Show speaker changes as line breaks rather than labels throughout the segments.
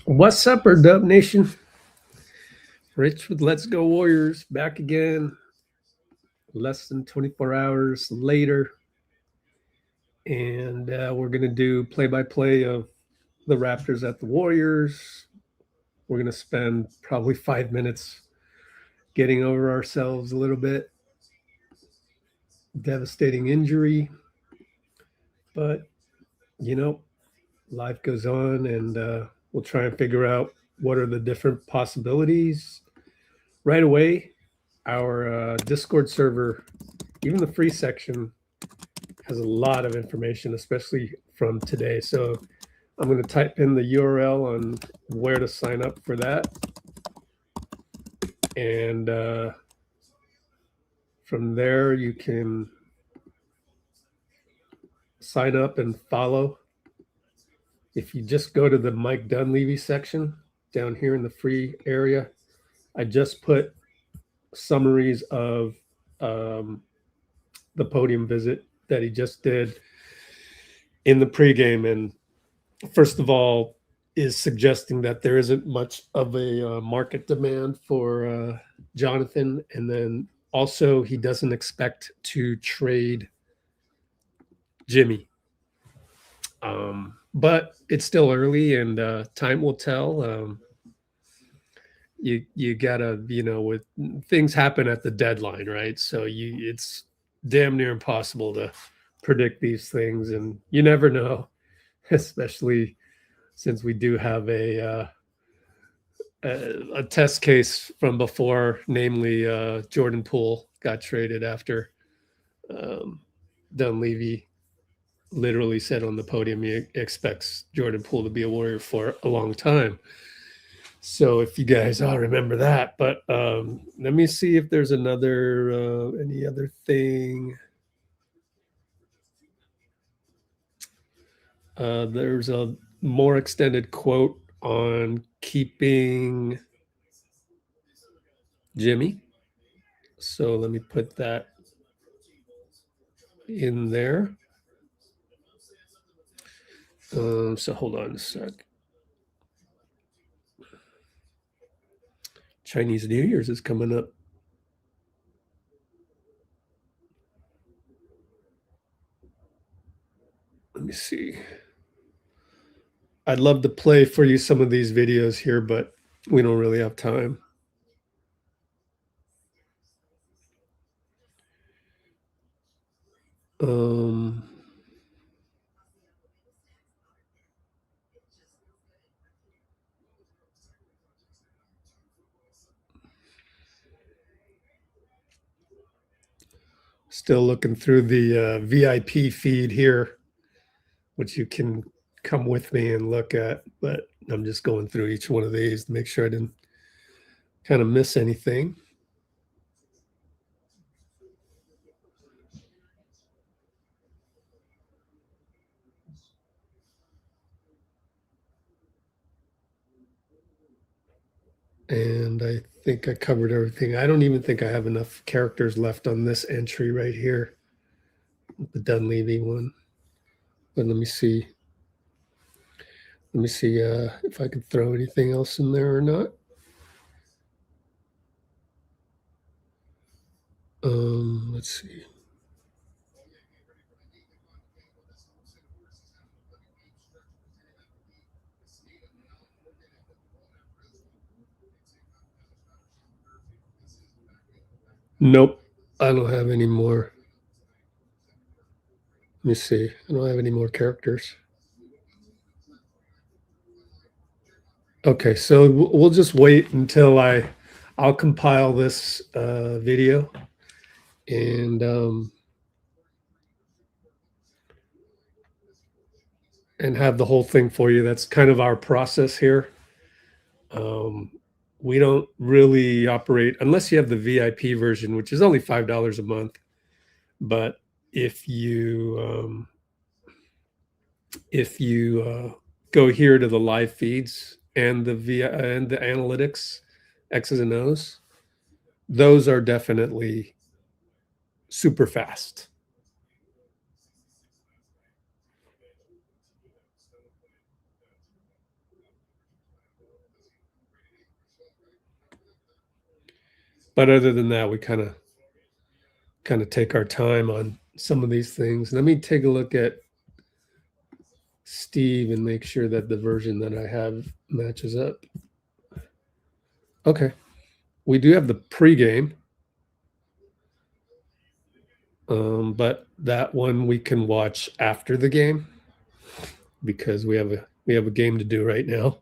What's up, Dub Nation? Rich with Let's Go Warriors back again. Less than 24 hours later. And we're going to do play-by-play of the Raptors at the Warriors. We're going to spend probably 5 minutes getting over ourselves a little bit. Devastating injury. But, you know, life goes on, and we'll try and figure out what are the different possibilities. Right away, our Discord server, even the free section, has a lot of information, especially from today. So I'm going to type in the URL on where to sign up for that. And from there, you can sign up and follow. If you just go to the Mike Dunleavy section down here in the free area, I just put summaries of the podium visit that he just did in the pregame. And first of all, is suggesting that there isn't much of a market demand for Jonathan. And then also he doesn't expect to trade Jimmy. But it's still early, and time will tell. You gotta, with things happen at the deadline, right? So it's damn near impossible to predict these things, and you never know, especially since we do have a test case from before, namely Jordan Poole got traded after Dunleavy literally said on the podium he expects Jordan Poole to be a Warrior for a long time. So if you guys all remember that, but let me see if there's any other thing. There's a more extended quote on keeping Jimmy. So let me put that in there. So hold on a sec. Chinese New Year's is coming up. Let me see. I'd love to play for you some of these videos here, but we don't really have time. Still looking through the VIP feed here, which you can come with me and look at, but I'm just going through each one of these to make sure I didn't kind of miss anything. And I think I covered everything. I don't even think I have enough characters left on this entry right here, the Dunleavy one. But let me see. Let me see if I can throw anything else in there or not. Let's see. Nope, I don't have any more. Let me see. I don't have any more characters. Okay, so we'll just wait until I'll compile this video and have the whole thing for you. That's kind of our process here. We don't really operate unless you have the VIP version, which is only $5 a month. But if you go here to the live feeds and the analytics, X's and O's, those are definitely super fast. But other than that, we kind of take our time on some of these things. Let me take a look at Steve and make sure that the version that I have matches up. Okay. We do have the pregame. But that one we can watch after the game because we have a game to do right now.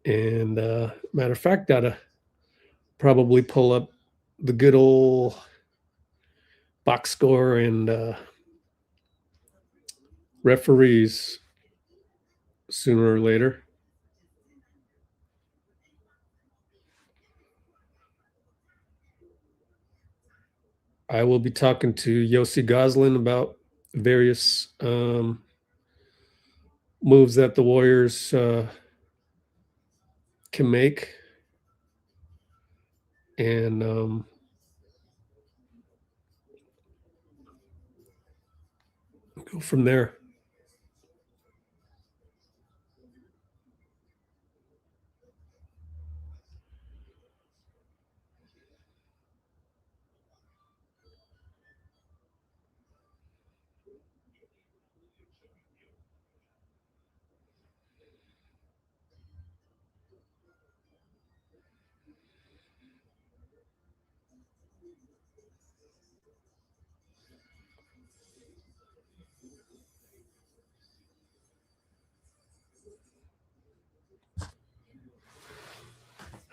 And matter of fact, gotta probably pull up the good old box score and referees sooner or later. I will be talking to Yossi Goslin about various moves that the Warriors can make. And go from there.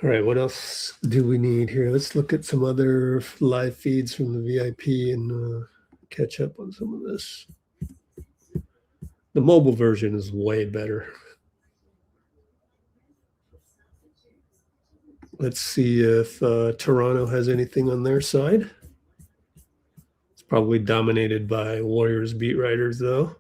All right, what else do we need here? Let's look at some other live feeds from the VIP and catch up on some of this. The mobile version is way better. Let's see if Toronto has anything on their side. It's probably dominated by Warriors beat writers, though.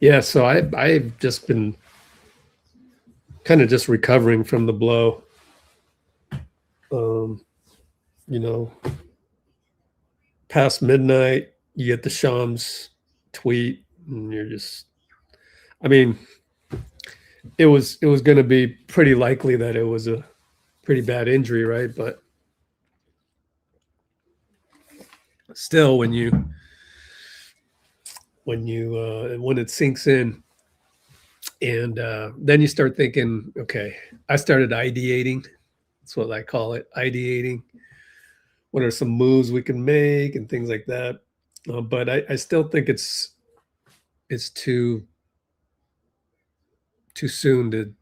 Yeah, so I've just been kind of just recovering from the blow. You know, past midnight, you get the Shams tweet, and you're just, I mean, it was going to be pretty likely that it was a pretty bad injury, right? But still, when it sinks in, and then you start thinking, okay, I started ideating. That's what I call it, ideating. What are some moves we can make and things like that? But I still think it's too soon to.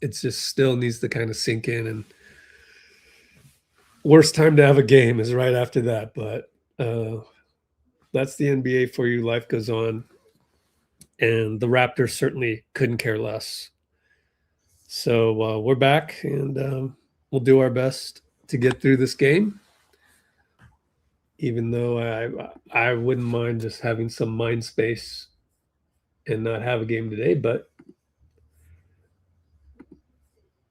It just still needs to kind of sink in, and worst time to have a game is right after that. But that's the NBA for you. Life goes on, and the Raptors certainly couldn't care less. So we're back, and we'll do our best to get through this game. Even though I wouldn't mind just having some mind space and not have a game today, but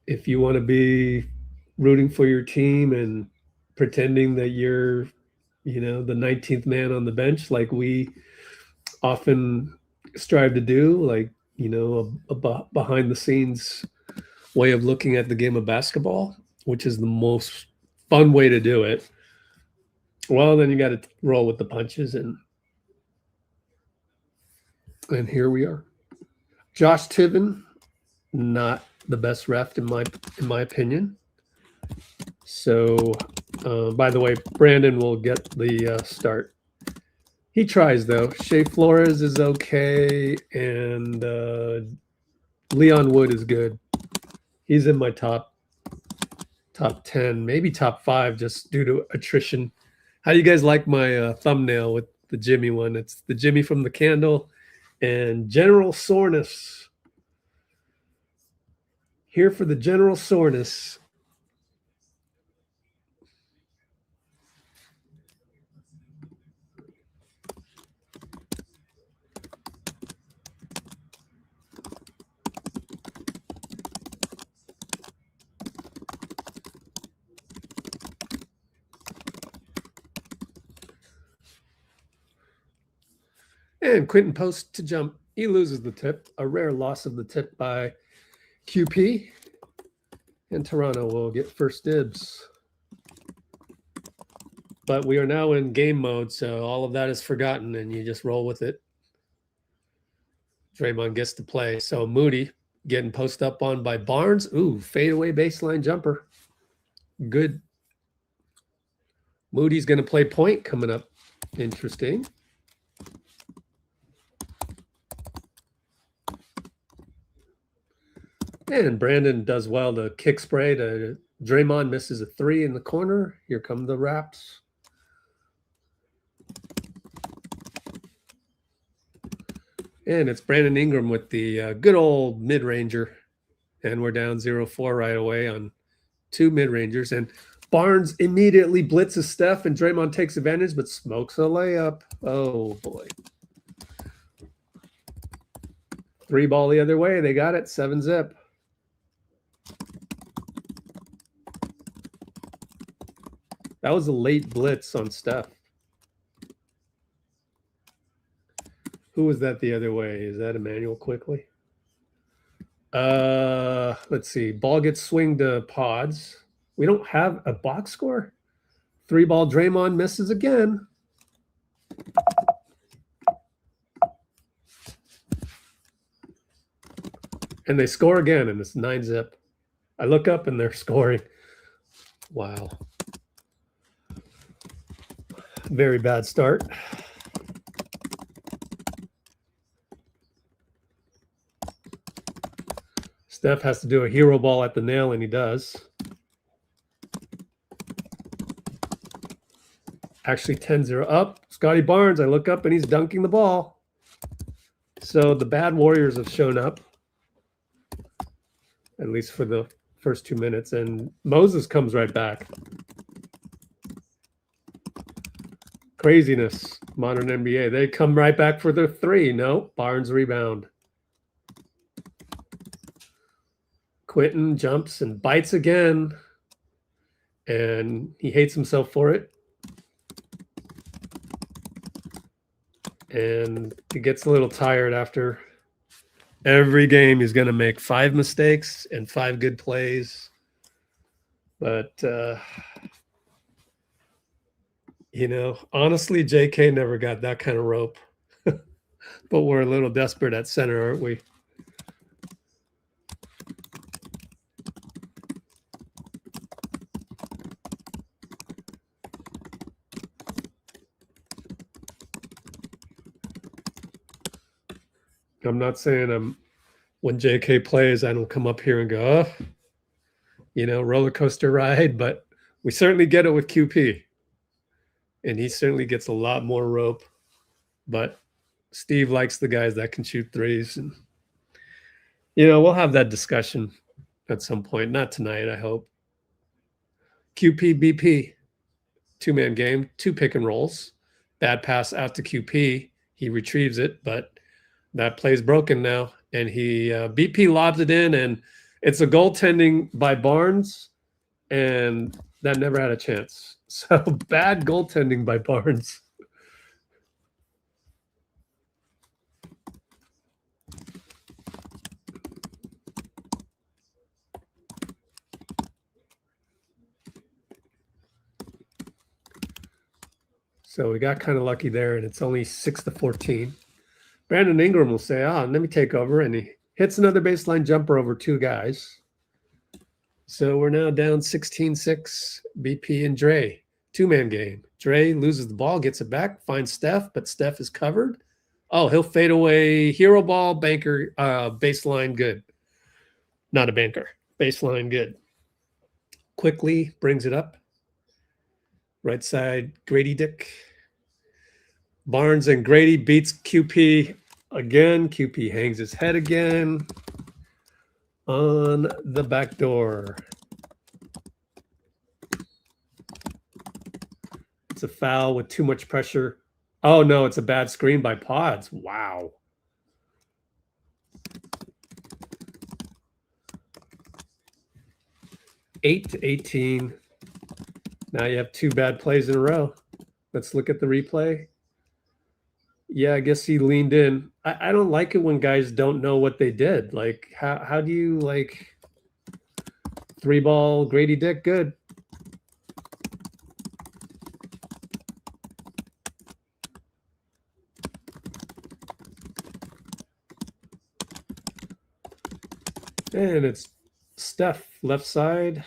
if you want to be rooting for your team and pretending that you're, the 19th man on the bench, like we often strive to do, like, a behind the scenes way of looking at the game of basketball, which is the most fun way to do it. Well, then you got to roll with the punches, and here we are. Josh Tiven, not the best ref in my opinion. So, by the way, Brandon will get the start. He tries though. Shea Flores is okay, and Leon Wood is good. He's in my top 10, maybe top 5, just due to attrition. How do you guys like my thumbnail with the Jimmy one? It's the Jimmy from the candle and general soreness. Here for the general soreness. And Quinton post to jump. He loses the tip. A rare loss of the tip by QP. And Toronto will get first dibs. But we are now in game mode, so all of that is forgotten, and you just roll with it. Draymond gets to play. So Moody getting post up on by Barnes. Ooh, fadeaway baseline jumper. Good. Moody's going to play point coming up. Interesting. And Brandon does well to kick spray to Draymond, misses a 3 in the corner. Here come the Raps. And it's Brandon Ingram with the good old mid-ranger. And we're down 0-4 right away on 2 mid-rangers. And Barnes immediately blitzes Steph, and Draymond takes advantage, but smokes a layup. Oh, boy. 3 ball the other way. They got it. 7-zip. That was a late blitz on Steph. Who was that the other way? Is that Emmanuel Quickley? Let's see. Ball gets swinged to Pods. We don't have a box score. 3 ball Draymond misses again. And they score again, and it's 9-zip. I look up and they're scoring. Wow. Very bad start. Steph has to do a hero ball at the nail, and he does. Actually 10-0 up. Scottie Barnes, I look up and he's dunking the ball. So the bad Warriors have shown up, at least for the first 2 minutes, and Moses comes right back. Craziness, modern NBA. They come right back for their 3. No, Barnes rebound. Quinton jumps and bites again, and he hates himself for it. And he gets a little tired after every game. He's going to make 5 mistakes and 5 good plays. But, you know, honestly, JK never got that kind of rope. But we're a little desperate at center, aren't we? I'm not saying when JK plays, I don't come up here and go, oh, you know, roller coaster ride, but we certainly get it with QP. And he certainly gets a lot more rope. But Steve likes the guys that can shoot threes. And, you know, we'll have that discussion at some point. Not tonight, I hope. QP, BP, 2-man game, 2 pick and rolls. Bad pass out to QP. He retrieves it, but that play's broken now. And he BP lobs it in, and it's a goaltending by Barnes, and that never had a chance. So bad goaltending by Barnes. So we got kind of lucky there, and it's only 6-14. Brandon Ingram will say, let me take over, and he hits another baseline jumper over 2 guys. So we're now down 16-6, BP and Dray. 2-man game. Dray loses the ball, gets it back, finds Steph, but Steph is covered. Oh, he'll fade away. Hero ball, banker, baseline, good. Not a banker. Baseline, good. Quickley brings it up. Right side, Grady Dick. Barnes and Grady beats QP again. QP hangs his head again on the back door. It's a foul with too much pressure. Oh, no, it's a bad screen by Pods. Wow. Eight to 18. Now you have 2 bad plays in a row. Let's look at the replay. Yeah, I guess he leaned in. I don't like it when guys don't know what they did. Like, how do you, like, 3-ball Grady Dick? Good. And it's Steph, left side.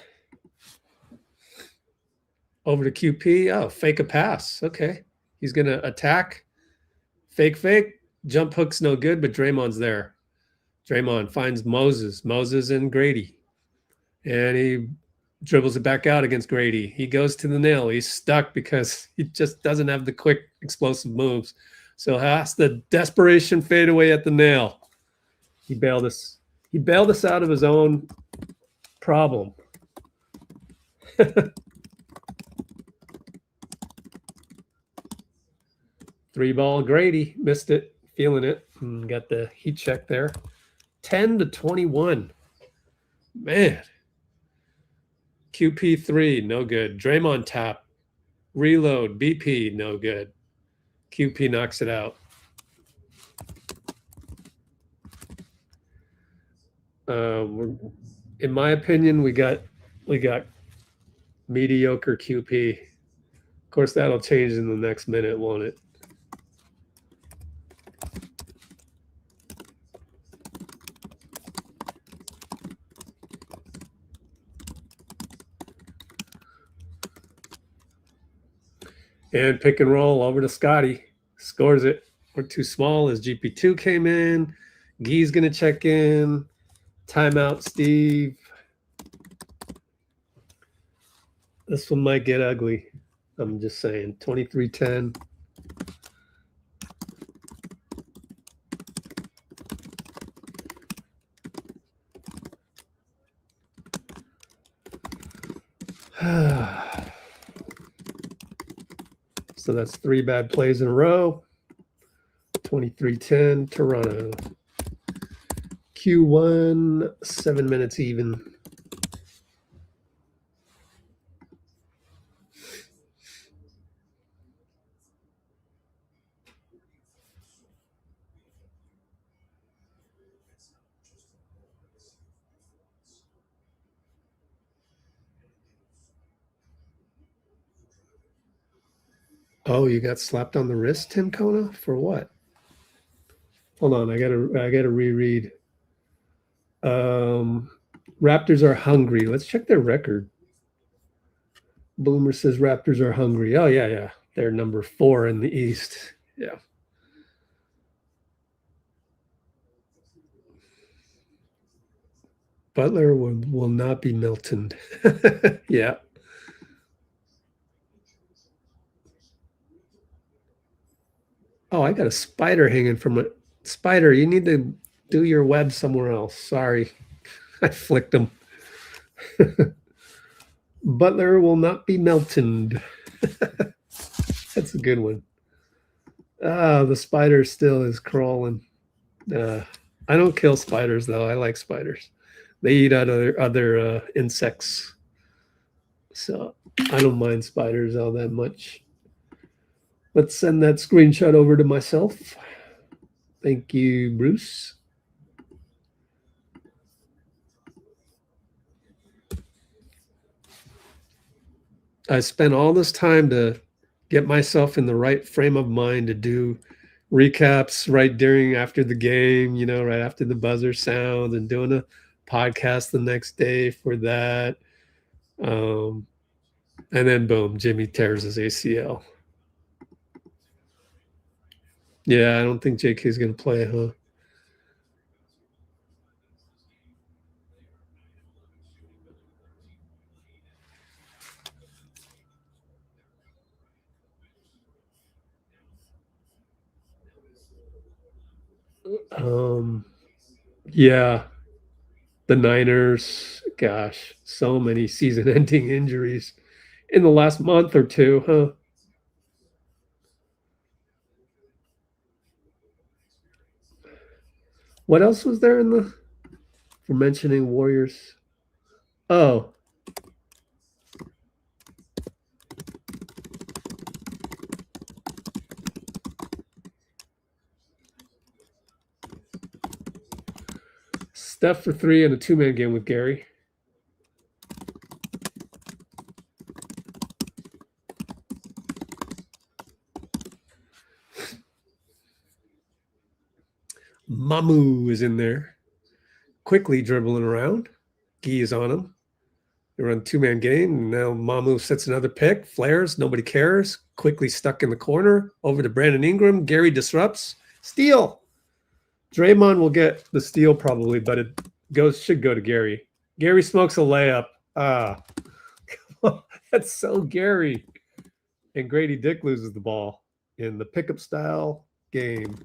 Over to QP. Oh, fake a pass. Okay. He's going to attack. Fake. Jump hook's no good, but Draymond's there. Draymond finds Moses and Grady. And he dribbles it back out against Grady. He goes to the nail. He's stuck because he just doesn't have the quick, explosive moves. So has the desperation fade away at the nail. He bailed us out of his own problem. 3-ball Grady, missed it, feeling it, and got the heat check there. 10-21. Man. QP3, no good. Draymond tap. Reload. BP, no good. QP knocks it out. In my opinion, we got mediocre QP. Of course, that'll change in the next minute, won't it? And pick and roll over to Scottie. Scores it. We're too small as GP2 came in. Gee's going to check in. Timeout, Steve. This one might get ugly. I'm just saying. 23-10. So that's 3 bad plays in a row. 23-10, Toronto. Q1, 7 minutes even. Oh, you got slapped on the wrist, Tim Kona? For what? Hold on, I gotta reread. Raptors are hungry. Let's check their record. Boomer says Raptors are hungry. Oh, yeah. They're number 4 in the East. Yeah. Butler will not be Miltoned. Yeah. Oh, I got a spider hanging from a spider. You need to do your web somewhere else. Sorry. I flicked him. Butler will not be Miltoned. That's a good one. The spider still is crawling. I don't kill spiders, though. I like spiders. They eat other insects. So I don't mind spiders all that much. Let's send that screenshot over to myself. Thank you, Bruce. I spent all this time to get myself in the right frame of mind to do recaps right after the game, right after the buzzer sounds, and doing a podcast the next day for that. And then boom, Jimmy tears his ACL. Yeah, I don't think JK is going to play, huh? Yeah, the Niners, gosh, so many season-ending injuries in the last month or two, huh? What else was there for mentioning Warriors? Oh. Steph for 3 in a 2-man game with Gary. Mamu is in there. Quickley dribbling around. Gee is on him. They run 2-man game. Now Mamu sets another pick. Flares. Nobody cares. Quickley stuck in the corner. Over to Brandon Ingram. Gary disrupts. Steal. Draymond will get the steal probably, but it should go to Gary. Gary smokes a layup. Ah, that's so Gary. And Grady Dick loses the ball in the pickup style game.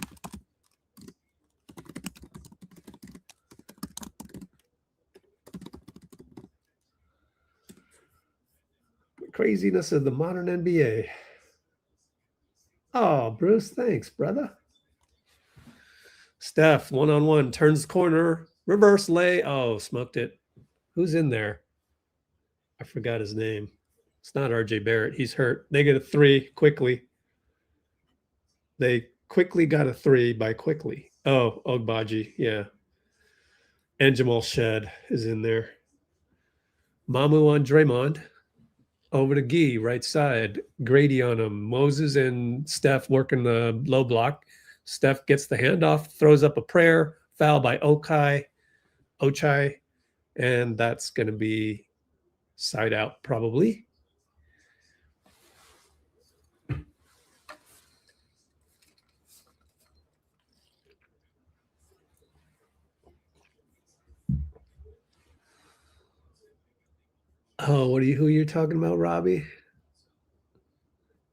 The craziness of the modern NBA. Oh, Bruce, thanks, brother. Steph, one-on-one, turns the corner, reverse lay. Oh, smoked it. Who's in there? I forgot his name. It's not RJ Barrett. He's hurt. They get a 3 quickly. They quickly got a 3 by Quickley. Oh, Ogbaji, yeah. And Jamal Shed is in there. Mamu on Draymond. Over to Gee, right side. Grady on him. Moses and Steph working the low block. Steph gets the handoff, throws up a prayer, foul by ochai, and that's going to be side out probably. Oh, who are you talking about, Robbie?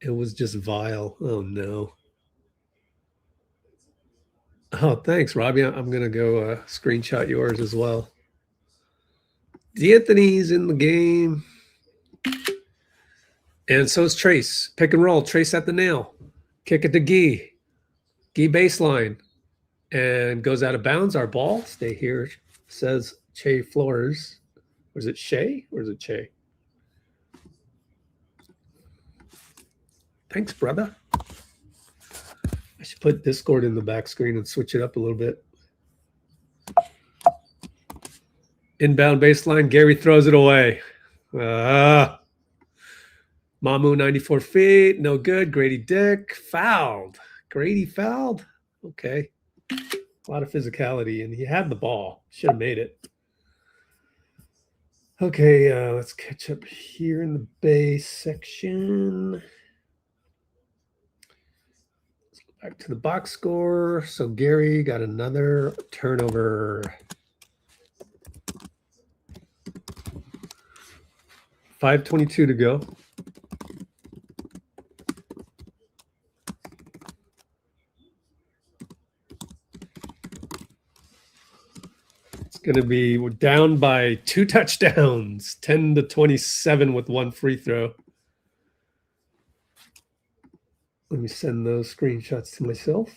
It was just vile. Oh, no. Oh, thanks, Robbie. I'm going to go screenshot yours as well. D'Anthony's in the game. And so is Trace. Pick and roll. Trace at the nail. Kick it to Gee. Gee baseline. And goes out of bounds. Our ball. Stay here, says Che Flores. Was it Shea or is it Che? Thanks, brother. I should put Discord in the back screen and switch it up a little bit. Inbound baseline. Gary throws it away. Mamu 94 feet. No good. Grady Dick fouled. Grady fouled. Okay. A lot of physicality, and he had the ball. Should have made it. Okay, let's catch up here in the base section. Let's go back to the box score. So Gary got another turnover. 5:22 to go. Going to be, we're down by 2 touchdowns, 10-27 with 1 free throw. Let me send those screenshots to myself.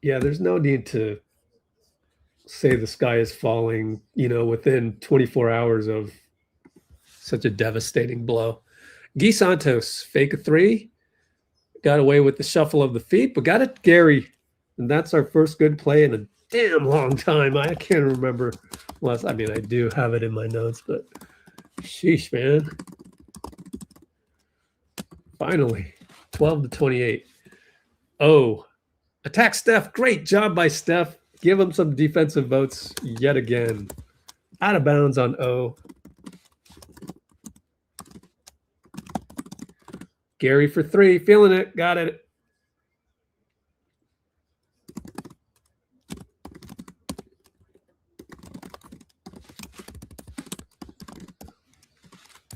Yeah, there's no need to say the sky is falling, within 24 hours of such a devastating blow. Guy Santos, fake a 3. Got away with the shuffle of the feet, but got it, Gary. And that's our first good play in a damn long time. I can't remember last. I mean, I do have it in my notes, but sheesh, man. Finally, 12-28. Oh, attack Steph. Great job by Steph. Give him some defensive votes yet again. Out of bounds on O. Gary for 3. Feeling it. Got it.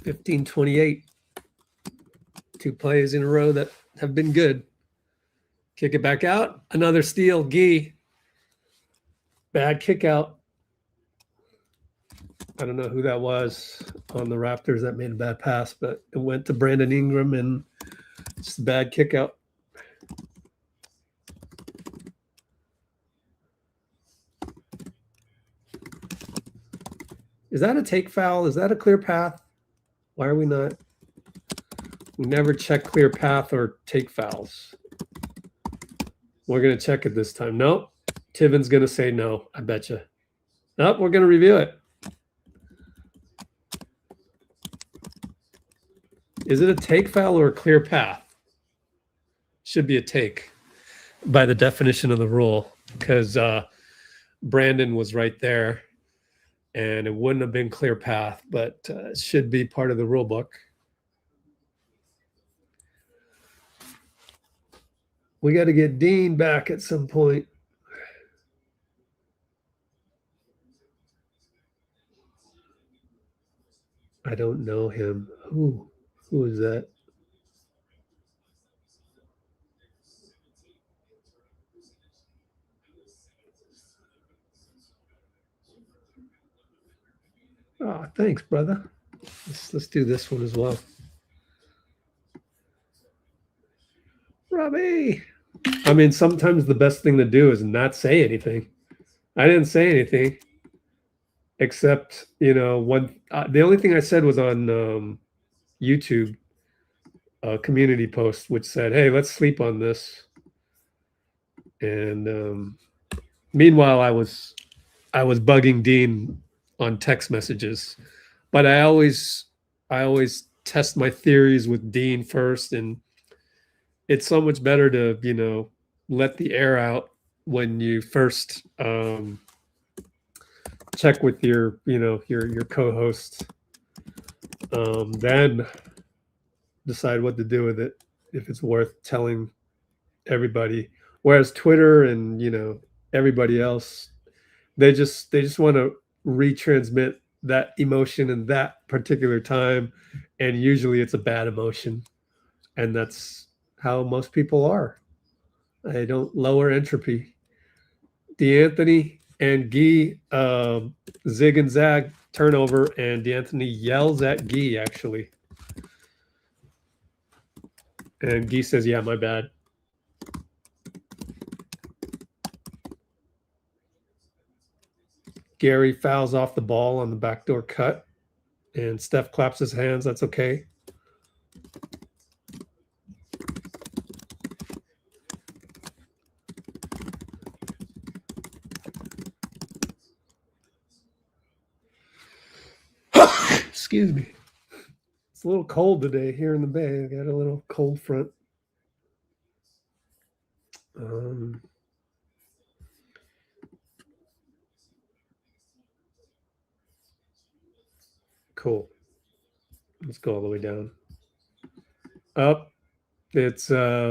$15-28. 2 plays in a row that have been good. Kick it back out. Another steal. Gee. Bad kick out. I don't know who that was on the Raptors that made a bad pass, but it went to Brandon Ingram, and it's a bad kick out. Is that a take foul? Is that a clear path? Why are we not? We never check clear path or take fouls. We're going to check it this time. Nope. Tiven's going to say no, I bet you. Nope, we're going to review it. Is it a take foul or a clear path? Should be a take by the definition of the rule, because Brandon was right there and it wouldn't have been clear path, but it should be part of the rule book. We got to get Dean back at some point. I don't know him. Who is that? Oh, thanks, brother. Let's do this one as well. Robbie. I mean, sometimes the best thing to do is not say anything. I didn't say anything, except, you know, the only thing I said was on YouTube, a community post, which said, hey, let's sleep on this. And meanwhile, I was bugging Dean on text messages, but I always test my theories with Dean first, and it's so much better to, you know, let the air out when you first check with your, you know, your co-host, then decide what to do with it, if it's worth telling everybody. Whereas Twitter and, you know, everybody else, they just want to retransmit that emotion in that particular time, and usually it's a bad emotion, and that's how most people are. I don't lower entropy. DeAnthony and Guy zig and zag turnover, and DeAnthony yells at Guy, actually. And Guy says, yeah, my bad. Gary fouls off the ball on the backdoor cut, and Steph claps his hands. That's okay. Excuse me. It's a little cold today here in the Bay. I got a little cold front. Cool. Let's go all the way down. Up. It's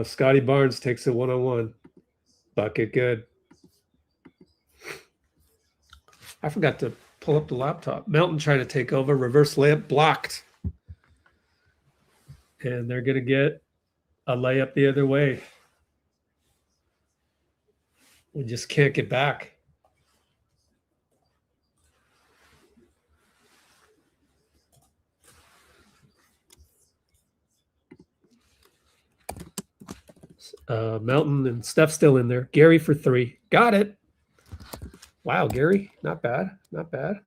Scottie Barnes takes it one-on-one. Bucket good. I forgot to pull up the laptop. Melton trying to take over. Reverse layup blocked. And they're going to get a layup the other way. We just can't get back. Melton and Steph still in there. Gary for three. Got it. Wow, Gary. Not bad. Not bad.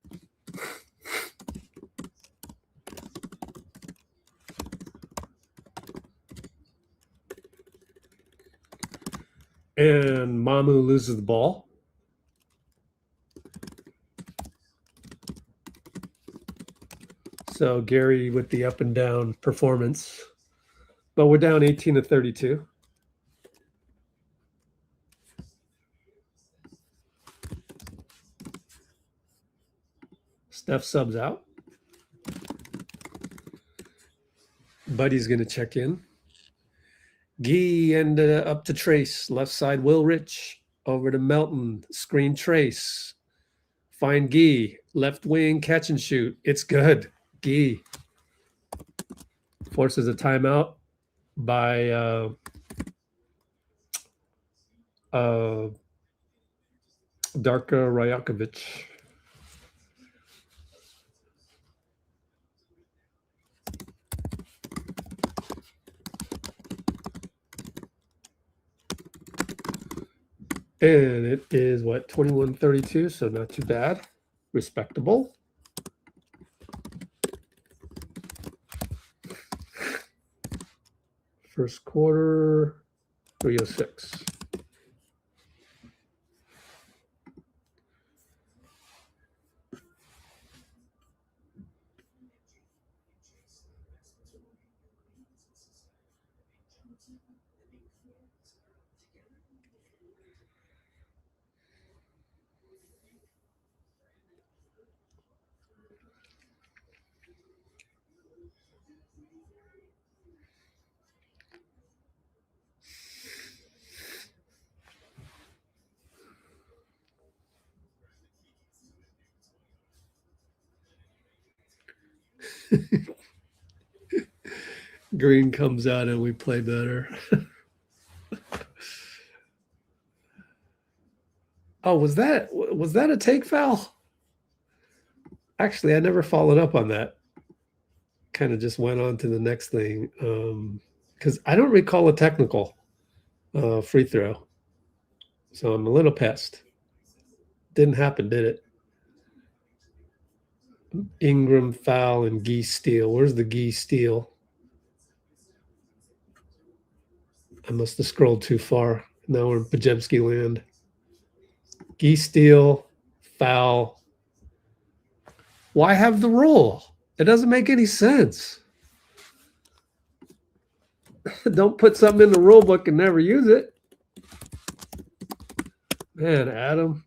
And Mamu loses the ball. So Gary with the up and down performance. But we're down 18-32. Steph subs out. Buddy's going to check in. Gee and up to Trace. Left side, Will Rich. Over to Melton. Screen Trace. Find Gee. Left wing, catch and shoot. It's good. Gee. Forces a timeout by Darko Rajakovic. And it is, what, 21-32, so not too bad. Respectable. First quarter, 3:06. Green comes out and we play better. Oh, was that a take foul? Actually, I never followed up on that. Kind of just went on to the next thing. Because I don't recall a technical free throw. So I'm a little pissed. Didn't happen, did it? Ingram foul and Gee steal. Where's the Gee steal? I must have scrolled too far. Now we're in Pajemski land. Gee steal, foul. Why have the rule? It doesn't make any sense. Don't put something in the rule book and never use it. Man, Adam.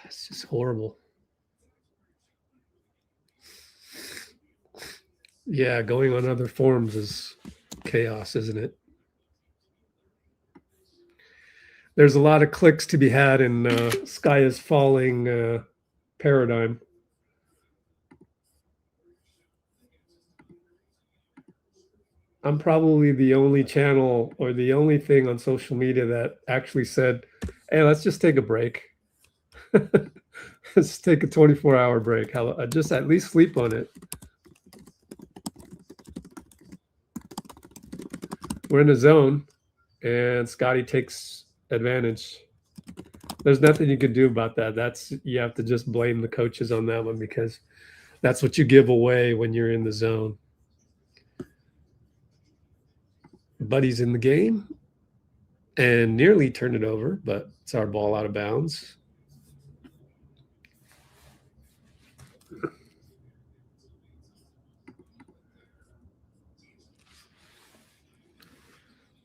It's just horrible. Yeah, going on other forums is chaos, isn't it? There's a lot of clicks to be had in Sky is Falling paradigm. I'm probably the only channel or the only thing on social media that actually said, hey, let's just take a break. Let's take a 24-hour break. Just at least sleep on it. We're in a zone, and Scottie takes advantage. There's nothing you can do about that. You have to just blame the coaches on that one because that's what you give away when you're in the zone. Buddy's in the game and nearly turned it over, but it's our ball out of bounds.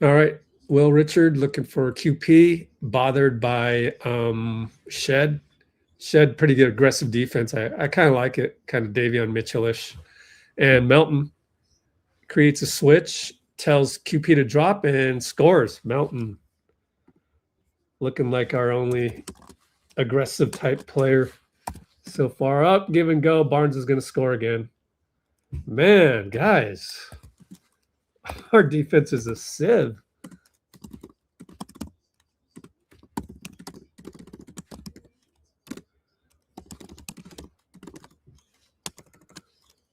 All right. Will Richard looking for QP, bothered by Shed. Shed, pretty good aggressive defense. I kind of like it, kind of Davion Mitchell-ish. And Melton creates a switch, tells QP to drop, and scores. Melton looking like our only aggressive type player so far. Up, give and go. Barnes is going to score again. Man, guys, our defense is a sieve.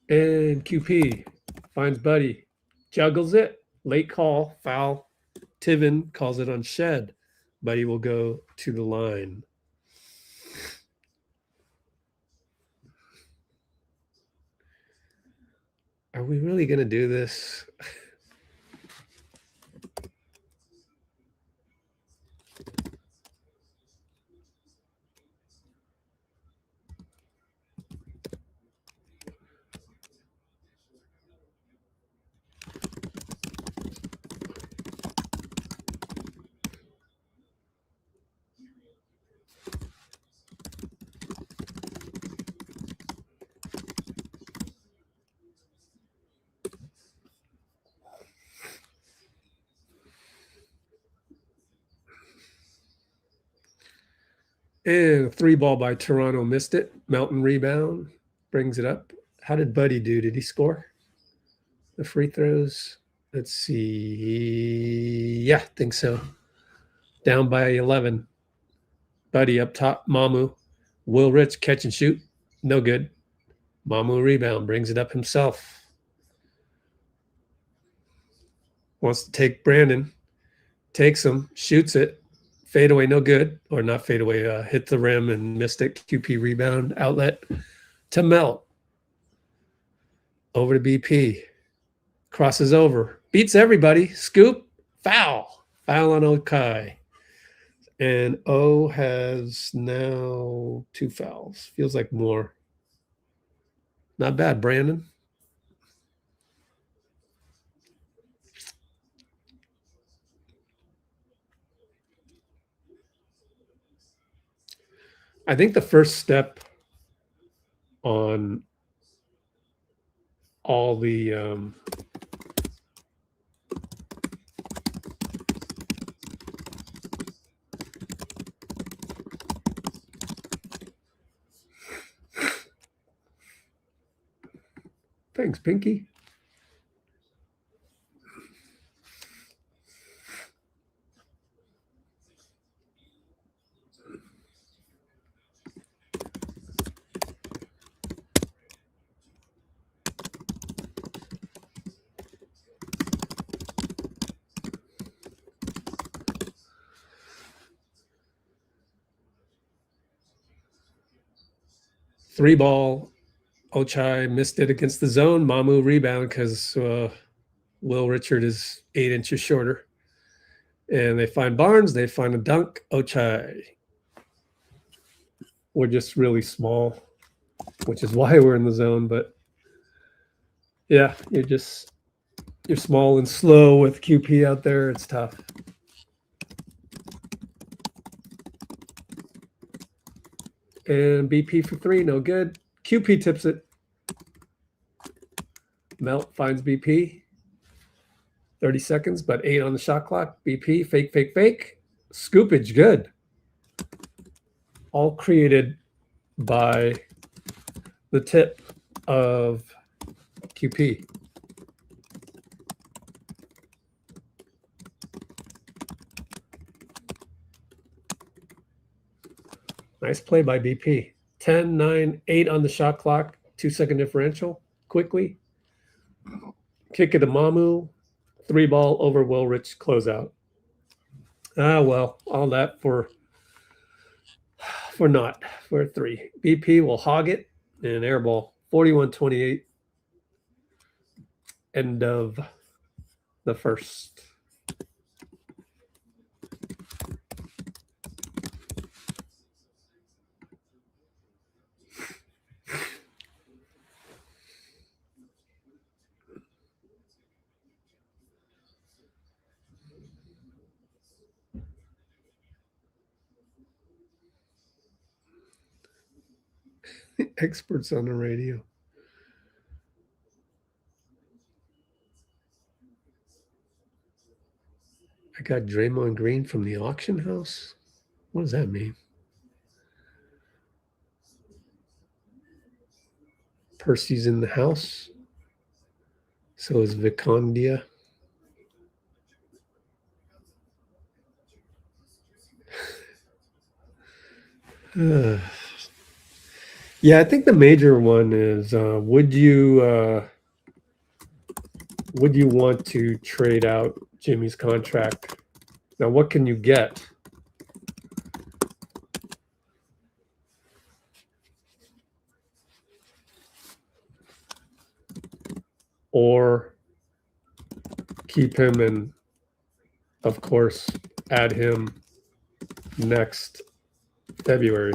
And QP finds Buddy, juggles it, late call, foul. Tiven calls it on Shed. Buddy will go to the line. Are we really going to do this? And a 3-ball by Toronto missed it. Melton rebound, brings it up. How did Buddy do? Did he score the free throws? Let's see. Yeah, I think so. Down by 11. Buddy up top. Mamu. Will Rich catch and shoot. No good. Mamu rebound, brings it up himself. Wants to take Brandon. Takes him, shoots it. Fade away, no good. Or not fade away, hit the rim and missed it. QP rebound, outlet to Melt. Over to BP. Crosses over. Beats everybody. Scoop. Foul. Foul on ochai. And O has now 2 fouls. Feels like more. Not bad, Brandon. I think the first step on all the thanks, Pinky. Three ball. Ochai missed it against the zone. Mamu rebound because Will Richard is 8 inches shorter. And they find Barnes. They find a dunk. Ochai. We're just really small, which is why we're in the zone. But yeah, you're small and slow with QP out there. It's tough. And BP for 3, no good. QP tips it. Melt finds BP. 30 seconds, but 8 on the shot clock. BP, fake, fake, fake. Scoopage, good. All created by the tip of QP. Nice play by BP. 10, 9, 8 on the shot clock. 2-second differential. Quickly. Kick it to Mamu. 3 ball over Will Rich closeout. Ah, well, all that for not for 3. BP will hog it and airball. 41-28. End of the first. Experts on the radio. I got Draymond Green from the auction house. What does that mean? Percy's in the house. So is Vicondia. Yeah, I think the major one is would you want to trade out Jimmy's contract? Now, what can you get? Or keep him and, of course, add him next February.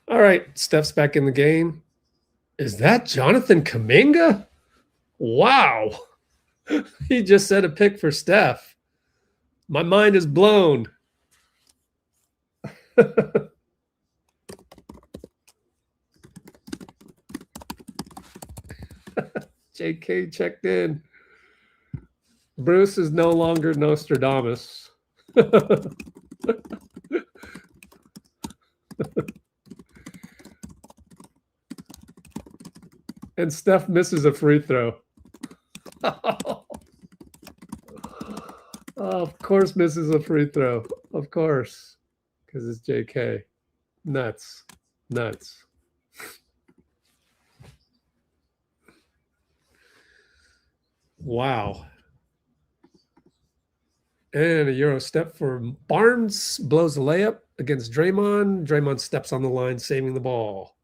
All right, Steph's back in the game. Is that Jonathan Kuminga? Wow. He just said a pick for Steph. My mind is blown. JK checked in. Bruce is no longer Nostradamus. And Steph misses a free throw. Of course misses a free throw. Of course. Because it's JK. Nuts. Nuts. Wow. And a Euro step for Barnes. Blows the layup against Draymond. Draymond steps on the line, saving the ball.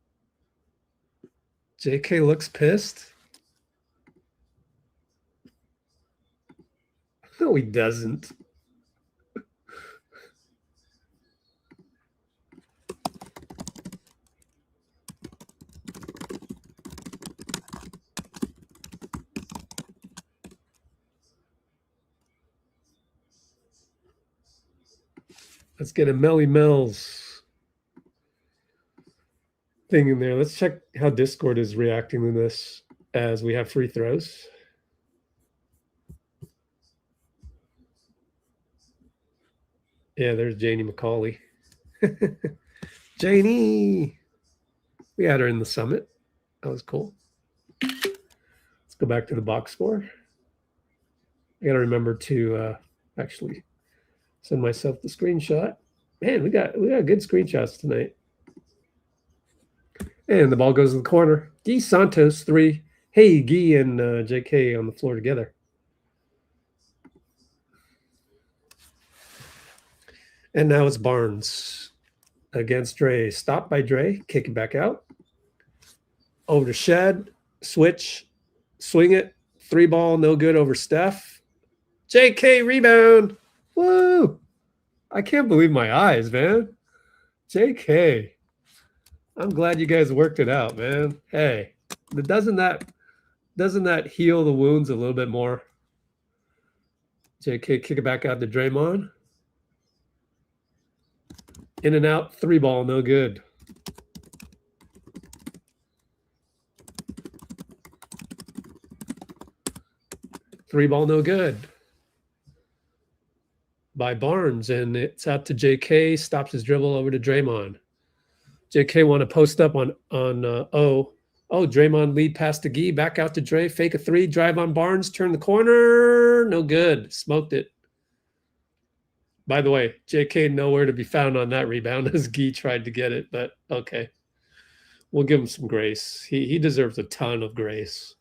JK looks pissed. No, he doesn't. Let's get a Melly Mel's thing in there. Let's check how Discord is reacting to this as we have free throws. Yeah, there's Janie McCauley. Janie! We had her in the summit. That was cool. Let's go back to the box score. I got to remember to actually send myself the screenshot. Man, we got good screenshots tonight. And the ball goes in the corner. Guy Santos, 3. Hey, Guy and JK on the floor together. And now it's Barnes against Dray. Stopped by Dray. Kick it back out. Over to Shed. Switch. Swing it. 3 ball. No good over Steph. JK rebound. Woo! I can't believe my eyes, man. JK. I'm glad you guys worked it out, man. Hey, doesn't that heal the wounds a little bit more? JK kick it back out to Draymond. In and out, 3 ball, no good. Three ball, no good. By Barnes, and it's out to JK, stops his dribble over to Draymond. JK want to post up on O. Oh, Draymond lead pass to Guy, back out to Dray, fake a 3, drive on Barnes, turn the corner, no good, smoked it. By the way, JK nowhere to be found on that rebound as Guy tried to get it, but okay. We'll give him some grace. He deserves a ton of grace.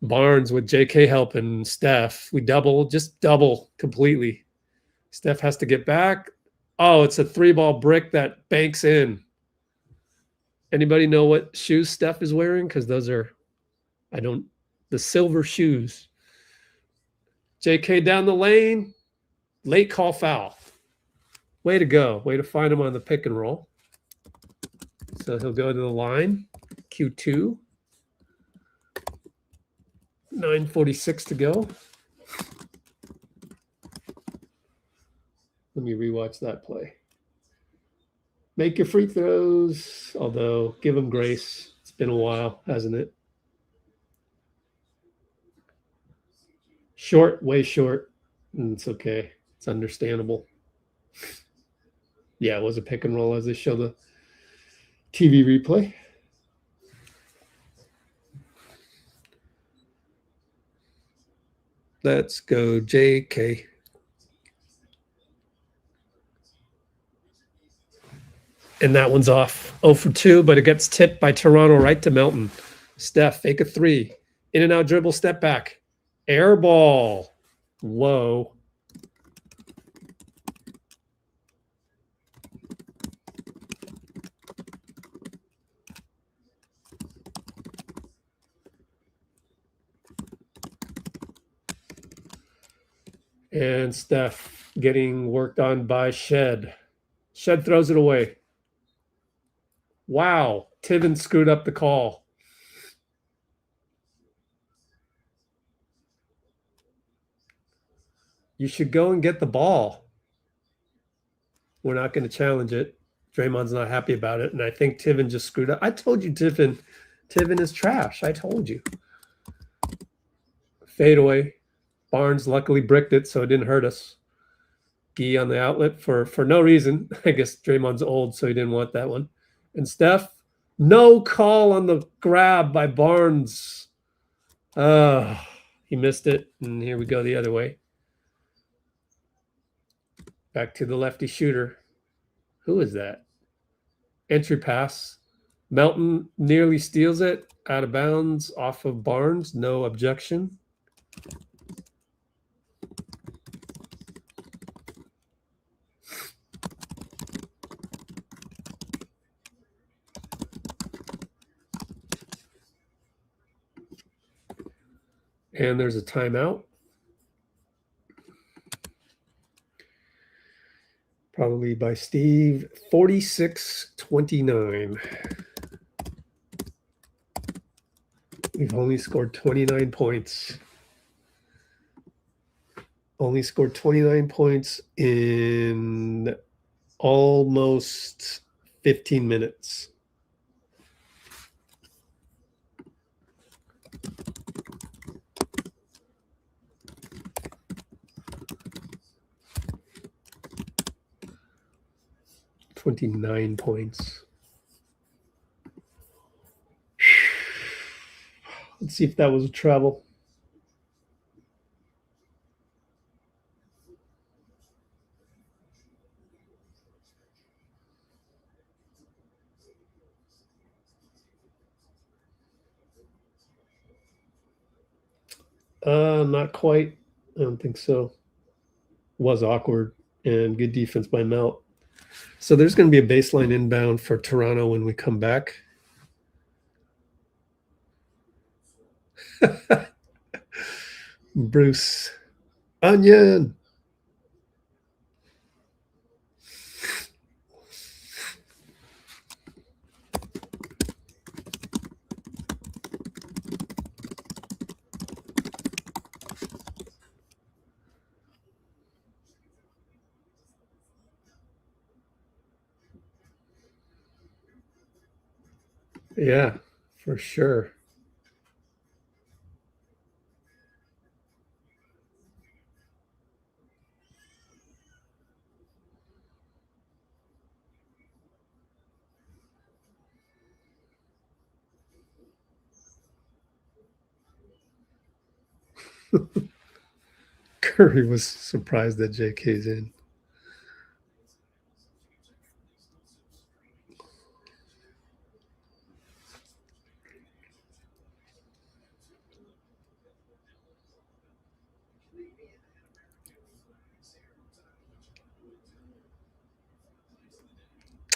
Barnes with JK helping Steph. We just double completely. Steph has to get back. Oh, it's a 3-ball brick that banks in. Anybody know what shoes Steph is wearing? Because those are, the silver shoes. JK down the lane. Late call foul. Way to go. Way to find him on the pick and roll. So he'll go to the line. Q2. 9:46 to go. Let me rewatch that play. Make your free throws, although give him grace. It's been a while, hasn't it? Short, way short. It's okay. It's understandable. Yeah, it was a pick and roll as they show the TV replay. Let's go, JK. And that one's off. 0 for 2, but it gets tipped by Toronto right to Melton. Steph, fake a 3. In and out dribble, step back. Air ball. Whoa. And Steph getting worked on by Shed. Shed throws it away. Wow. Tiven screwed up the call. You should go and get the ball. We're not going to challenge it. Draymond's not happy about it, and I think Tiven just screwed up. I told you Tiven is trash. I told you. Fadeaway. Barnes luckily bricked it, so it didn't hurt us. Gee on the outlet for no reason. I guess Draymond's old, so he didn't want that one. And Steph, no call on the grab by Barnes. He missed it, and here we go the other way. Back to the lefty shooter. Who is that? Entry pass. Melton nearly steals it. Out of bounds off of Barnes. No objection. And there's a timeout. Probably by Steve. 46-29. We've only scored 29 points. Only scored 29 points in almost 15 minutes. $29 points. Let's see if that was a travel. Not quite. I don't think so. Was awkward and good defense by Melt. So there's going to be a baseline inbound for Toronto when we come back. Bruce. Onion. Yeah, for sure. Curry was surprised that JK's in.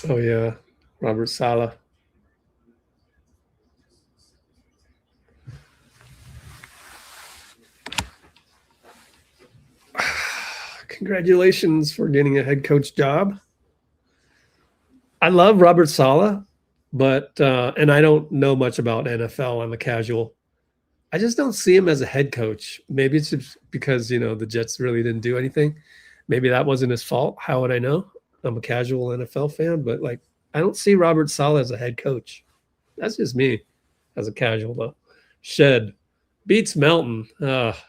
Oh, yeah. Robert Saleh. Congratulations for getting a head coach job. I love Robert Saleh, but and I don't know much about NFL. I'm a casual. I just don't see him as a head coach. Maybe it's just because, you know, the Jets really didn't do anything. Maybe that wasn't his fault. How would I know? I'm a casual NFL fan, but like I don't see Robert Saleh as a head coach. That's just me as a casual though. Shed beats Melton.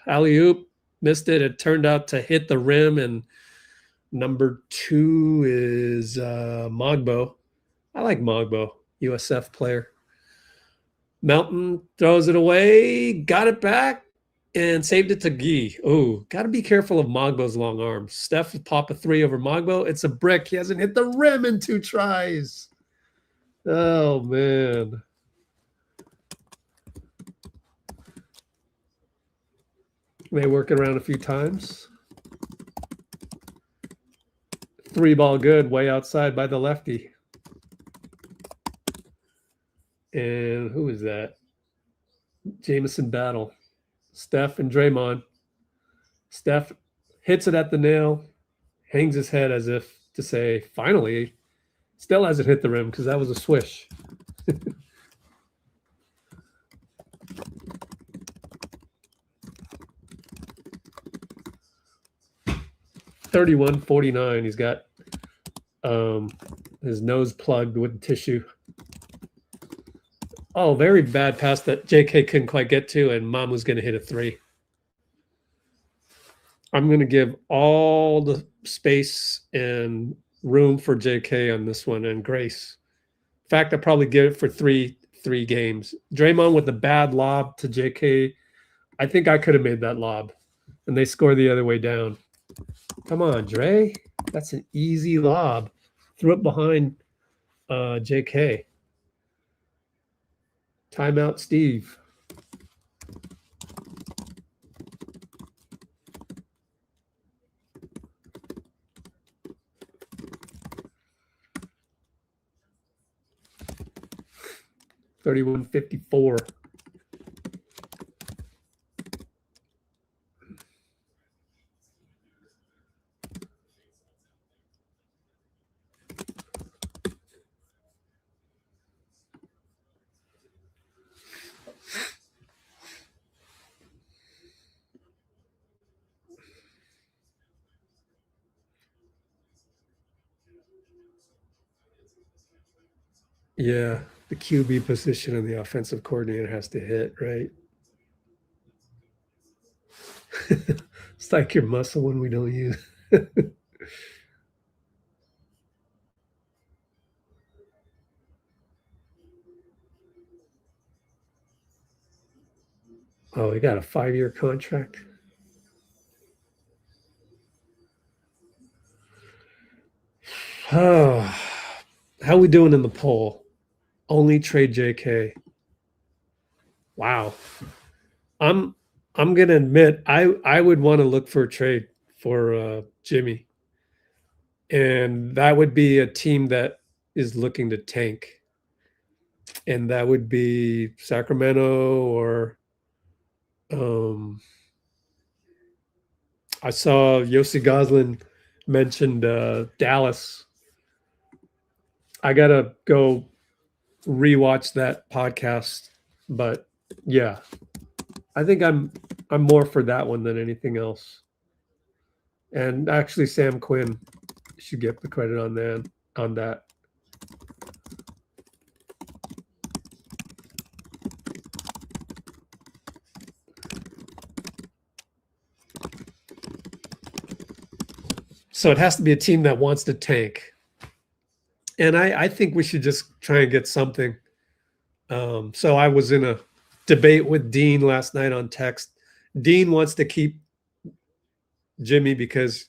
Alley-oop, missed it. It turned out to hit the rim, and number 2 is Mogbo. I like Mogbo, USF player. Melton throws it away, got it back, and saved it to Gee. Oh, got to be careful of Mogbo's long arms. Steph pop a 3 over Mogbo. It's a brick. He hasn't hit the rim in 2 tries. Oh, man. May work it around a few times. 3 ball good, way outside by the lefty. And who is that? Jamison Battle. Steph and Draymond. Steph hits it at the nail, hangs his head as if to say, finally. Still hasn't hit the rim because that was a swish. 31-49. He's got his nose plugged with tissue. Oh, very bad pass that JK couldn't quite get to, and Mamu's going to hit a 3. I'm going to give all the space and room for JK on this one and grace. In fact, I'll probably give it for three games. Draymond with the bad lob to JK. I think I could have made that lob, and they score the other way down. Come on, Dray. That's an easy lob. Threw it behind JK. Timeout, Steve. $31.54. Yeah, the QB position and the offensive coordinator has to hit, right? It's like your muscle when we don't use. Oh, he got a 5-year contract. Oh, how we doing in the poll? Only trade JK. Wow. I'm gonna admit I would want to look for a trade for Jimmy, and that would be a team that is looking to tank, and that would be Sacramento or I saw Yossi Goslin mentioned Dallas. I gotta go rewatch that podcast, but yeah, I think I'm more for that one than anything else. And actually, Sam Quinn should get the credit on that. So it has to be a team that wants to tank. And I think we should just try and get something. So I was in a debate with Dean last night on text. Dean wants to keep Jimmy because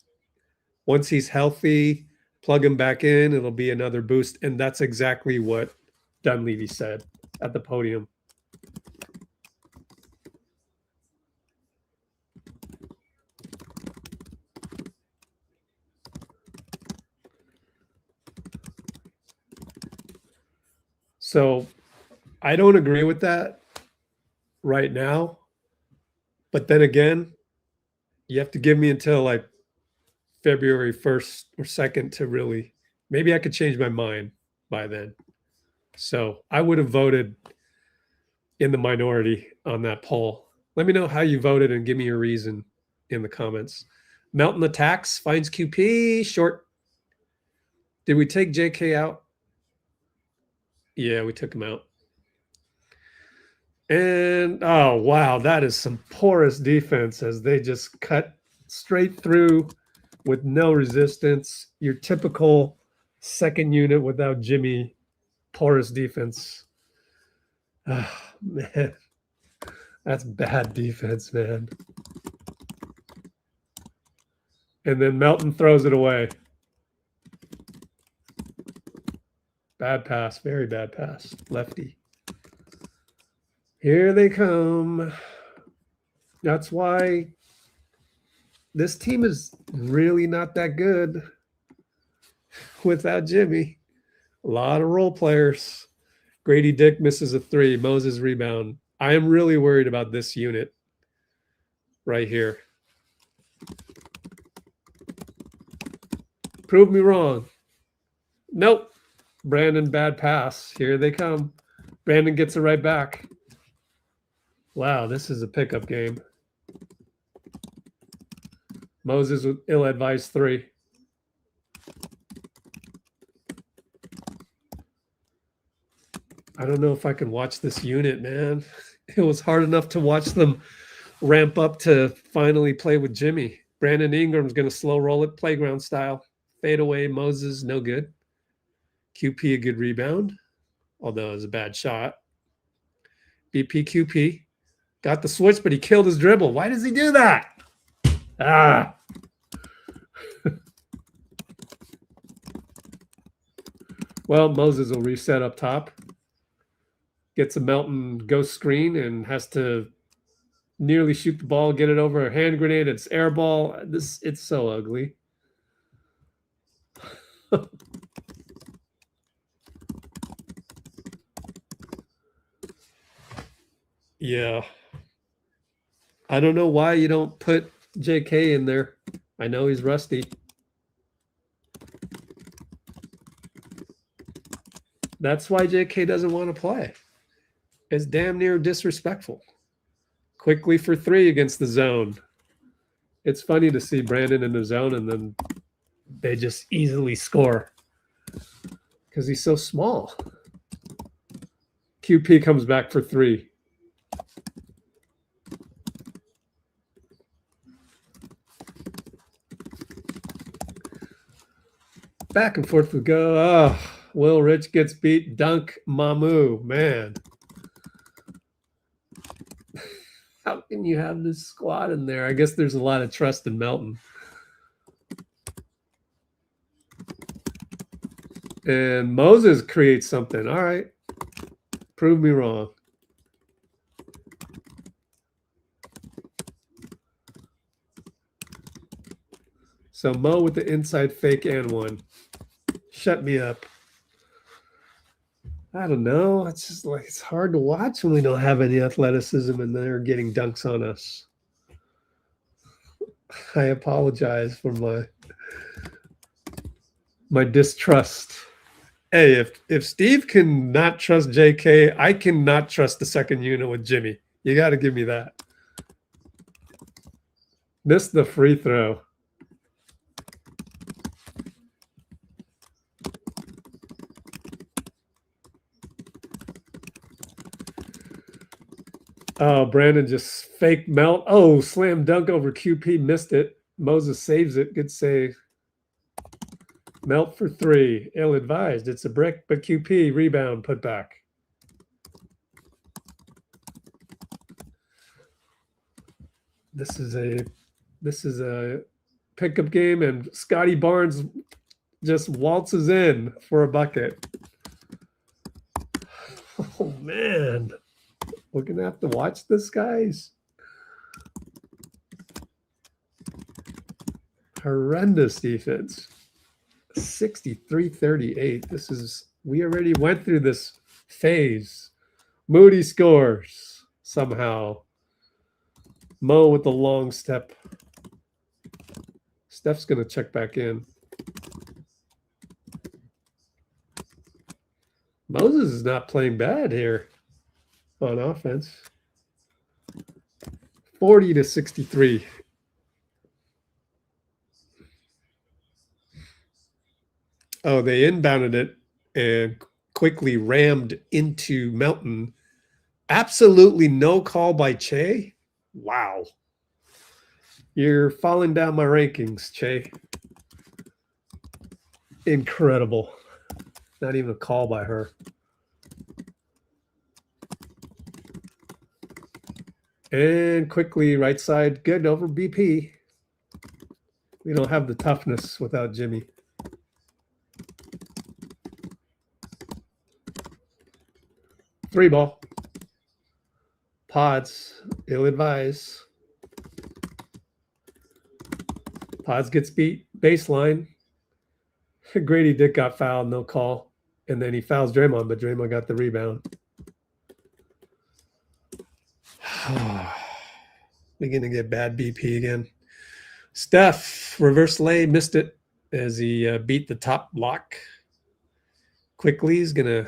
once he's healthy, plug him back in, it'll be another boost. And that's exactly what Dunleavy said at the podium. So I don't agree with that right now. But then again, you have to give me until like February 1st or 2nd to really, maybe I could change my mind by then. So I would have voted in the minority on that poll. Let me know how you voted and give me your reason in the comments. Mountain Attacks finds QP short. Did we take JK out? Yeah, we took him out. And oh, wow, that is some porous defense as they just cut straight through with no resistance. Your typical second unit without Jimmy, porous defense. Oh, man, that's bad defense, man. And then Melton throws it away. Bad pass, very bad pass. Lefty. Here they come. That's why this team is really not that good without Jimmy. A lot of role players. Grady Dick misses a 3. Moses rebound. I am really worried about this unit right here. Prove me wrong. Nope. Brandon, bad pass. Here they come. Brandon gets it right back. Wow, this is a pickup game. Moses with ill-advised 3. I don't know if I can watch this unit, man. It was hard enough to watch them ramp up to finally play with Jimmy. Brandon Ingram's going to slow roll it playground style. Fade away, Moses, no good. QP, a good rebound, although it was a bad shot. BP, QP. Got the switch, but he killed his dribble. Why does he do that? Ah. Well, Moses will reset up top. Gets a Melton ghost screen and has to nearly shoot the ball, get it over a hand grenade. It's air ball. It's so ugly. Yeah. I don't know why you don't put JK in there. I know he's rusty. That's why JK doesn't want to play. It's damn near disrespectful. Quickley for 3 against the zone. It's funny to see Brandon in the zone and then they just easily score because he's so small. QP comes back for 3. Back and forth we go. Oh, Will Rich gets beat. Dunk Mamu. Man. How can you have this squad in there? I guess there's a lot of trust in Melton. And Moses creates something. All right. Prove me wrong. So Mo with the inside fake and 1. Shut me up. I don't know. It's just like it's hard to watch when we don't have any athleticism and they're getting dunks on us. I apologize for my distrust. Hey, if Steve can not trust JK, I cannot trust the second unit with Jimmy. You got to give me that. Missed the free throw. Oh, Brandon just fake melt. Oh, slam dunk over QP. Missed it. Moses saves it. Good save. Melt for 3. Ill-advised. It's a brick, but QP. Rebound. Put back. This is a pickup game, and Scottie Barnes just waltzes in for a bucket. Oh, man. We're going to have to watch this, guys. Horrendous defense. 63-38. This is, we already went through this phase. Moody scores somehow. Mo with the long step. Steph's going to check back in. Moses is not playing bad here on offense. 40-63. Oh, they inbounded it and quickly rammed into Melton. Absolutely no call by Che. Wow. You're falling down my rankings, Che. Incredible. Not even a call by her. And quickly right side, good over BP. We don't have the toughness without Jimmy. Three ball. Pods, ill-advised. Pods gets beat, baseline. Grady Dick got fouled, no call. And then he fouls Draymond, but Draymond got the rebound. We're going to get bad BP again. Steph, reverse lay, missed it as he beat the top block. Quickley is going to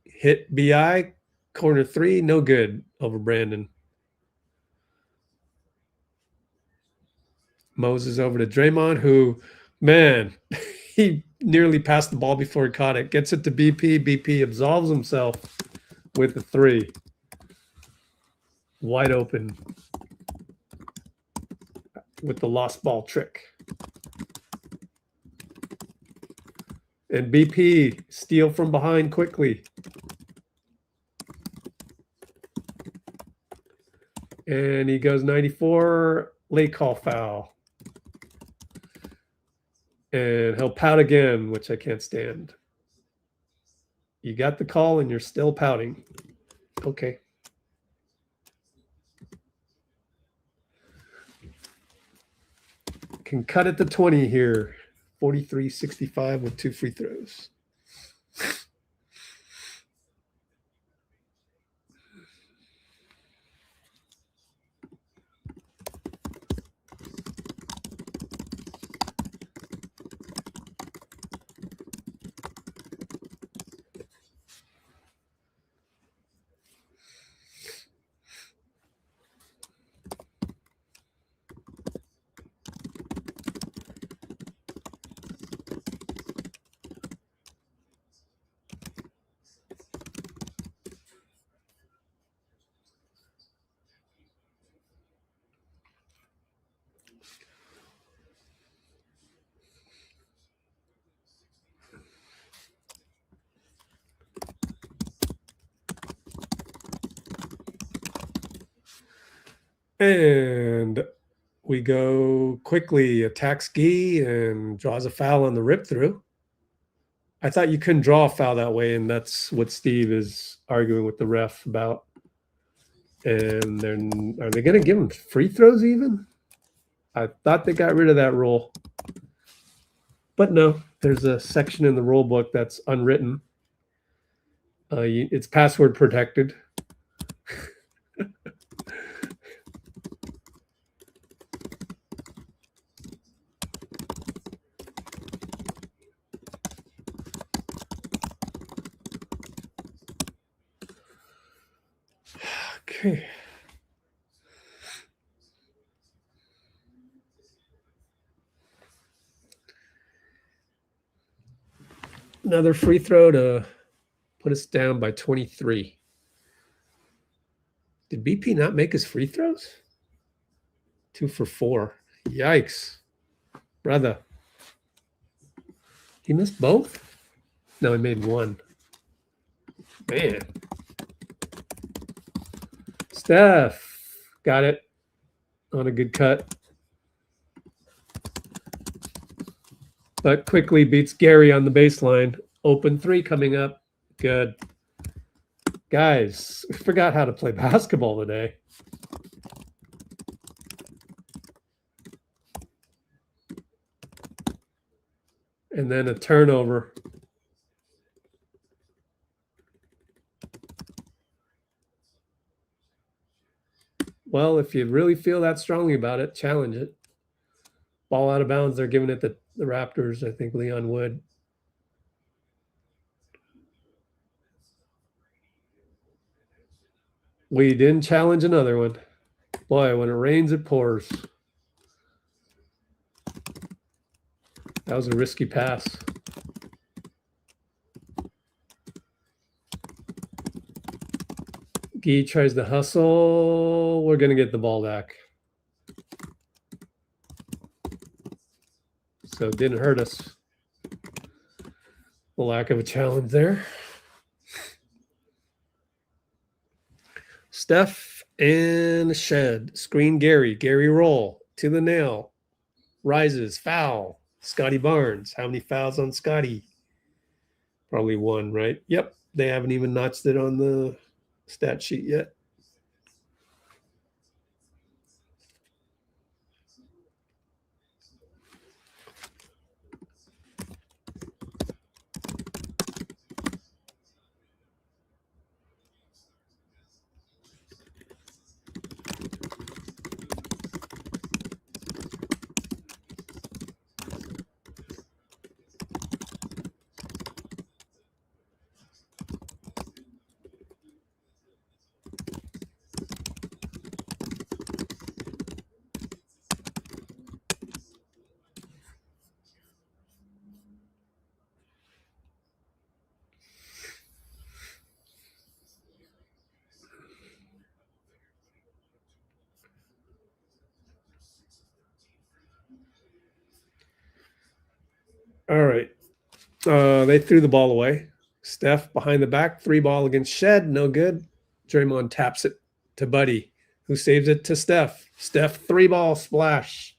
hit BI. Corner 3, no good over Brandon. Moses over to Draymond, who, man, he nearly passed the ball before he caught it. Gets it to BP. BP absolves himself with the 3. Wide open with the lost ball trick. And BP, steal from behind quickly. And he goes 94, late call foul. And he'll pout again, which I can't stand. You got the call and you're still pouting. Okay. Can cut it to 20 here. 43-65 with 2 free throws. And we go quickly, attacks Gee and draws a foul on the rip through. I thought you couldn't draw a foul that way, and that's what Steve is arguing with the ref about. And then, are they going to give him free throws even? I thought they got rid of that rule. But no, there's a section in the rule book that's unwritten. It's password protected. Okay. Another free throw to put us down by 23. Did BP not make his free throws? 2 for 4. Yikes. Brother. He missed both? No, he made 1. Man. Steph got it on a good cut. But quickly beats Gary on the baseline. Open 3 coming up. Good. Guys, we forgot how to play basketball today. And then a turnover. Well, if you really feel that strongly about it, challenge it. Ball out of bounds. They're giving it the Raptors, I think Leon Wood. We didn't challenge another one. Boy, when it rains, it pours. That was a risky pass. Gee tries to hustle. We're going to get the ball back. So it didn't hurt us. The lack of a challenge there. Steph and Shed. Screen Gary. Gary roll to the nail. Rises. Foul. Scottie Barnes. How many fouls on Scottie? Probably 1, right? Yep. They haven't even notched it on the stat sheet yet. All right. They threw the ball away. Steph behind the back, 3-ball against Shed, no good. Draymond taps it to Buddy, who saves it to Steph. Steph, 3-ball splash.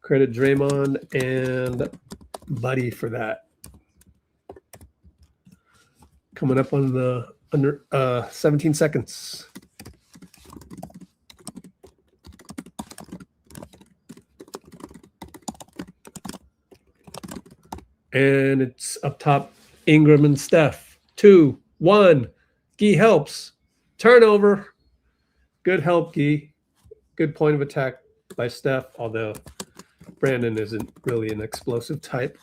Credit Draymond and Buddy for that. Coming up on the under 17 seconds. And it's up top, Ingram and Steph. 2, 1. Gee helps. Turnover. Good help, Gee. Good point of attack by Steph, although Brandon isn't really an explosive type.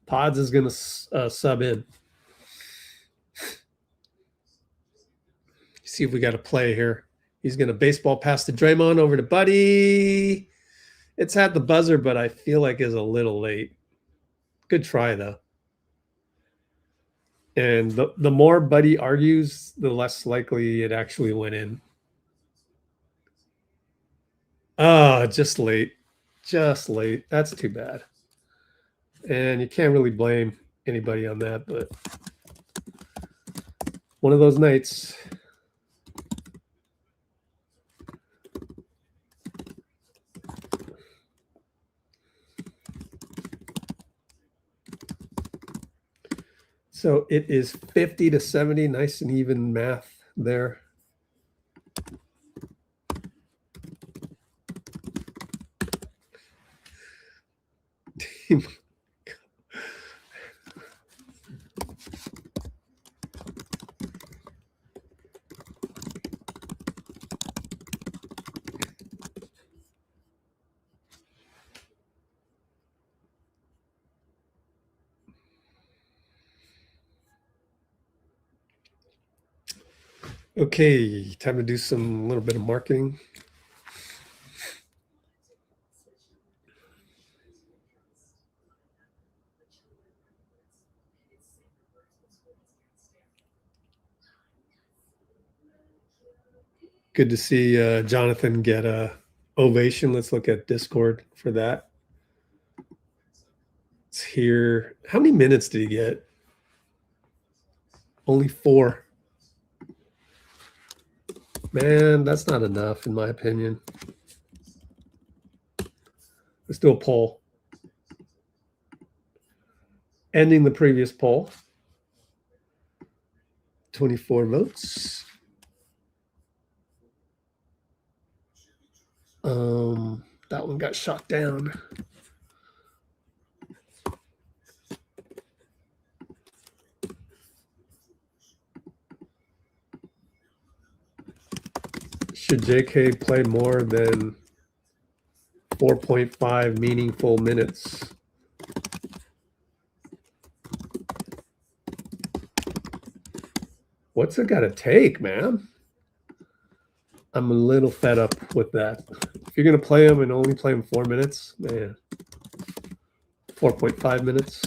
Pods is going to sub in. See if we got a play here. He's going to baseball pass to Draymond over to Buddy. It's at the buzzer, but I feel like it's a little late. Good try, though. And the more Buddy argues, the less likely it actually went in. Oh, just late. Just late. That's too bad. And you can't really blame anybody on that, but one of those nights. So it is 50-70. Nice and even math there. Okay, time to do some little bit of marketing. Good to see Jonathan get a ovation. Let's look at Discord for that. It's here. How many minutes did he get? Only 4. Man, that's not enough, in my opinion. Let's do a poll. Ending the previous poll. 24 votes. That one got shot down. Should JK play more than 4.5 meaningful minutes? What's it got to take, man? I'm a little fed up with that. If you're going to play him and only play him 4 minutes, man, 4.5 minutes.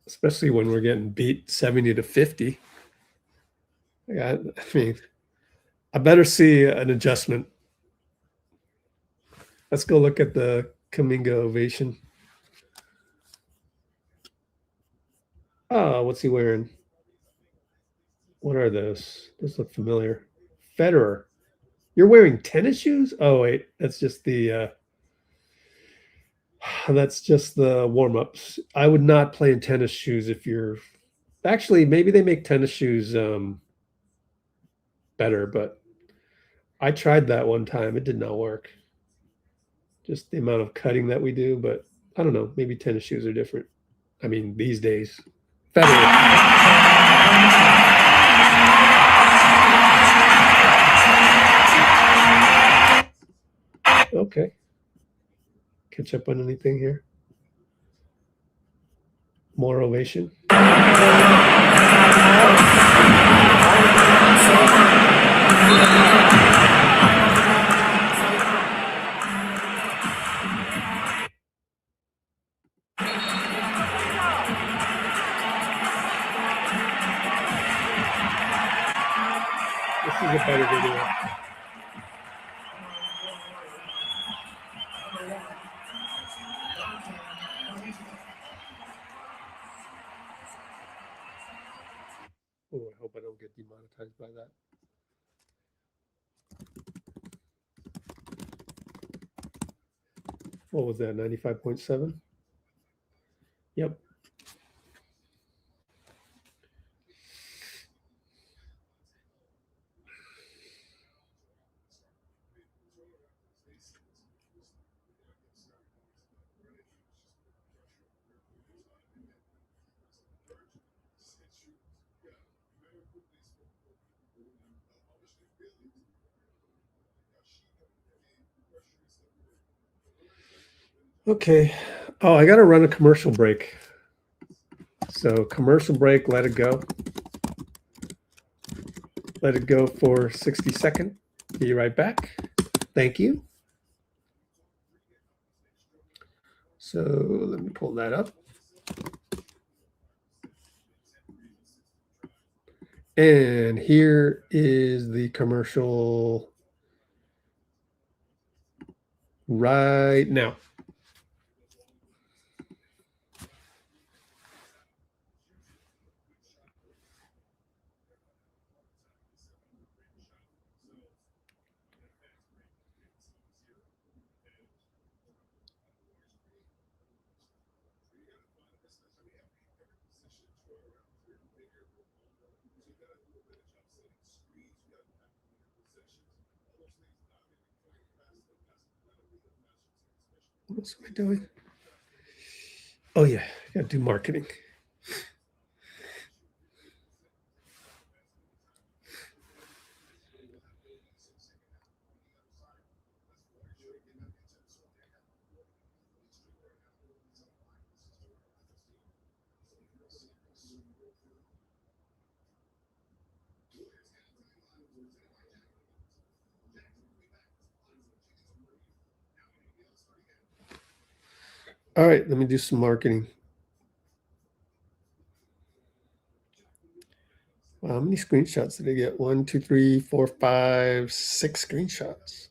Especially when we're getting beat 70-50. I mean, I better see an adjustment. Let's go look at the Kuminga ovation. Oh, what's he wearing? What are those? Those look familiar. Federer. You're wearing tennis shoes? Oh, wait. That's just the warm-ups. I would not play in tennis shoes if you're – actually, maybe they make tennis shoes better, but I tried that one time. It did not work. Just the amount of cutting that we do, but I don't know. Maybe tennis shoes are different. I mean, these days. Okay. Catch up on anything here? More ovation. This is a better video. Oh, I hope I don't get demonetized by that. What was that, 95.7? Yep. Okay. Oh, I got to run a commercial break. So commercial break, let it go. Let it go for 60 seconds. Be right back. Thank you. So let me pull that up. And here is the commercial right now. What else am I doing? Oh yeah, I gotta do marketing. All right, let me do some marketing. Wow, how many screenshots did I get? 1, 2, 3, 4, 5, 6 screenshots.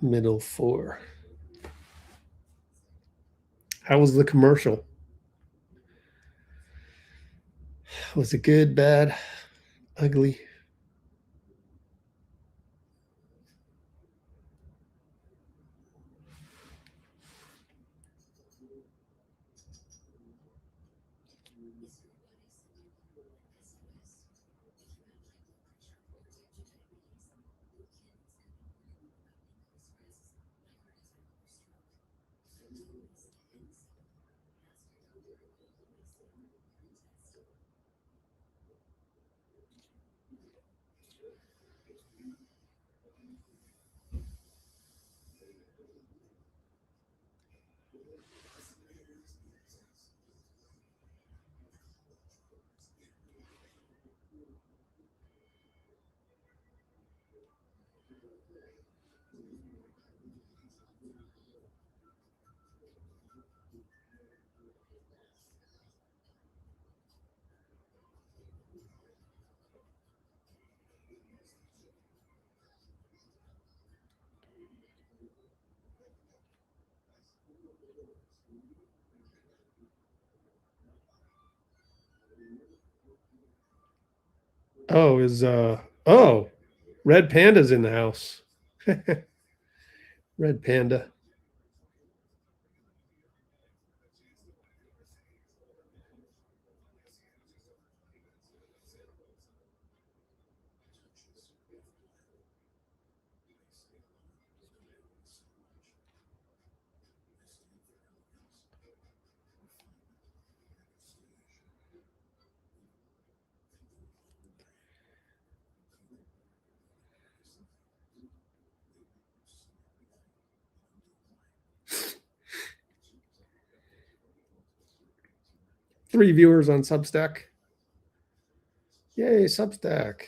Middle 4. How was the commercial? Was it good, bad, ugly? Oh, oh, Red Panda's in the house. Red Panda. 3 viewers on Substack. Yay, Substack.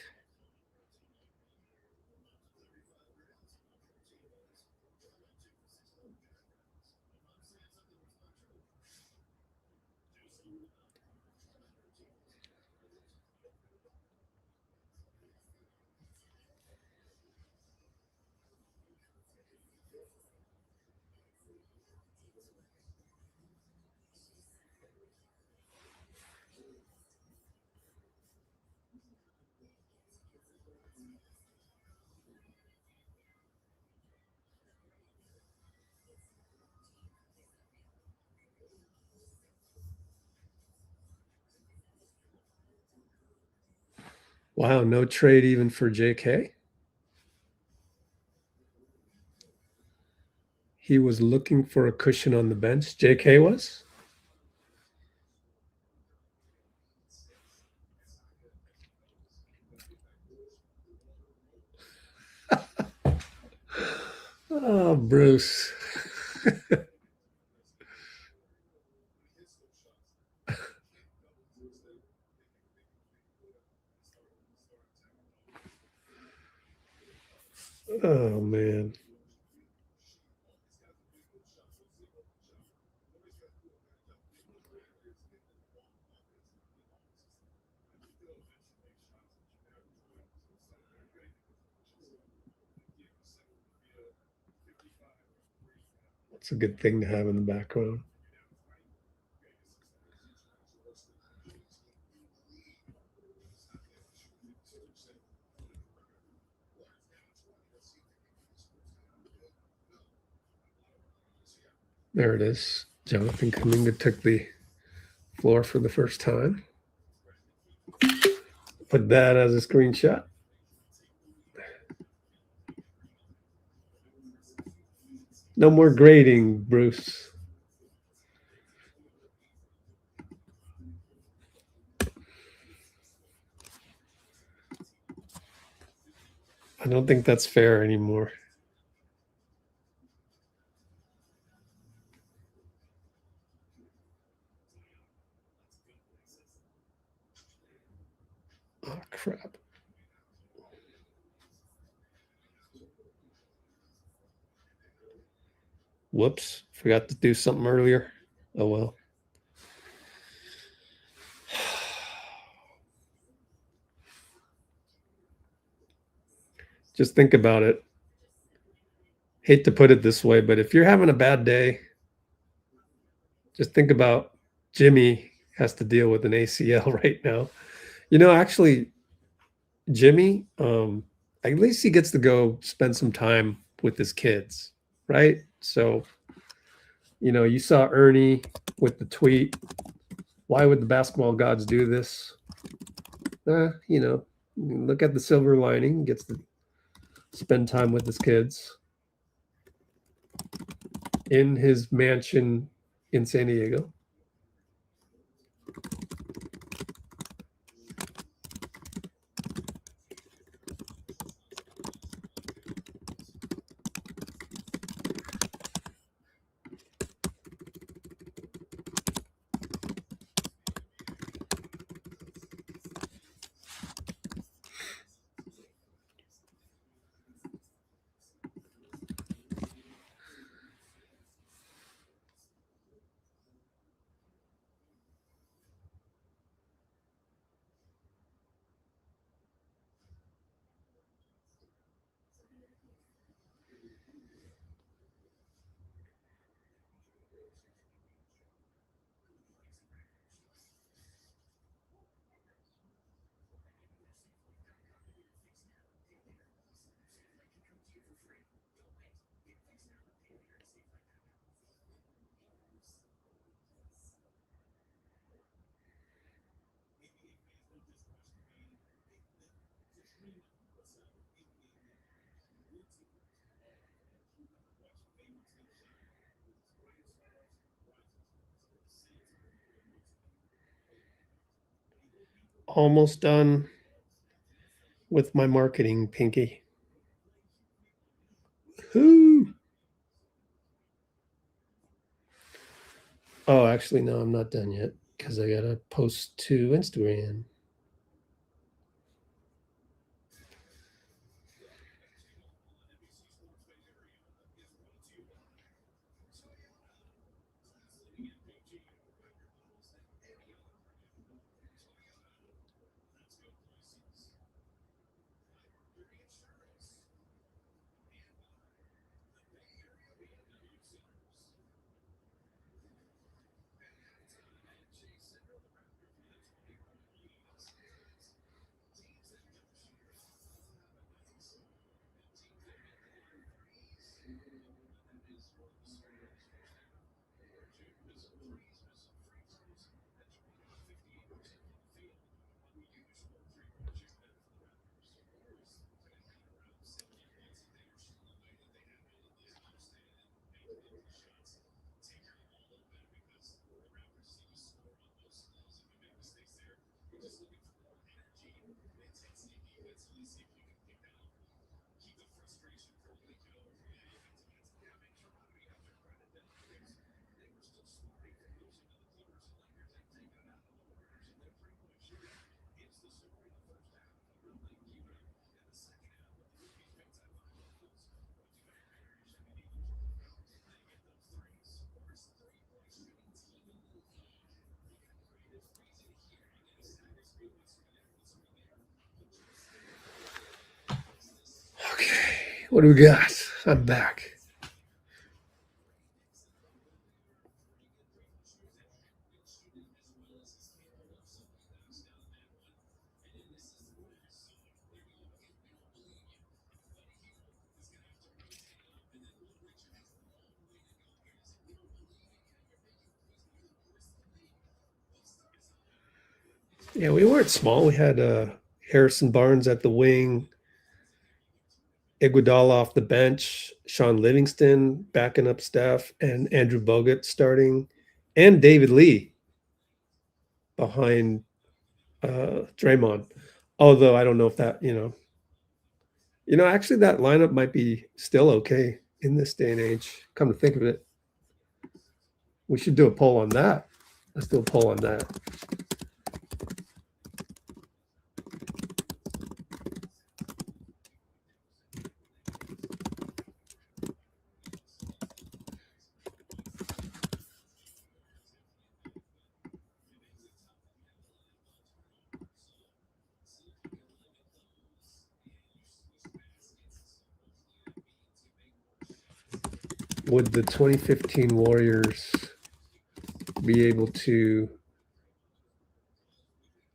Wow, no trade even for JK. He was looking for a cushion on the bench. JK was? Oh, Bruce. Oh, man. It's a good thing to have in the background. There it is. Jonathan Kuminga took the floor for the first time. Put that as a screenshot. No more grading, Bruce. I don't think that's fair anymore. Oh, crap. Whoops. Forgot to do something earlier. Oh, well. Just think about it. Hate to put it this way, but if you're having a bad day, just think about Jimmy has to deal with an ACL right now. You know, actually, Jimmy, at least he gets to go spend some time with his kids, right? So, you know, you saw Ernie with the tweet, why would the basketball gods do this? You know, look at the silver lining, gets to spend time with his kids in his mansion in San Diego. Almost done with my marketing, Pinky. Whoo! Oh, actually, no, I'm not done yet. because I gotta post to Instagram. Okay, what do we got? I'm back. Yeah, we weren't small. We had Harrison Barnes at the wing, Iguodala off the bench, Sean Livingston backing up Steph, and Andrew Bogut starting, and David Lee behind Draymond. Although I don't know if that, actually that lineup might be still okay in this day and age. Come to think of it, we should do a poll on that. Let's do a poll on that. Would the 2015 Warriors be able to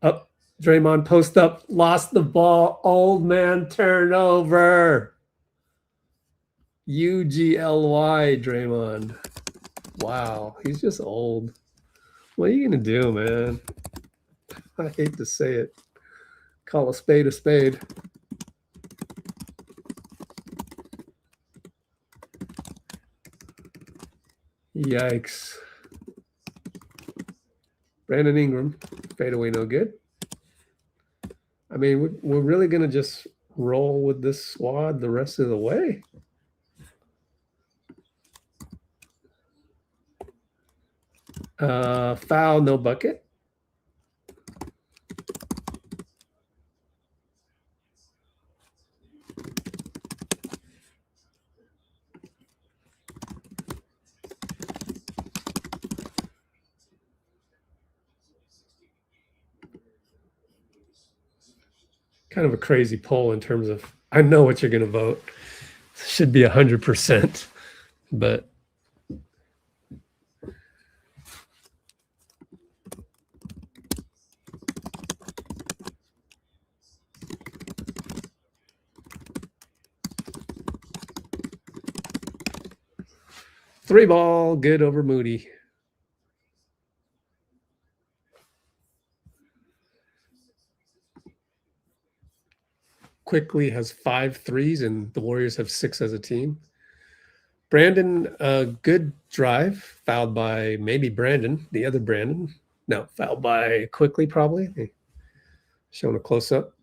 up Draymond post up, lost the ball, old man turnover. UGLY Draymond. Wow, he's just old. What are you gonna do, man? I hate to say it. Call a spade a spade. Yikes. Brandon Ingram, fadeaway, no good. I mean, we're really going to just roll with this squad the rest of the way. Foul, no bucket. Kind of a crazy poll in terms of, I know what you're going to vote. Should be 100%, but three ball, good over Moody. Quickley has 5 threes, and the Warriors have 6 as a team. Brandon, good drive, fouled by maybe Brandon, the other Brandon. No, fouled by Quickley probably. Showing a close-up.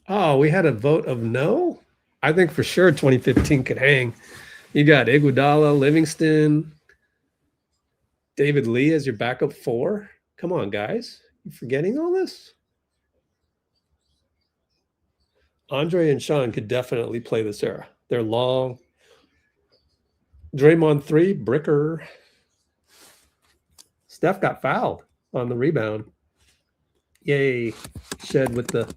Oh, we had a vote of no? I think for sure 2015 could hang. You got Iguodala, Livingston, David Lee as your backup 4. Come on, guys. You forgetting all this? Andre and Sean could definitely play this era. They're long. Draymond 3, Bricker. Steph got fouled on the rebound. Yay. Shed with the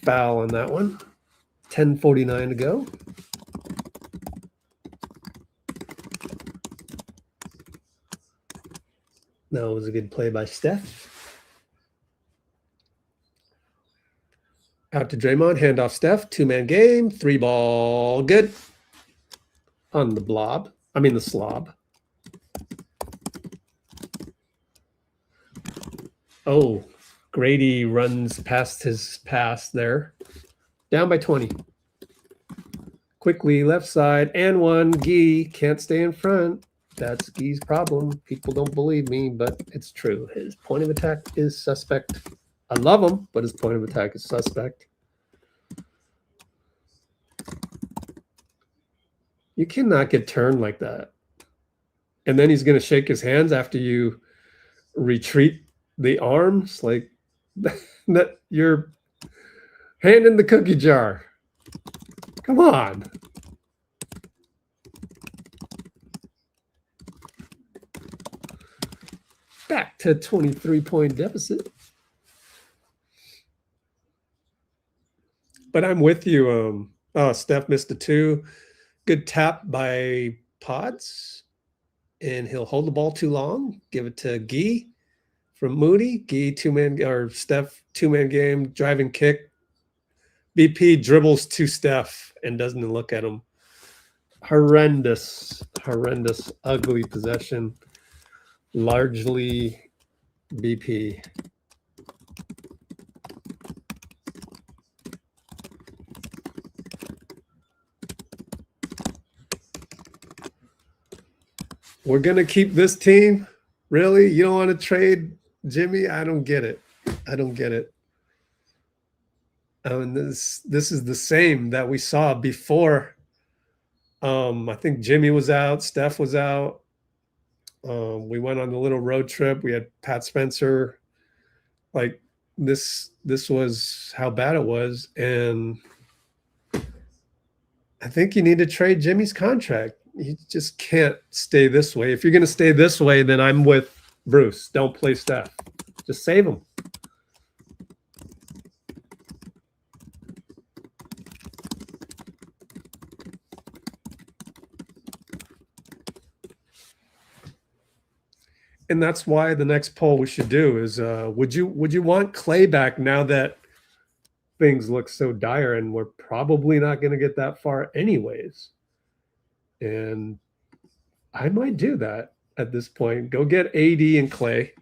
foul on that one. 10:49 to go. That was a good play by Steph. Out to Draymond, handoff Steph, 2-man game, 3-ball, good. On the blob, I mean the slob. Oh, Gradey runs past his pass there. Down by 20. Quickley, left side, and one. Gee can't stay in front. That's Gee's problem. People don't believe me, but it's true. His point of attack is suspect. I love him, but his point of attack is suspect. You cannot get turned like that. And then he's going to shake his hands after you retreat the arms. Like, that you're hand in the cookie jar. Come on. Back to 23-point deficit. But I'm with you. Steph missed a 2. Good tap by Pods. And he'll hold the ball too long. Give it to Gee from Moody. Gee, 2-man, or Steph, 2-man game, driving kick. BP dribbles to Steph and doesn't look at him. Horrendous, ugly possession. Largely BP. We're going to keep this team? Really? You don't want to trade Jimmy? I don't get it. I don't get it. And this is the same that we saw before. I think Jimmy was out. Steph was out. We went on a little road trip. We had Pat Spencer. Like, this was how bad it was. And I think you need to trade Jimmy's contract. You just can't stay this way. If you're going to stay this way, then I'm with Bruce. Don't play Steph. Just save him. And that's why the next poll we should do is, would you want Clay back now that things look so dire and we're probably not going to get that far anyways? And I might do that at this point. Go get AD and Clay.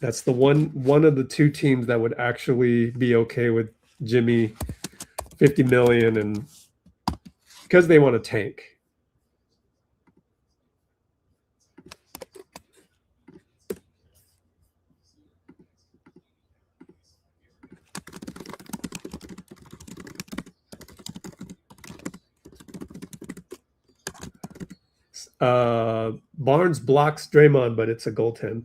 That's the one of the two teams that would actually be okay with Jimmy 50 million, and because they want to tank. Barnes blocks Draymond, but it's a goaltend.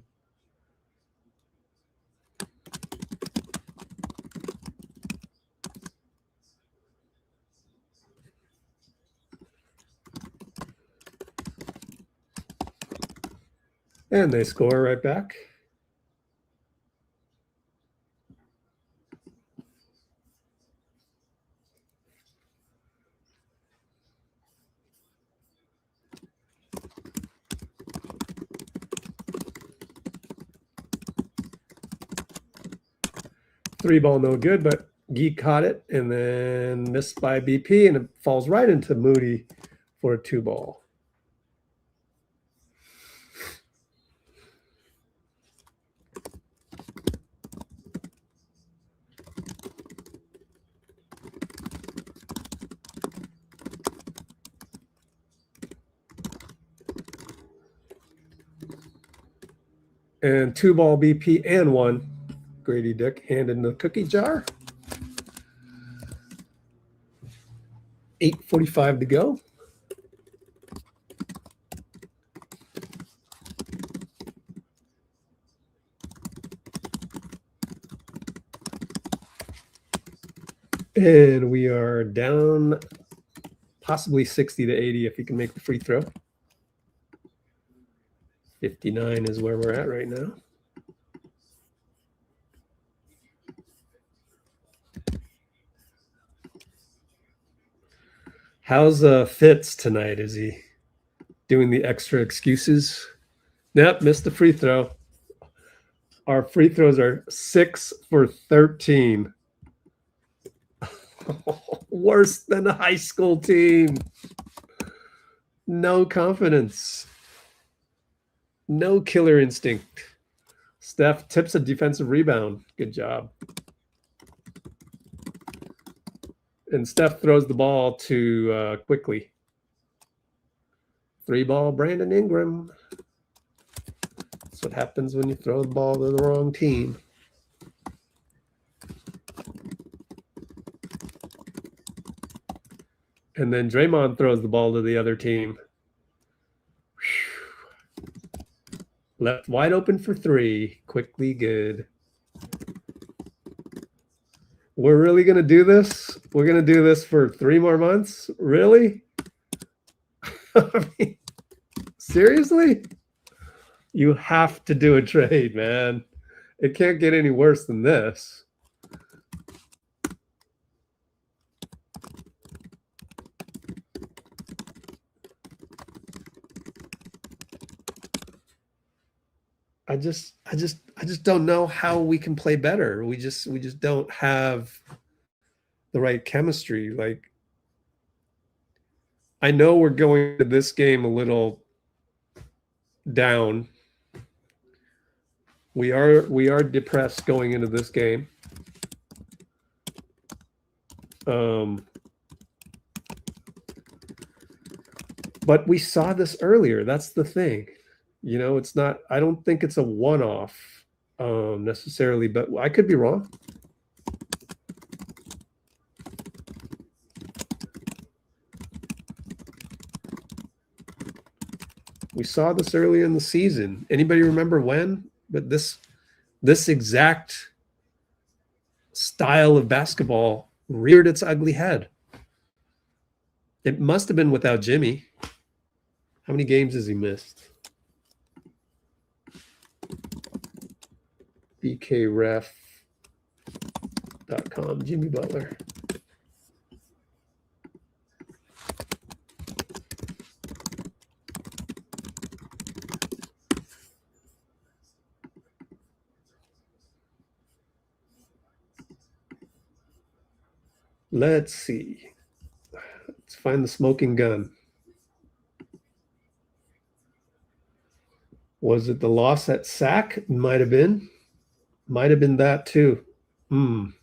And they score right back. Three ball, no good, but Geek caught it and then missed by BP, and it falls right into Moody for a 2-ball. And 2-ball BP and 1. Grady Dick hand in the cookie jar. 8:45 to go. And we are down possibly 60 to 80 if he can make the free throw. 59 is where we're at right now. How's Fitz tonight? Is he doing the extra excuses? Nope, missed the free throw. Our free throws are 6 for 13. Worse than a high school team. No confidence. No killer instinct. Steph tips a defensive rebound. Good job. And Steph throws the ball to Quickley. 3-ball Brandon Ingram. That's what happens when you throw the ball to the wrong team. And then Draymond throws the ball to the other team. Left wide open for 3. Quickley, good. We're really going to do this? We're going to do this for 3 more months? Really? I mean, seriously? You have to do a trade, man. It can't get any worse than this. I just don't know how we can play better. We just don't have the right chemistry. Like, I know we're going to this game a little down. We are depressed going into this game. But we saw this earlier. That's the thing. You know, it's not, I don't think it's a one-off necessarily, but I could be wrong. We saw this early in the season. Anybody remember when? But this exact style of basketball reared its ugly head. It must have been without Jimmy. How many games has he missed? BKRef.com, Jimmy Butler. Let's see. Let's find the smoking gun. Was it the loss at SAC? Might have been. Might have been that too. But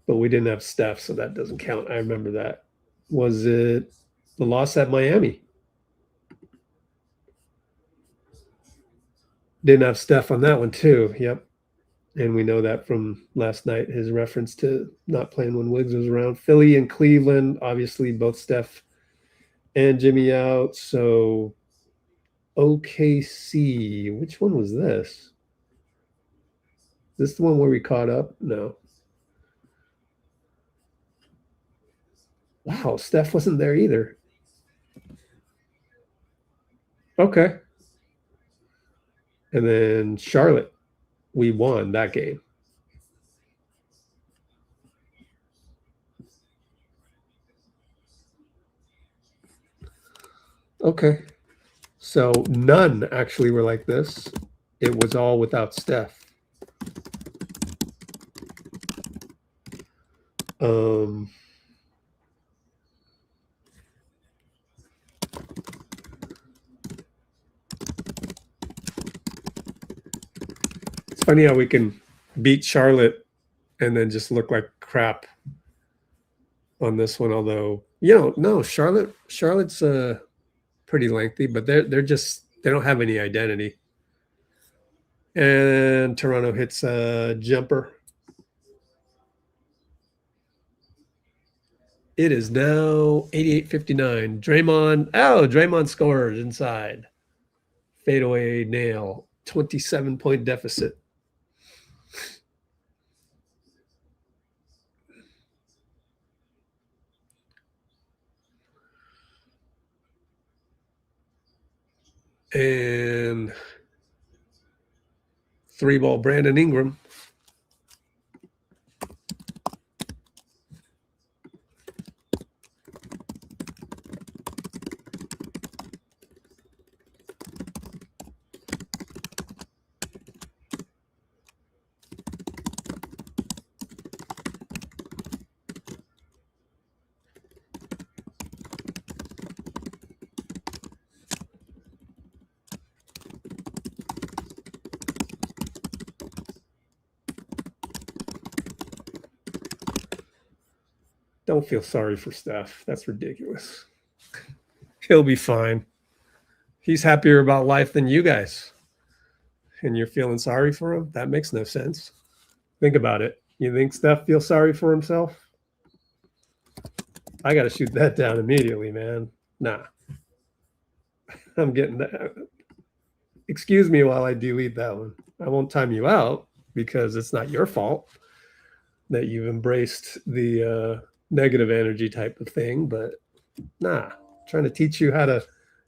we didn't have Steph, so that doesn't count. I remember that. Was it the loss at Miami? Didn't have Steph on that one too. Yep. And we know that from last night, his reference to not playing when Wiggs was around. Philly and Cleveland, obviously both Steph and Jimmy out. So OKC, which one was this? Is this the one where we caught up? No. Wow, Steph wasn't there either. Okay. And then Charlotte, we won that game. Okay. So none actually were like this. It was all without Steph. It's funny how we can beat Charlotte and then just look like crap on this one. Although, you know, no, Charlotte's pretty lengthy, but they don't have any identity. And Toronto hits a jumper. It is now 88-59. Draymond. Oh, Draymond scores inside. Fadeaway nail. 27-point deficit. And 3-ball Brandon Ingram. Don't feel sorry for Steph. That's ridiculous. He'll be fine. He's happier about life than you guys. And you're feeling sorry for him? That makes no sense. Think about it. You think Steph feels sorry for himself? I got to shoot that down immediately, man. Nah. I'm getting that. Excuse me while I delete that one. I won't time you out because it's not your fault that you've embraced the negative energy type of thing, but nah, trying to teach you how to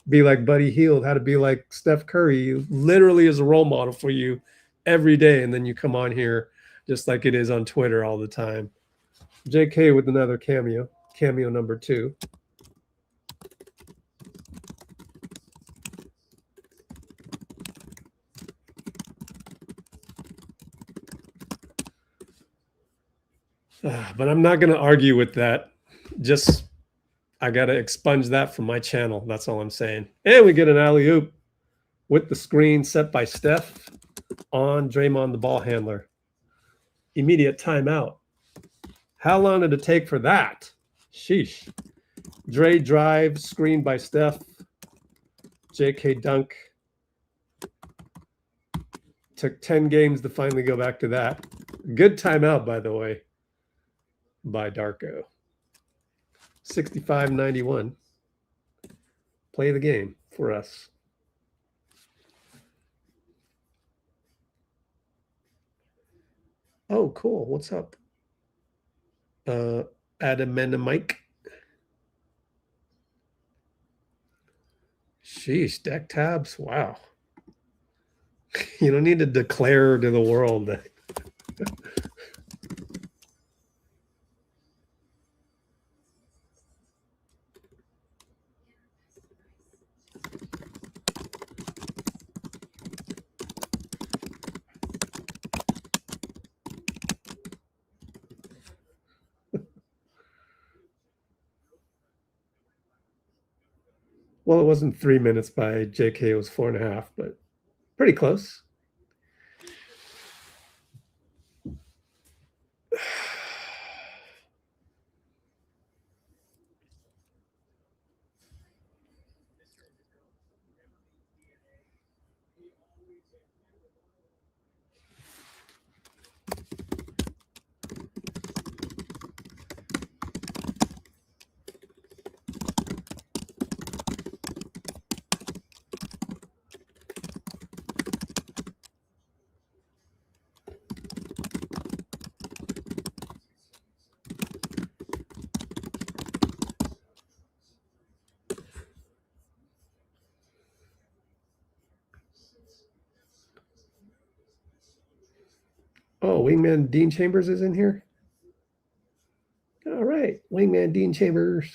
be like Buddy Hield, how to be like Steph Curry, who literally is a role model for you every day, and then you come on here just like it is on Twitter all the time. JK with another cameo number 2. But I'm not going to argue with that. Just, I got to expunge that from my channel. That's all I'm saying. And we get an alley-oop with the screen set by Steph on Draymond, the ball handler. Immediate timeout. How long did it take for that? Sheesh. Dray drive, screen by Steph. JK dunk. Took 10 games to finally go back to that. Good timeout, by the way, by Darko. 65-91. Play the game for us. Oh, cool. What's up? Adam and Mike. Sheesh, deck tabs. Wow. You don't need to declare to the world that. Well, it wasn't 3 minutes by JK. It was 4.5, but pretty close. Oh, Wingman Dean Chambers is in here. All right, Wingman Dean Chambers.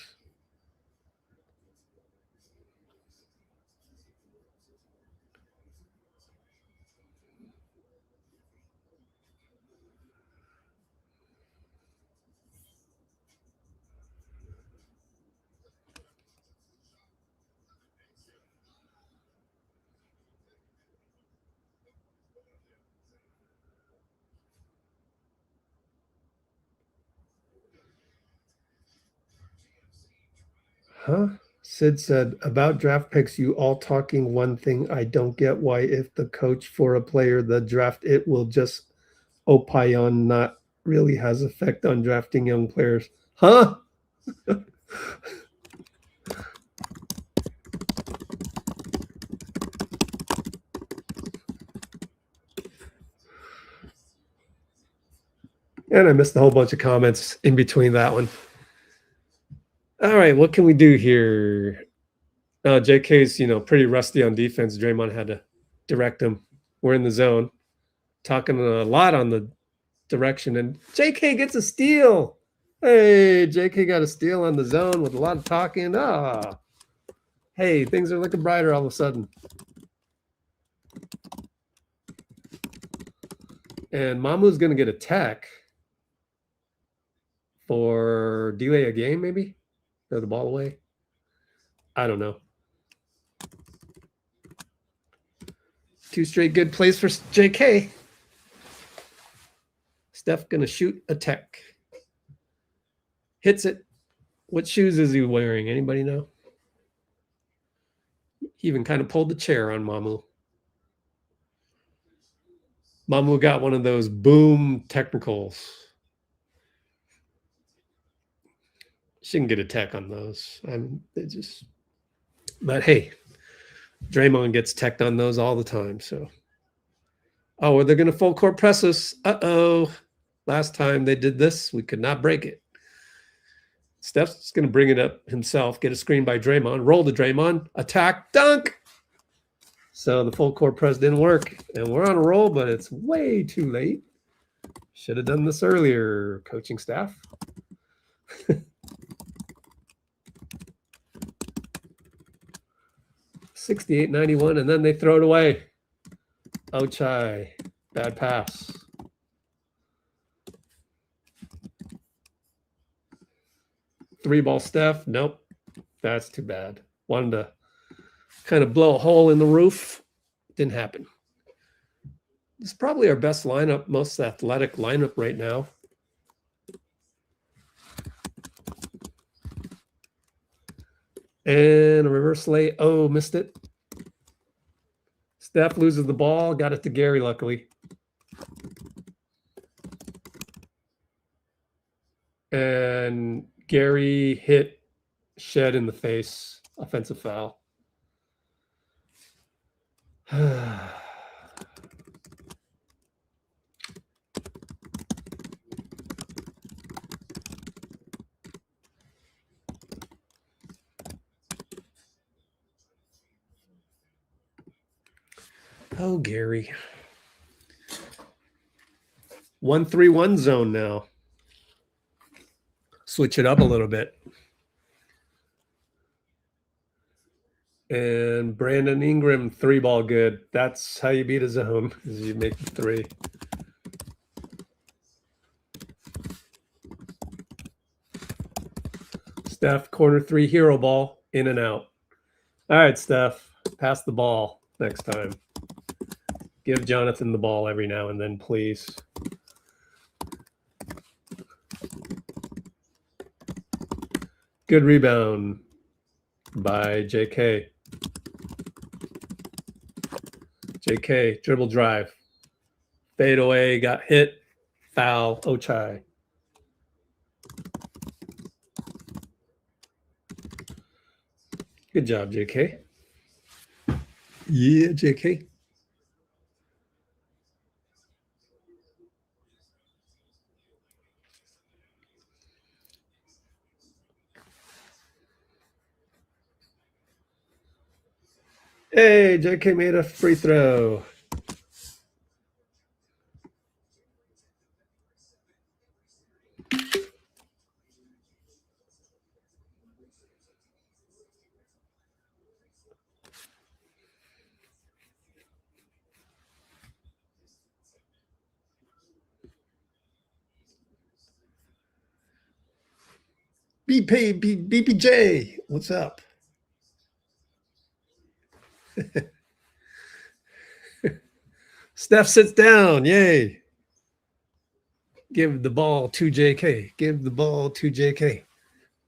Huh? Sid said, about draft picks, you all talking one thing. I don't get why if the coach for a player, the draft, it will just opine on not really has effect on drafting young players. Huh? And I missed a whole bunch of comments in between that one. All right, what can we do here? JK's, pretty rusty on defense. Draymond had to direct him. We're in the zone. Talking a lot on the direction, and JK gets a steal. Hey, JK got a steal on the zone with a lot of talking. Hey, things are looking brighter all of a sudden. And Mamu's going to get a tech for delay a game, maybe? Throw the ball away? I don't know. 2 straight good plays for JK. Steph going to shoot a tech. Hits it. What shoes is he wearing? Anybody know? He even kind of pulled the chair on Mamu. Mamu got one of those boom technicals. Shouldn't get a tech on those. They just. But hey, Draymond gets teched on those all the time. So, are they going to full court press us? Last time they did this, we could not break it. Steph's going to bring it up himself, get a screen by Draymond, roll to Draymond, attack, dunk. So the full court press didn't work, and we're on a roll, but it's way too late. Should have done this earlier, coaching staff. 68-91, and then they throw it away. Ochai, bad pass. Three ball Steph, nope, that's too bad. Wanted to kind of blow a hole in the roof. Didn't happen. This is probably our best lineup, most athletic lineup right now. And a reverse lay. Oh, missed it. Steph loses the ball. Got it to Gary, luckily. And Gary hit Shed in the face. Offensive foul. Oh, Gary. 1-3-1 zone now. Switch it up a little bit. And Brandon Ingram, 3-ball good. That's how you beat a zone, is you make the 3. Steph, corner 3, hero ball, in and out. All right, Steph, pass the ball next time. Give Jonathan the ball every now and then, please. Good rebound by JK. JK, dribble drive. Fade away, got hit. Foul, Ochai. Good job, JK. Yeah, JK. Hey, JK made a free throw. BPJ, what's up? Steph sits down. Yay. Give the ball to JK. Give the ball to JK.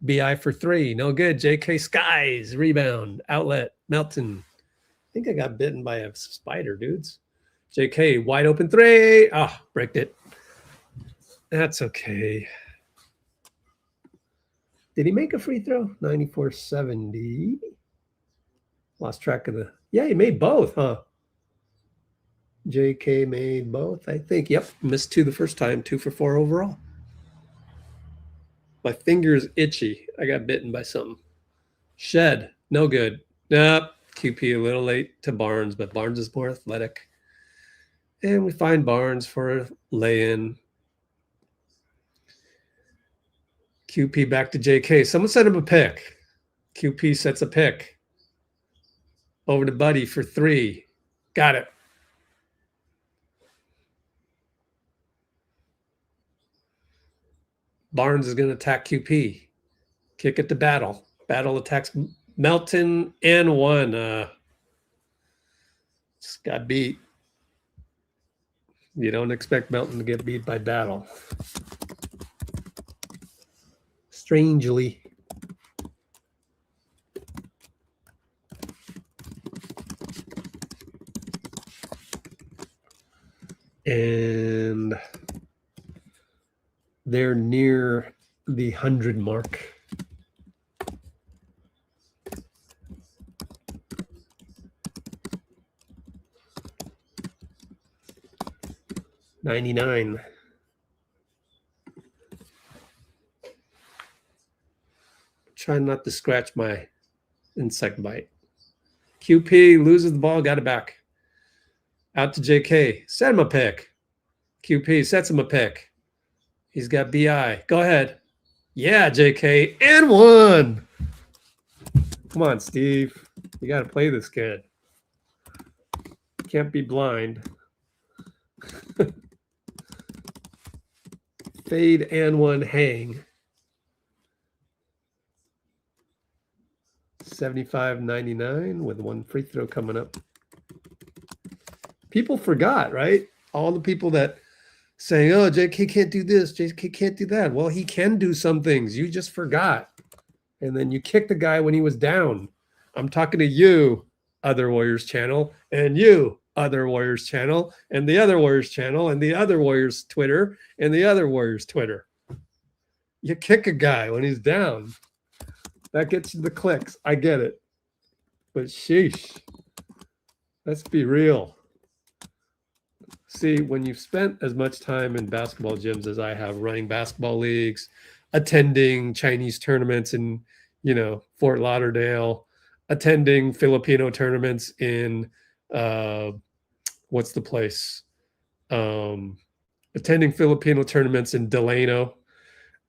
BI for 3. No good. JK skies. Rebound. Outlet. Melton. I think I got bitten by a spider, dudes. JK, wide open 3. Bricked it. That's okay. Did he make a free throw? 94-70. Lost track of the... Yeah, he made both, huh? JK made both, I think. Yep, missed 2 the first time, 2 for 4 overall. My finger's itchy. I got bitten by something. Shed, no good. Nope, QP a little late to Barnes, but Barnes is more athletic. And we find Barnes for a lay-in. QP back to JK. Someone set him a pick. QP sets a pick. Over to Buddy for 3. Got it. Barnes is going to attack QP. Kick it to Battle. Battle attacks Melton and 1. Just got beat. You don't expect Melton to get beat by Battle. Strangely. And they're near the 100 mark. $99. Try not to scratch my insect bite. QP loses the ball, got it back. Out to JK. Set him a pick. QP sets him a pick. He's got BI. Go ahead. Yeah, JK. And 1. Come on, Steve. You got to play this kid. Can't be blind. Fade and 1 hang. 75-99 with 1 free throw coming up. People forgot, right? All the people that saying, oh, JK can't do this, JK can't do that. Well, he can do some things. You just forgot. And then you kicked the guy when he was down. I'm talking to you, Other Warriors channel, and you, Other Warriors channel, and the Other Warriors channel, and the Other Warriors Twitter, and the Other Warriors Twitter. You kick a guy when he's down. That gets you the clicks. I get it. But sheesh. Let's be real. See, when you've spent as much time in basketball gyms as I have, running basketball leagues, attending Chinese tournaments in, Fort Lauderdale, attending Filipino tournaments in, what's the place? Attending Filipino tournaments in Delano.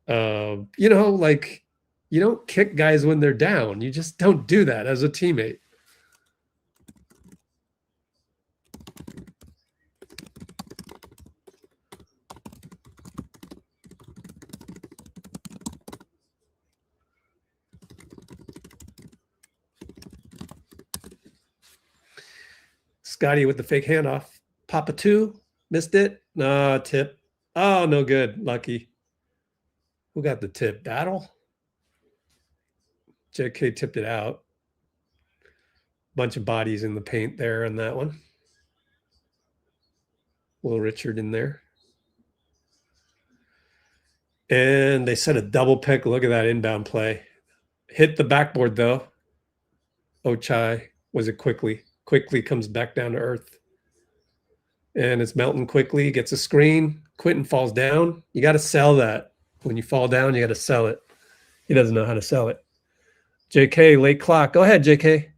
You don't kick guys when they're down. You just don't do that as a teammate. Scottie with the fake handoff. Papa 2. Missed it. No, tip. Oh, no good. Lucky. Who got the tip? Battle? JK tipped it out. Bunch of bodies in the paint there on that one. Will Richard in there. And they set a double pick. Look at that inbound play. Hit the backboard, though. Ochai. Was it Quickley? Quickley comes back down to earth. And it's Melton Quickley. Gets a screen. Quinton falls down. You got to sell that. When you fall down, you got to sell it. He doesn't know how to sell it. JK, late clock. Go ahead, JK.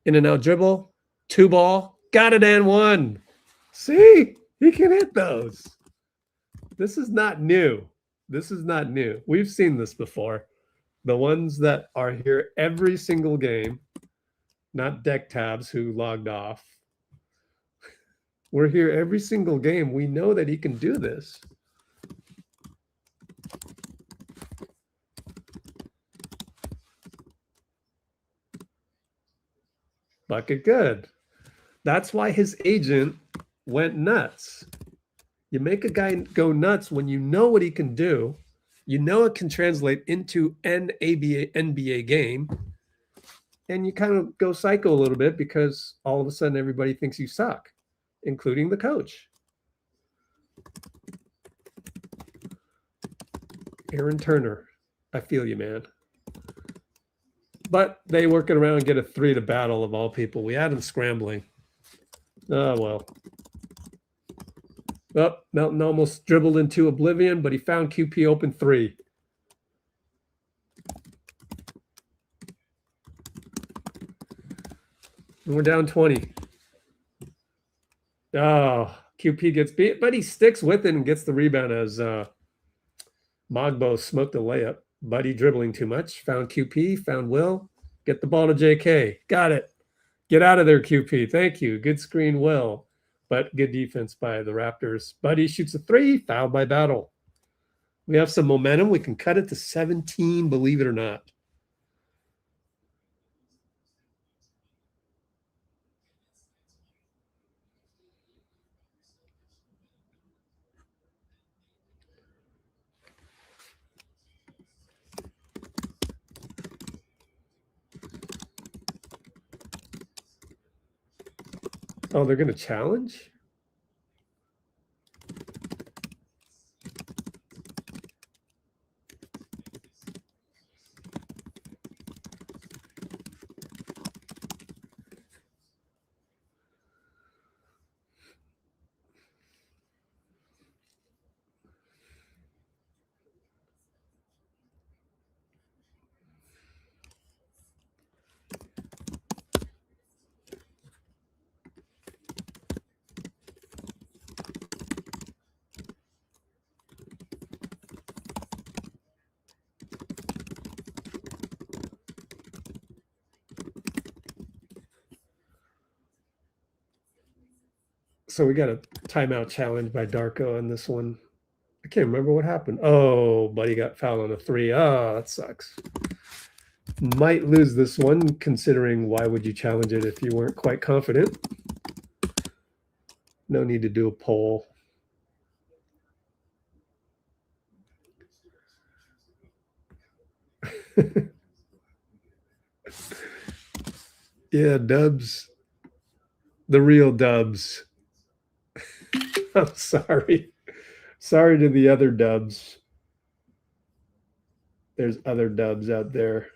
In and out dribble. 2 ball. Got it and 1. See? He can hit those. This is not new. This is not new. We've seen this before. The ones that are here every single game, not deck tabs who logged off. We're here every single game. We know that he can do this. Bucket good. That's why his agent went nuts. You make a guy go nuts when you know what he can do. You know it can translate into an NBA game. And you kind of go psycho a little bit because all of a sudden everybody thinks you suck, including the coach. Aaron Turner, I feel you, man. But they work it around and get a 3 to battle of all people. We had him scrambling. Oh, well. Oh, Melton almost dribbled into oblivion, but he found QP open 3. And we're down 20. Oh, QP gets beat, but he sticks with it and gets the rebound as Mogbo smoked the layup. Buddy dribbling too much. Found QP, found Will. Get the ball to JK. Got it. Get out of there, QP. Thank you. Good screen, Will. But good defense by the Raptors. Buddy shoots a 3, fouled by Battle. We have some momentum. We can cut it to 17, believe it or not. Oh, they're going to challenge? So we got a timeout challenge by Darko on this one. I can't remember what happened. Oh, Buddy got fouled on a 3. Oh, that sucks. Might lose this one, considering why would you challenge it if you weren't quite confident? No need to do a poll. Yeah, Dubs. The real Dubs. I'm sorry. Sorry to the other Dubs. There's other Dubs out there.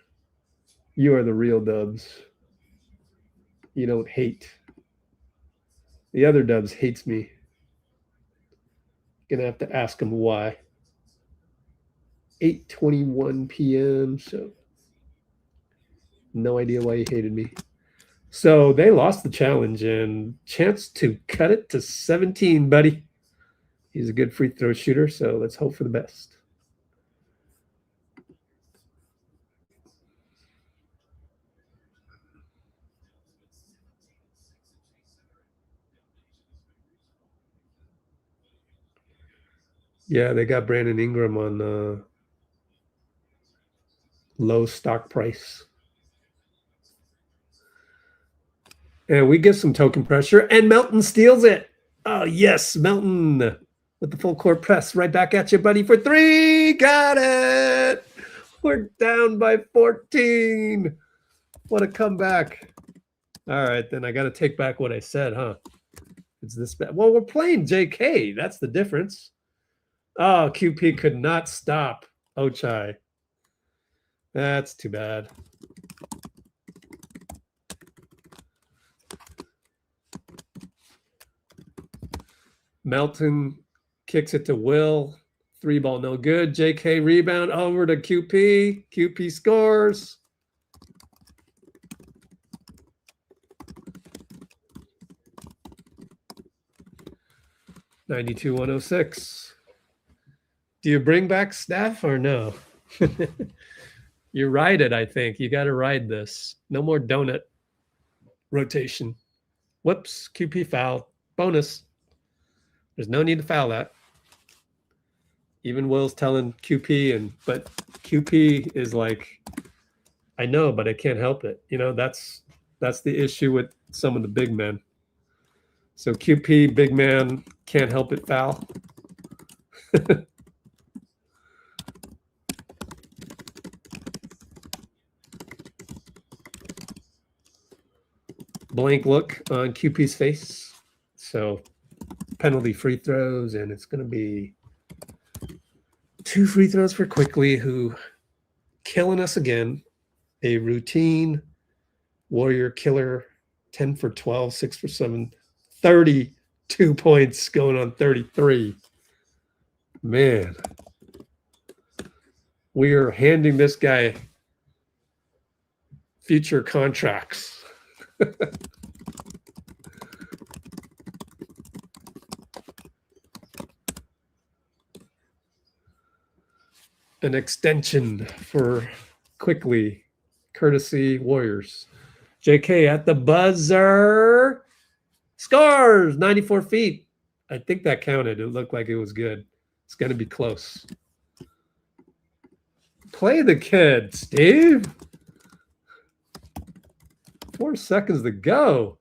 You are the real Dubs. You don't hate. The other Dubs hates me. Gonna have to ask him why. 8:21 p.m. So no idea why he hated me. So they lost the challenge and chance to cut it to 17, buddy. He's a good free throw shooter, so let's hope for the best. Yeah, they got Brandon Ingram on low stock price. And we get some token pressure, and Melton steals it. Oh, yes, Melton with the full court press. Right back at you, buddy, for 3. Got it. We're down by 14. What a comeback. All right, then I got to take back what I said, huh? It's this bad. Well, we're playing JK. That's the difference. Oh, QP could not stop Ochai. That's too bad. Melton kicks it to Will. 3 ball, no good. JK rebound over to QP. QP scores. $92-106. Do you bring back Steph or no? You ride it, I think. You got to ride this. No more donut rotation. Whoops, QP foul. Bonus. There's no need to foul that. Even Will's telling QP, but QP is like, I know, but I can't help it. You know, that's the issue with some of the big men. So QP, big man, can't help it foul. Blank look on QP's face. So penalty free throws, and it's going to be 2 free throws for Quickley, who killing us again. a routine Warrior killer, 10 for 12, 6 for 7, 32 points going on 33. Man, we are handing this guy future contracts. An extension for Quickley, courtesy Warriors. JK at the buzzer. Scores 94 feet. I think that counted. It looked like it was good. It's going to be close. Play the kid, Steve. 4 seconds to go.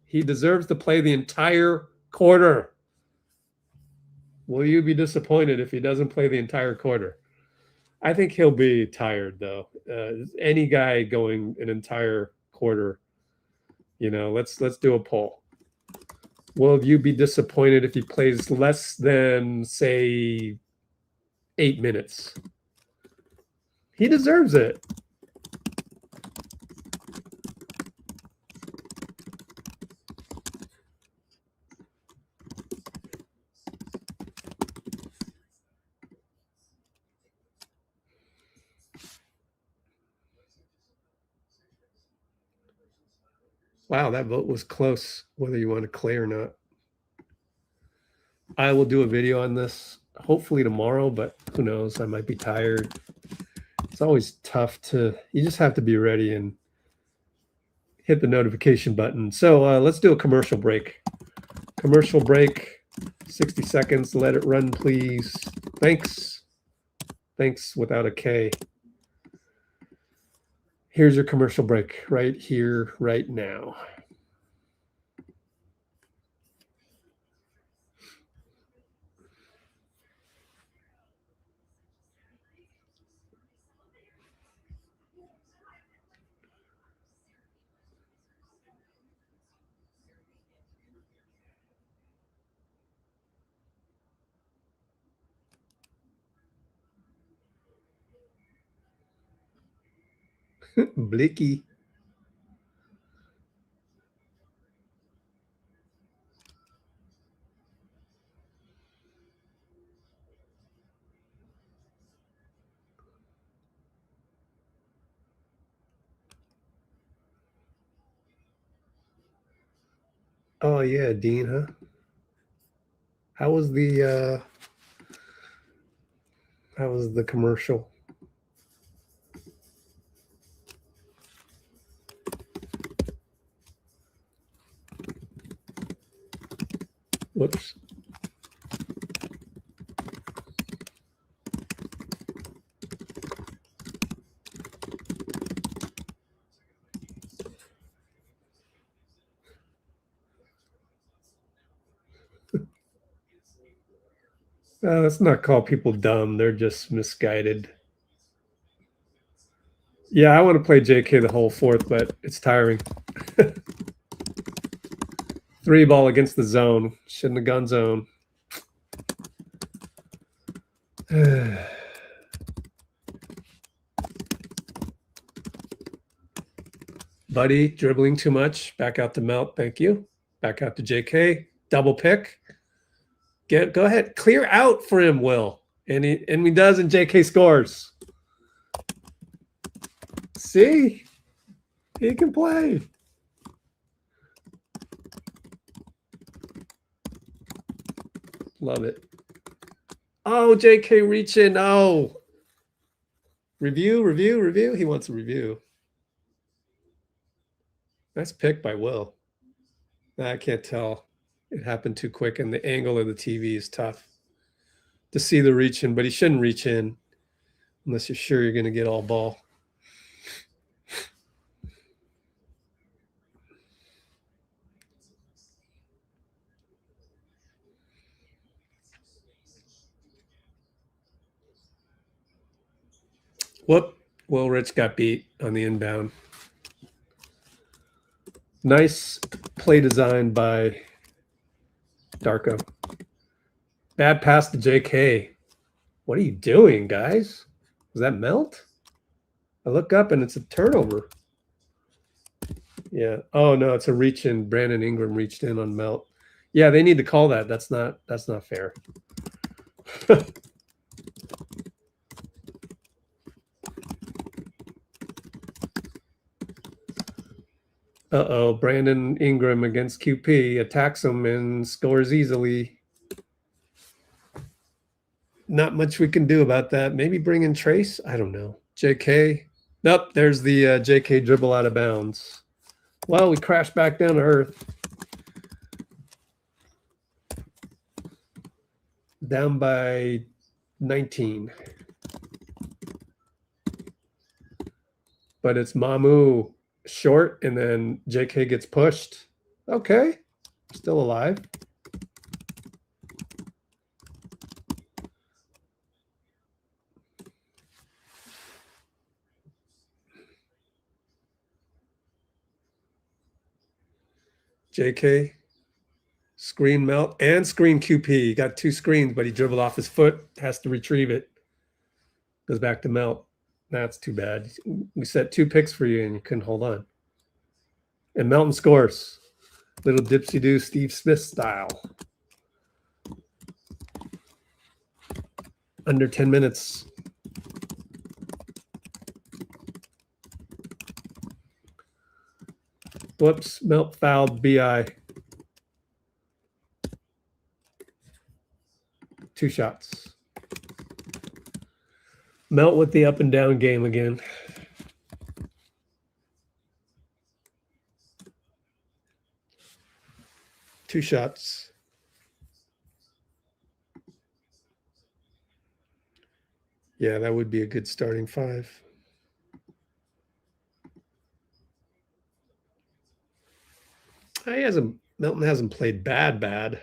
He deserves to play the entire quarter. Will you be disappointed if he doesn't play the entire quarter? I think he'll be tired, though. Any guy going an entire quarter, you know, let's do a poll. Will you be disappointed if he plays less than, say, 8 minutes? He deserves it. Wow, that vote was close, whether you want to play or not. I will do a video on this, hopefully tomorrow, but who knows? I might be tired. It's always tough to, you just have to be ready and hit the notification button. So let's do a commercial break. Commercial break, 60 seconds. Let it run, please. Thanks. Thanks without a K. Here's your commercial break right here, right now. Blicky. Oh yeah, Dean, huh? How was the commercial? Whoops. Let's not call people dumb. They're just misguided. Yeah, I want to play JK the whole fourth, but it's tiring. 3 ball against the zone. Shouldn't have gone zone. Buddy, dribbling too much. Back out to Melt. Thank you. Back out to JK. Double pick. Go ahead. Clear out for him, Will. And he does, and JK scores. See? He can play. Love it. Oh, JK reaching. Oh. Review. He wants a review. Nice pick by Will. I can't tell. It happened too quick, and the angle of the TV is tough to see the reach in, but he shouldn't reach in unless you're sure you're going to get all ball. Whoop. Will Rich got beat on the inbound. Nice play design by Darko. Bad pass to JK. What are you doing, guys? Was that Melt? I look up and it's a turnover. Yeah. Oh no, it's a reach in. Brandon Ingram reached in on Melt. Yeah, they need to call that. That's not fair. Uh-oh, Brandon Ingram against QP attacks him and scores easily. Not much we can do about that. Maybe bring in Trace? I don't know. JK? Nope, there's the JK dribble out of bounds. Well, we crashed back down to earth. Down by 19. But it's Mamu short, and then JK gets pushed. Okay, still alive. JK, screen Melt, and screen QP. He got two screens, but he dribbled off his foot, has to retrieve it. Goes back to Melt. That's too bad. We set 2 picks for you, and you couldn't hold on. And Melton scores. Little dipsy-do Steve Smith style. Under 10 minutes. Whoops, Melt fouled BI. 2 shots. Melt with the up and down game again. Two shots. Yeah, that would be a good starting 5. Melton hasn't played bad.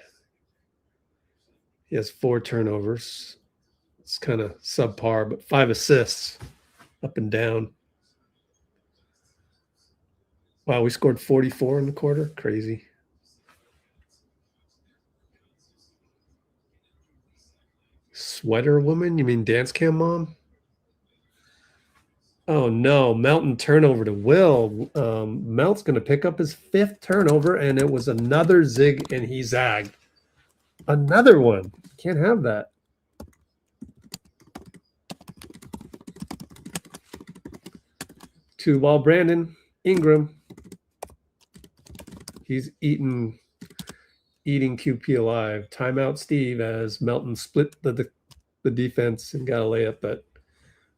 He has 4 turnovers. It's kind of subpar, but 5 assists up and down. Wow, we scored 44 in the quarter. Crazy. Sweater woman? You mean dance cam mom? Oh no, Melton turnover to Will. Melt's going to pick up his 5th turnover, and it was another zig, and he zagged. Another one. Can't have that. Two ball Brandon Ingram. He's eating QP alive. Timeout Steve as Melton split the defense and got a layup, but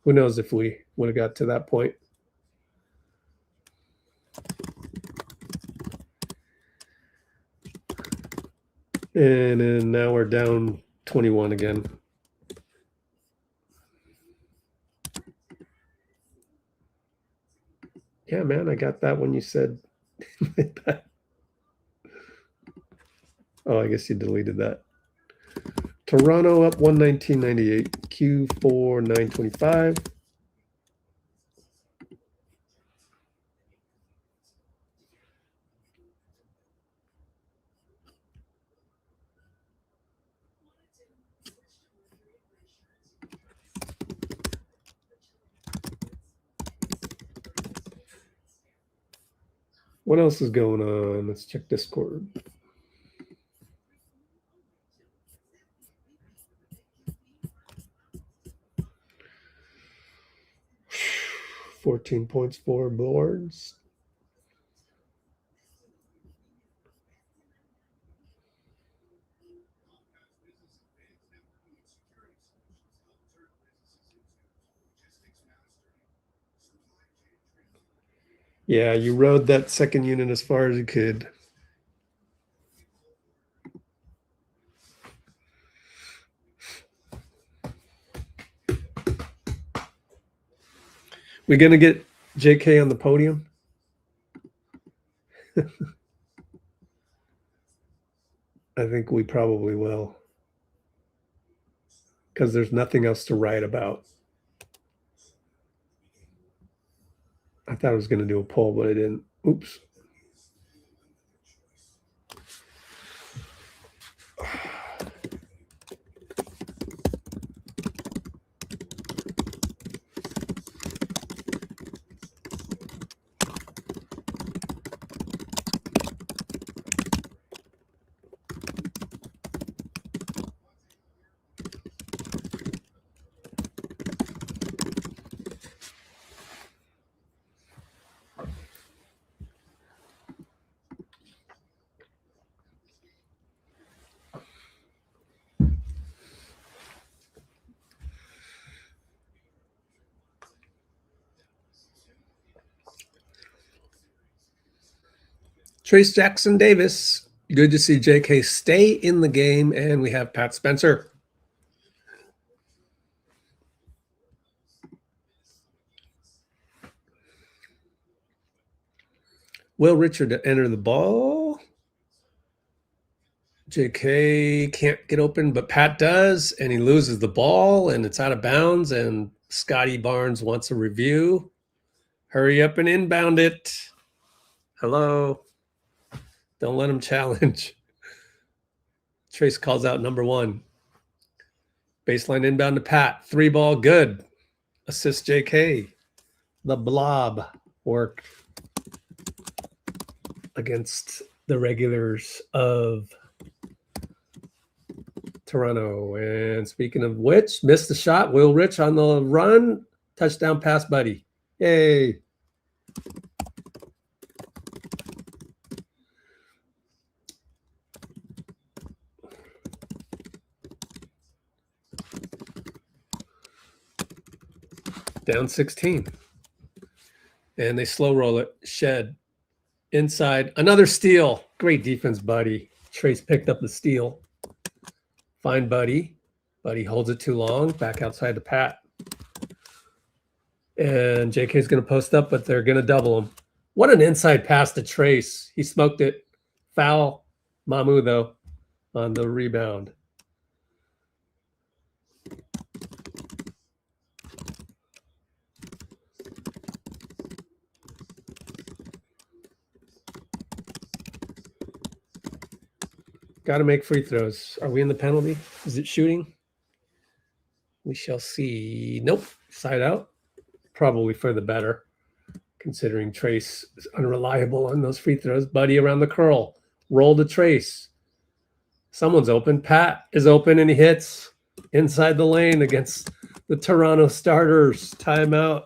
who knows if we would have got to that point. And then now we're down 21 again. Yeah, man, I got that when you said that. Oh, I guess you deleted that. Toronto up 119.98. Q4 925. What else is going on? Let's check Discord. $14 points, 4 boards. Yeah, you rode that second unit as far as you could. We gonna get JK on the podium? I think we probably will. Because there's nothing else to write about. I thought I was going to do a poll, but I didn't. Oops. Trace Jackson Davis. Good to see JK stay in the game, and we have Pat Spencer. Will Richard to enter the ball. JK can't get open, but Pat does, and he loses the ball, and it's out of bounds, and Scottie Barnes wants a review. Hurry up and inbound it. Hello. Don't let him challenge. Trace calls out number 1. Baseline inbound to Pat. 3 ball, good. Assist JK. The blob worked against the regulars of Toronto. And speaking of which, missed the shot. Will Rich on the run. Touchdown pass, buddy. Yay. Down 16. And they slow roll it. Shed. Inside. Another steal. Great defense, Buddy. Trace picked up the steal. Fine, Buddy. Buddy holds it too long. Back outside to Pat. And JK's going to post up, but they're going to double him. What an inside pass to Trace. He smoked it. Foul. Mamu, though, on the rebound. Got to make free throws. Are we in the penalty? Is it shooting? We shall see. Nope. Side out. Probably for the better, considering Trace is unreliable on those free throws. Buddy around the curl. Roll to Trace. Someone's open. Pat is open, and he hits inside the lane against the Toronto starters. Timeout.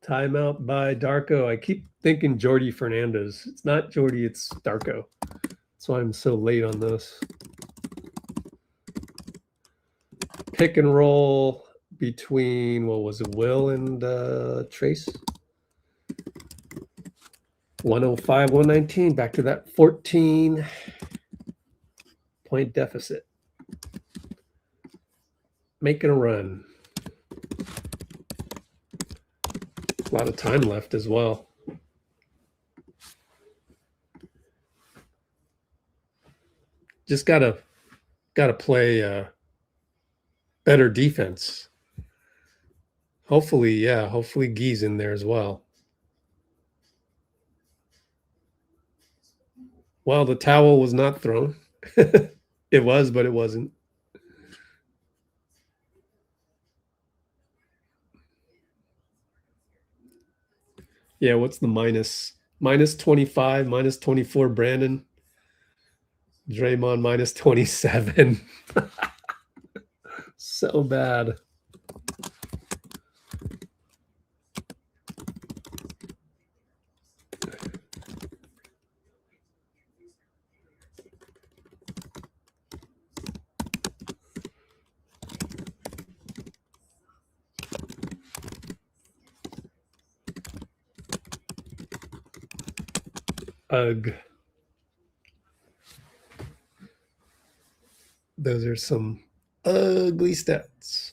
Timeout by Darko. I keep thinking Jordy Fernandez. It's not Jordy, it's Darko. That's why I'm so late on this. Pick and roll between, what was it, Will and Trace? 105, 119. Back to that 14-point deficit. Making a run. A lot of time left as well. Just gotta play better defense. Hopefully, yeah. Hopefully, Gee's in there as well. Well, the towel was not thrown. It was, but it wasn't. Yeah, what's the minus? Minus 25, minus 24, Brandon. Draymond minus 27. So bad. Ugh. Those are some ugly stats.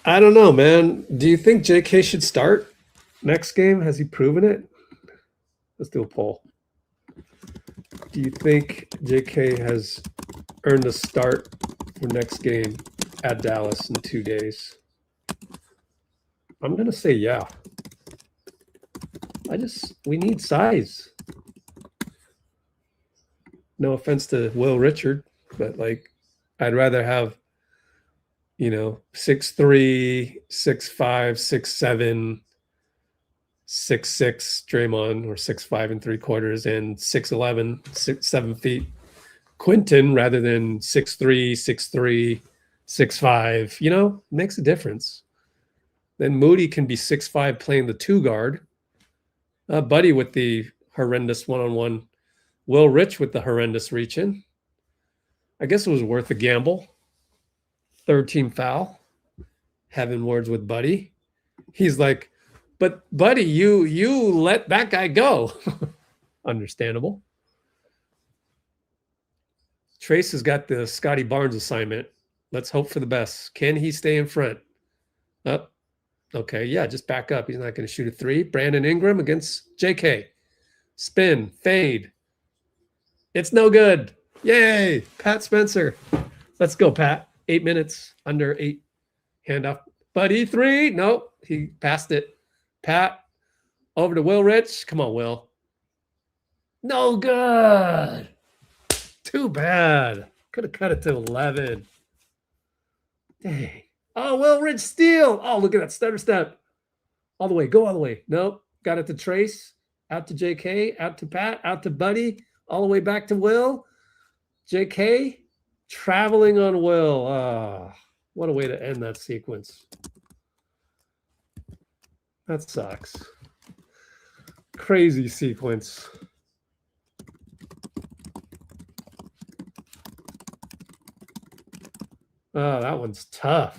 I don't know, man. Do you think JK should start next game? Has he proven it? Let's do a poll. Do you think JK has earned a start for next game at Dallas in 2 days? I'm going to say yeah. We need size. No offense to Will Richard, but like, I'd rather have, 6'3", 6'5", 6'7", 6'6" Draymond, or 6'5 3/4", and 6'11", 7 feet Quinton rather than 6'3", 6'3", 6'5", you know, makes a difference. Then Moody can be 6'5", playing the 2 guard. Buddy with the horrendous one-on-one. Will Rich with the horrendous reach-in. I guess it was worth a gamble. 3rd team foul. Having words with Buddy. He's like, but Buddy, you let that guy go. Understandable. Trace has got the Scottie Barnes assignment. Let's hope for the best. Can he stay in front? Up. Okay, yeah, just back up. He's not going to shoot a 3. Brandon Ingram against JK. Spin, fade. It's no good. Yay, Pat Spencer. Let's go, Pat. 8 minutes, under 8. Handoff. Buddy, 3. Nope, he passed it. Pat, over to Will Rich. Come on, Will. No good. Too bad. Could have cut it to 11. Dang. Oh, Will Rich steal. Oh, look at that stutter step. All the way. Go all the way. Nope. Got it to Trace. Out to JK. Out to Pat. Out to Buddy. All the way back to Will. JK traveling on Will. Ah, what a way to end that sequence. That sucks. Crazy sequence. Oh, that one's tough.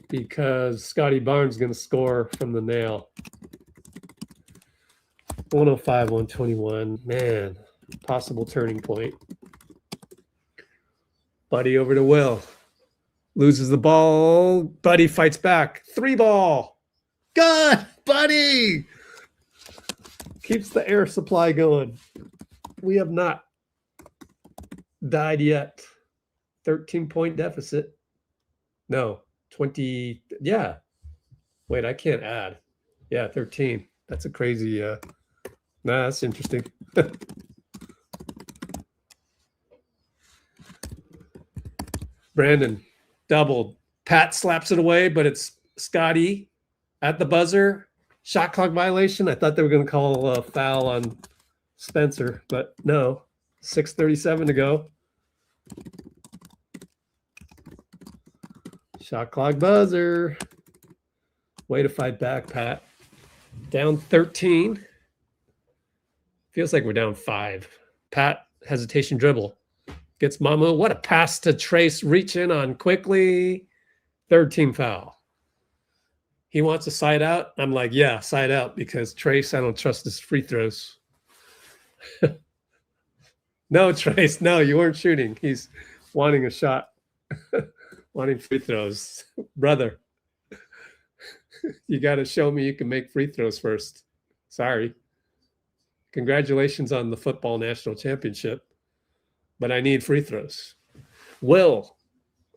Because Scottie Barnes is going to score from the nail. 105, 121. Man, possible turning point. Buddy over to Will. Loses the ball. Buddy fights back. 3 ball. Good, Buddy. Keeps the air supply going. We have not died yet. 13-point deficit. No, 20. Yeah. Wait, I can't add. Yeah, 13. That's a crazy. Nah, that's interesting. Brandon doubled. Pat slaps it away, but it's Scottie at the buzzer. Shot clock violation. I thought they were going to call a foul on Spencer, but no. 6:37 to go. Shot clock buzzer. Way to fight back, Pat. Down 13. Feels like we're down 5. Pat, hesitation dribble. Gets Mamu. What a pass to Trace. Reach in on Quickley. 3rd team foul. He wants a side out. I'm like, yeah, side out, because Trace, I don't trust his free throws. No, Trace, no, you weren't shooting. He's wanting a shot. Wanting free throws. Brother, you got to show me you can make free throws first. Sorry. Congratulations on the football national championship, but I need free throws. Will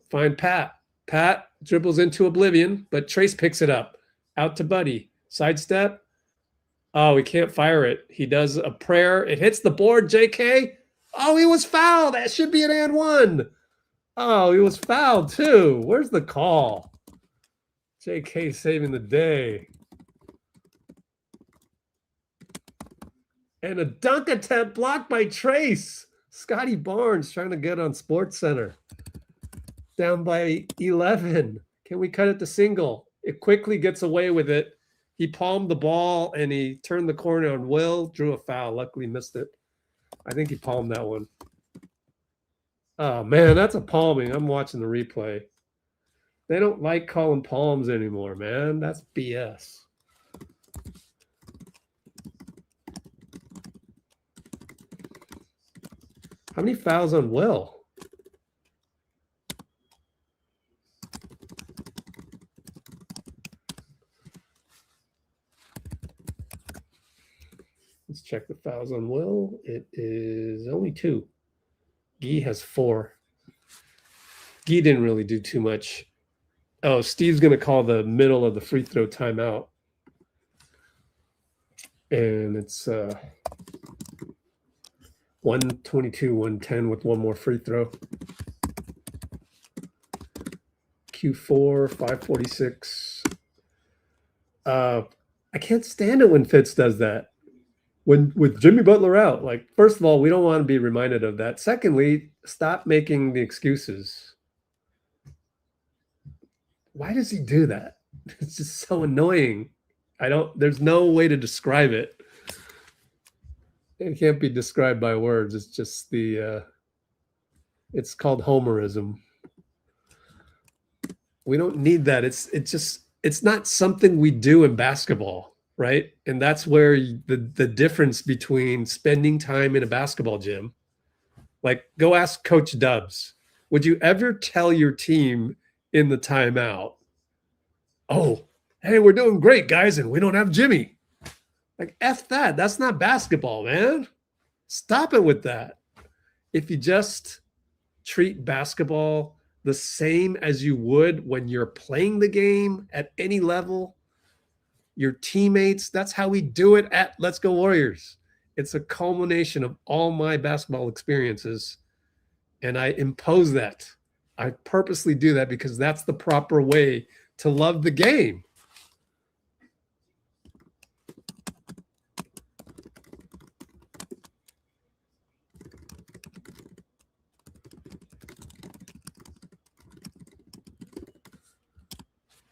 find Pat. Pat dribbles into oblivion, but Trace picks it up. Out to Buddy. Sidestep. Oh, he can't fire it. He does a prayer. It hits the board, JK. Oh, he was fouled. That should be an and 1. Oh, he was fouled too. Where's the call? JK saving the day. And a dunk attempt blocked by Trace. Scottie Barnes trying to get on SportsCenter. Down by 11. Can we cut it to single? It quickly gets away with it. He palmed the ball and he turned the corner on Will. Drew a foul. Luckily missed it. I think he palmed that one. Oh, man, that's a palming. I'm watching the replay. They don't like calling palms anymore, man. That's BS. How many fouls on Will? Let's check the fouls on Will. It is only 2. Guy has 4. Guy didn't really do too much. Oh, Steve's going to call the middle of the free throw timeout. And it's 122, 110 with one more free throw. Q4, 546. I can't stand it when Fitz does that. when with Jimmy Butler out, like, first of all, we don't want to be reminded of that. Secondly, stop making the excuses. Why does he do that? It's just so annoying. There's no way to describe it. It can't be described by words. It's just it's called homerism. We don't need that. It's not something we do in basketball, right? And that's where the difference between spending time in a basketball gym, like go ask Coach Dubs, would you ever tell your team in the timeout, oh, hey, we're doing great, guys, and we don't have Jimmy? Like, F that. That's not basketball, man. Stop it with that. If you just treat basketball the same as you would when you're playing the game at any level, your teammates, that's how we do it at Let's Go Warriors. It's a culmination of all my basketball experiences, and I impose that. I purposely do that because that's the proper way to love the game.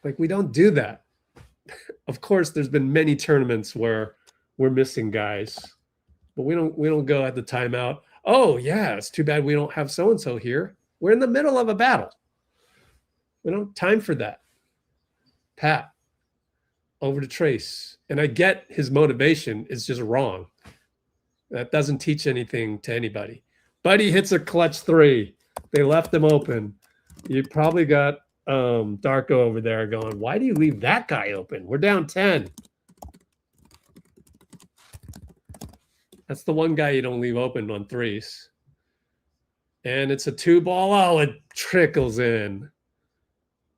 Like, we don't do that. Of course, there's been many tournaments where we're missing guys, but we don't go at the timeout. Oh yeah, it's too bad we don't have so-and-so here. We're in the middle of a battle. We don't have time for that. Pat, over to Trace. And I get his motivation is just wrong. That doesn't teach anything to anybody. Buddy hits a clutch three. They left him open. You probably got Darko over there going, why do you leave that guy open? We're down 10. That's the one guy you don't leave open on threes. And it's a 2-ball. Oh, it trickles in.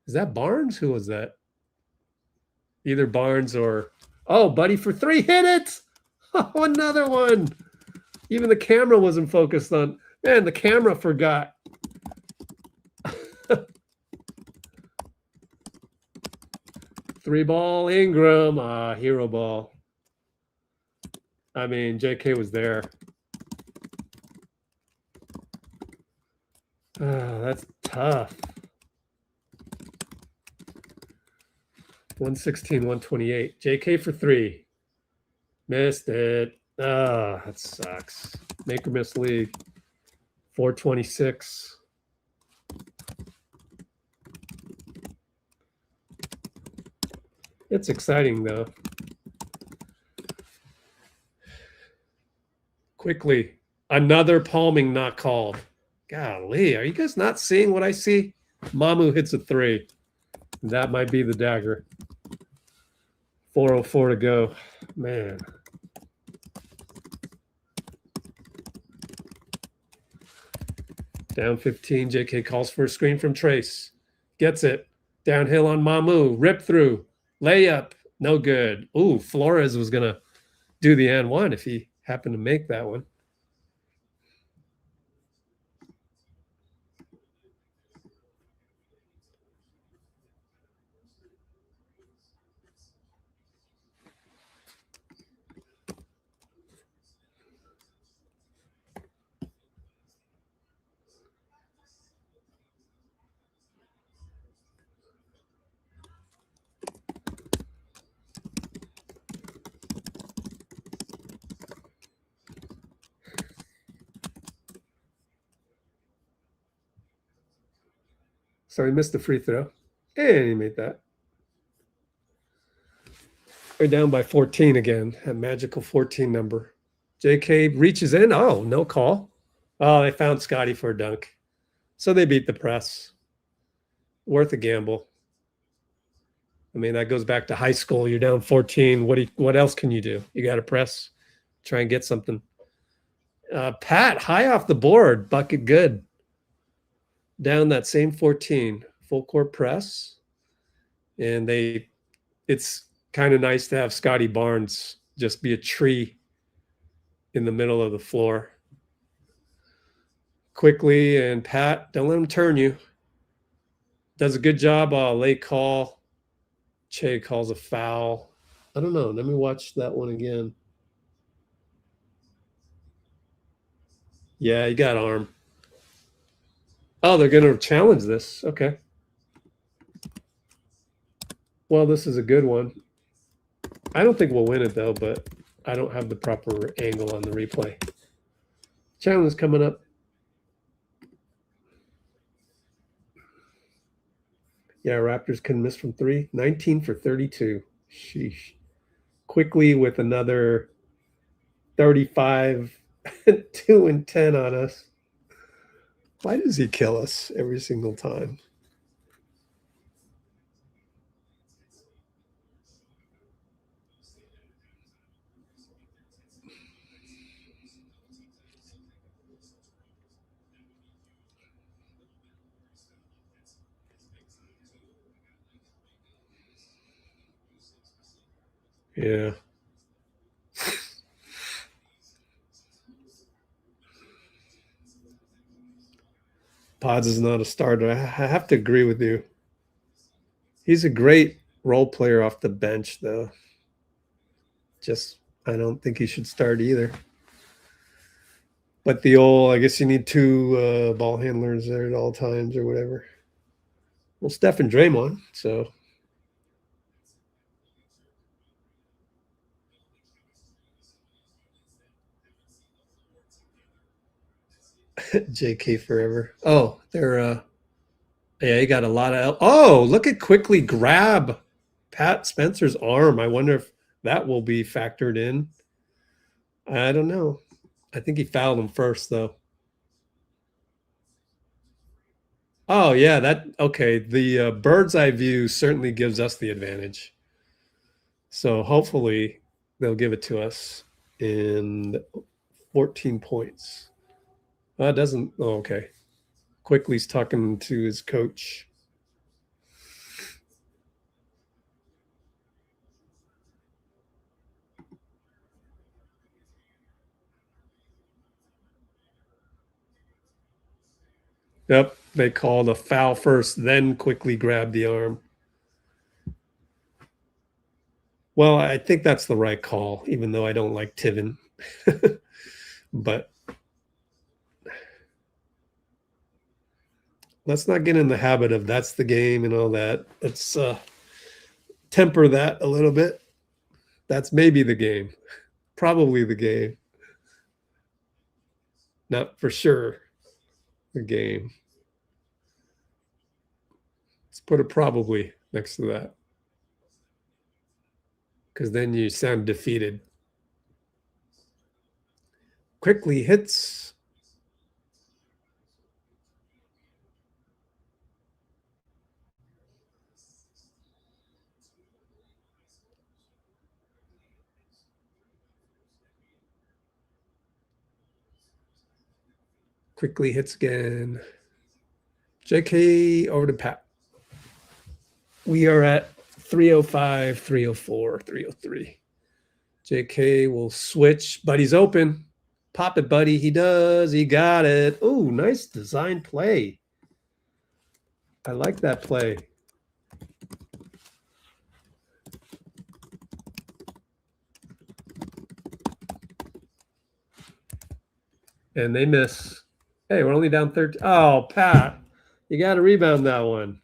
Is that Barnes? Who was that? Either Barnes or... Oh, Buddy for three. Hit it! Oh, another one. Even the camera wasn't focused on... Man, the camera forgot. Three-ball Ingram. Hero ball. I mean, JK was there. Oh, that's tough. 116, 128. JK for three. Missed it. Ah, that sucks. Make or miss league. 426. It's exciting, though. Quickley. Another palming not called. Golly, are you guys not seeing what I see? Mamu hits a three. That might be the dagger. 4:04 to go. Man. Down 15. JK calls for a screen from Trace. Gets it. Downhill on Mamu. Rip through. Layup. No good. Ooh, Flores was going to do the and one if he happened to make that one. So he missed the free throw. And he made that. We're down by 14 again. That magical 14 number. JK reaches in. Oh, no call. Oh, they found Scottie for a dunk. So they beat the press. Worth a gamble. I mean, that goes back to high school. You're down 14. What else can you do? You got to press. Try and get something. Pat, high off the board. Bucket good. Down that same 14. Full court press. And it's kind of nice to have Scottie Barnes just be a tree in the middle of the floor. Quickley and Pat, don't let him turn you. Does a good job. Late call. Che calls a foul. I don't know. Let me watch that one again. Yeah, you got arm. Oh, they're going to challenge this. Okay. Well, this is a good one. I don't think we'll win it, though, but I don't have the proper angle on the replay. Challenge coming up. Yeah, Raptors couldn't miss from 3. 19 for 32. Sheesh. Quickley with another 35, 2 and 10 on us. Why does he kill us every single time? Yeah. Pods is not a starter. I have to agree with you. He's a great role player off the bench, though. Just, I don't think he should start either. But the old, I guess you need 2 ball handlers there at all times or whatever. Well, Steph and Draymond, so. JK forever. Oh, they're yeah, he got a lot of oh, look at quickly grab Pat Spencer's arm. I wonder if that will be factored in. I don't know. I think he fouled him first though. Oh yeah, that okay. The bird's eye view certainly gives us the advantage. So hopefully they'll give it to us in 14 points. It doesn't. Oh, okay. Quickly's talking to his coach. Yep, they called a foul first, then quickly grabbed the arm. Well, I think that's the right call, even though I don't like Tiven. But let's not get in the habit of that's the game and all that. Let's temper that a little bit. That's maybe the game. Probably the game. Not for sure the game. Let's put a probably next to that. Because then you sound defeated. Quickly hits. Quickly hits again. JK over to Pat. We are at 305, 304, 303. JK will switch, but he's open. Pop it, buddy. He does. He got it. Oh, nice design play. I like that play. And they miss. Hey, we're only down 13. Oh, Pat, you got to rebound that one.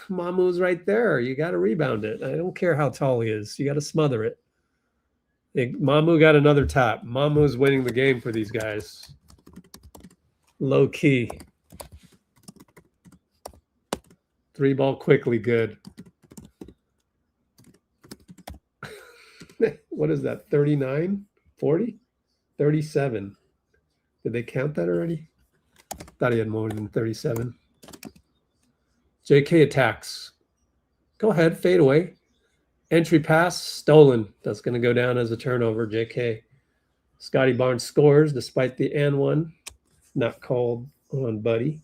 Mamu's right there. You got to rebound it. I don't care how tall he is. You got to smother it. Mamu got another tap. Mamu's winning the game for these guys. Low key. 3-ball quickly, good. What is that, 39? 40? 37. Did they count that already? Thought he had more than 37. JK attacks. Go ahead, fade away. Entry pass, stolen. That's going to go down as a turnover, JK. Scottie Barnes scores despite the and one. Not called on Buddy.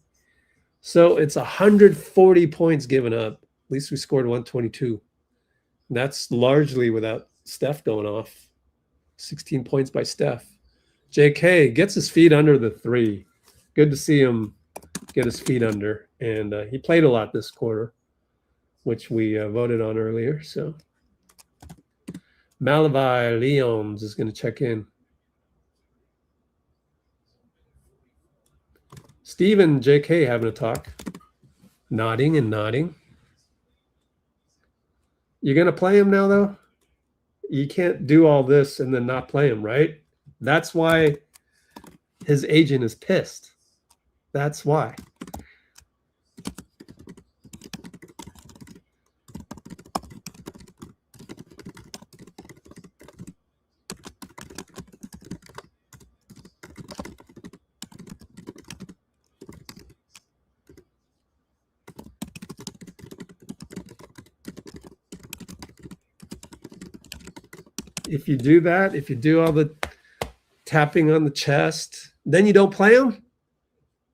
So it's 140 points given up. At least we scored 122. That's largely without Steph going off. 16 points by Steph. JK gets his feet under the 3. Good to see him get his feet under. And he played a lot this quarter, which we voted on earlier. So Malavi Leons is going to check in. Steve and JK having a talk, nodding and nodding. You're going to play him now, though? You can't do all this and then not play him, right? That's why his agent is pissed. That's why. If you do that, if you do all the tapping on the chest, then you don't play them.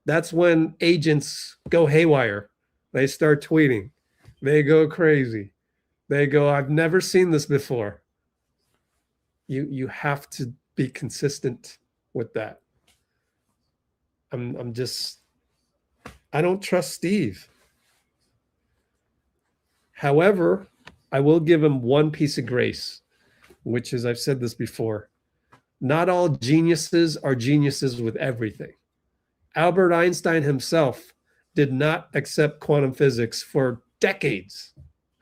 That's when agents go haywire. They start tweeting. They go crazy. They go, I've never seen this before. You have to be consistent with that. I'm just, I don't trust Steve. However, I will give him one piece of grace, which is, I've said this before, not all geniuses are geniuses with everything. Albert Einstein himself did not accept quantum physics for decades.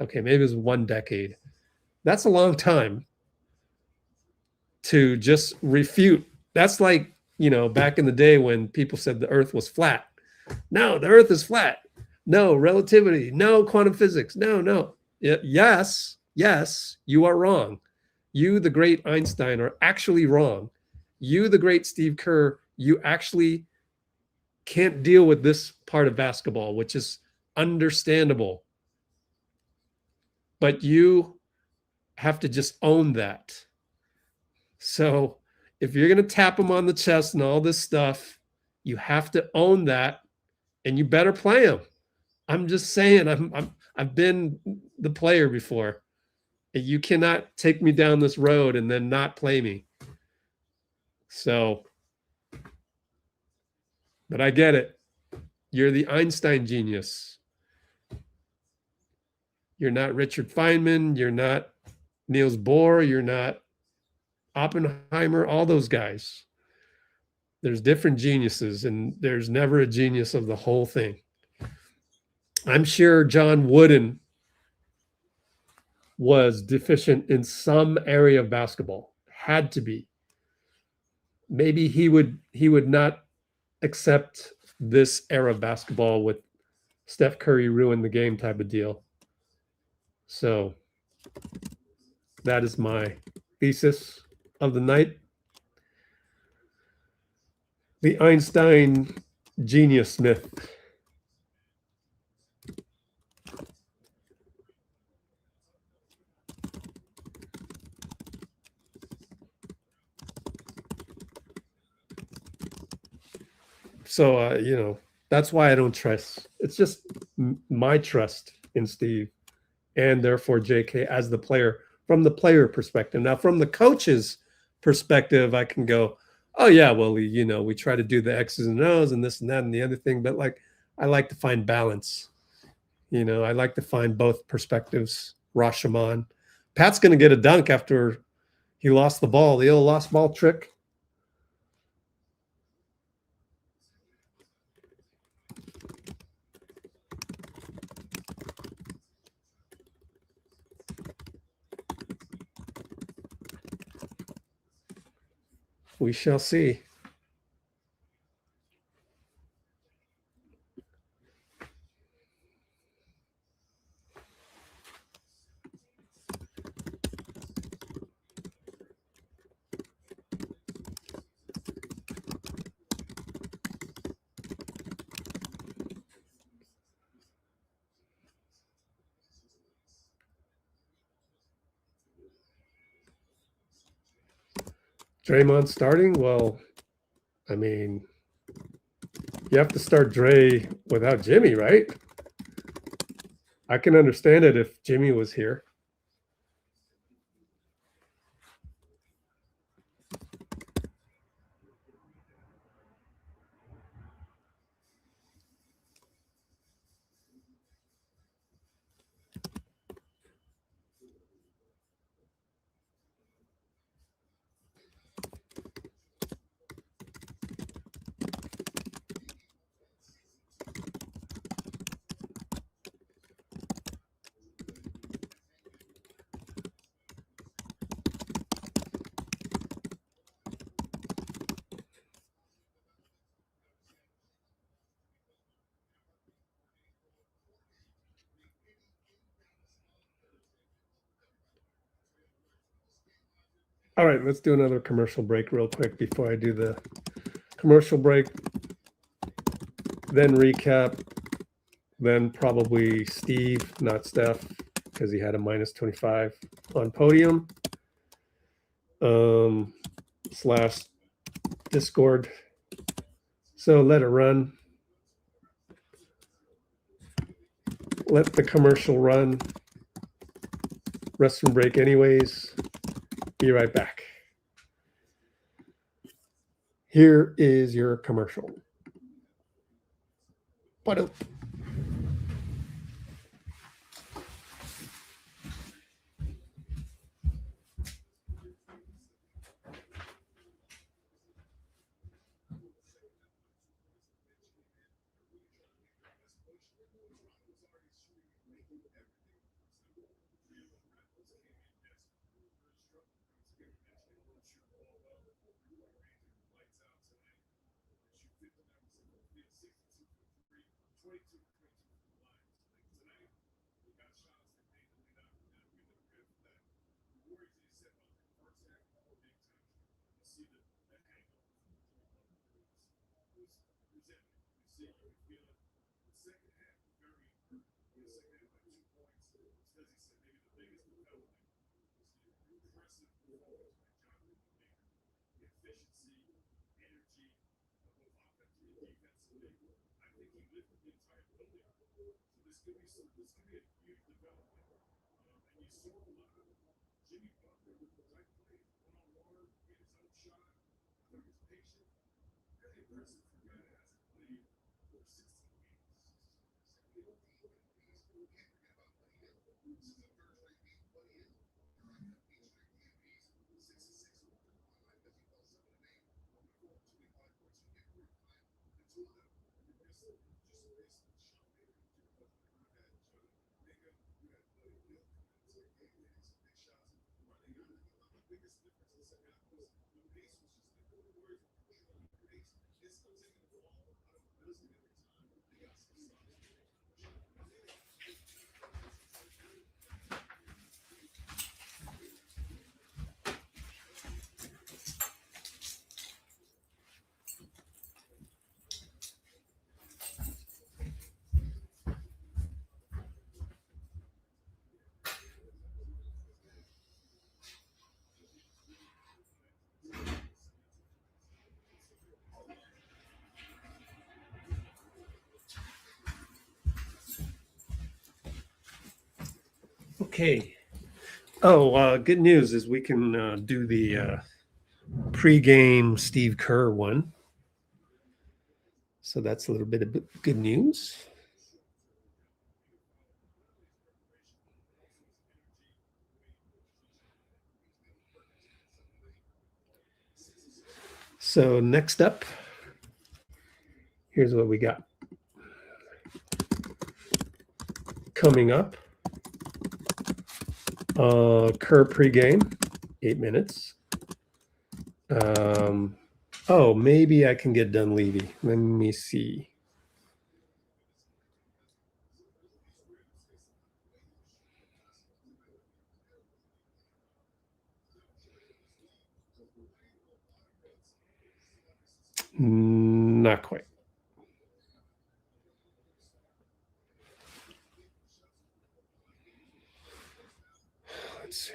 Okay, maybe it was 1 decade. That's a long time to just refute. That's like, you know, back in the day when people said the earth was flat. No, the earth is flat. No, relativity. No, quantum physics. No. Yes, you are wrong. You, the great Einstein, are actually wrong. You, the great Steve Kerr, you actually can't deal with this part of basketball, which is understandable. But you have to just own that. So if you're going to tap them on the chest and all this stuff, you have to own that, and you better play them. I'm just saying, I've been the player before. You cannot take me down this road and then not play me. So, but I get it. You're the Einstein genius. You're not Richard Feynman. You're not Niels Bohr. You're not Oppenheimer, all those guys. There's different geniuses, and there's never a genius of the whole thing. I'm sure John Wooden was deficient in some area of basketball. Had to be. Maybe he would not accept this era of basketball with Steph Curry ruined the game type of deal. So that is my thesis of the night. The Einstein genius myth. So, you know, that's why I don't trust. It's just my trust in Steve and therefore JK as the player from the player perspective. Now, from the coach's perspective, I can go, oh, yeah, well, you know, we try to do the X's and O's and this and that and the other thing. But like, I like to find balance. You know, I like to find both perspectives. Rashomon. Pat's going to get a dunk after he lost the ball, the old lost ball trick. We shall see. Draymond starting? Well, I mean, you have to start Dray without Jimmy, right? I can understand it if Jimmy was here. All right, let's do another commercial break real quick before I do the commercial break. Then recap. Then probably Steve, not Steph, because he had a minus 25 on podium. Slash Discord. So let it run. Let the commercial run. Restroom break anyways. Be right back. Here is your commercial. What up? Okay. Oh, good news is we can do the pregame Steve Kerr one. So that's a little bit of good news. So next up, here's what we got. Coming up, Kerr pregame, 8 minutes. Oh, maybe I can get Dunleavy. Let me see. Not quite. Let's see.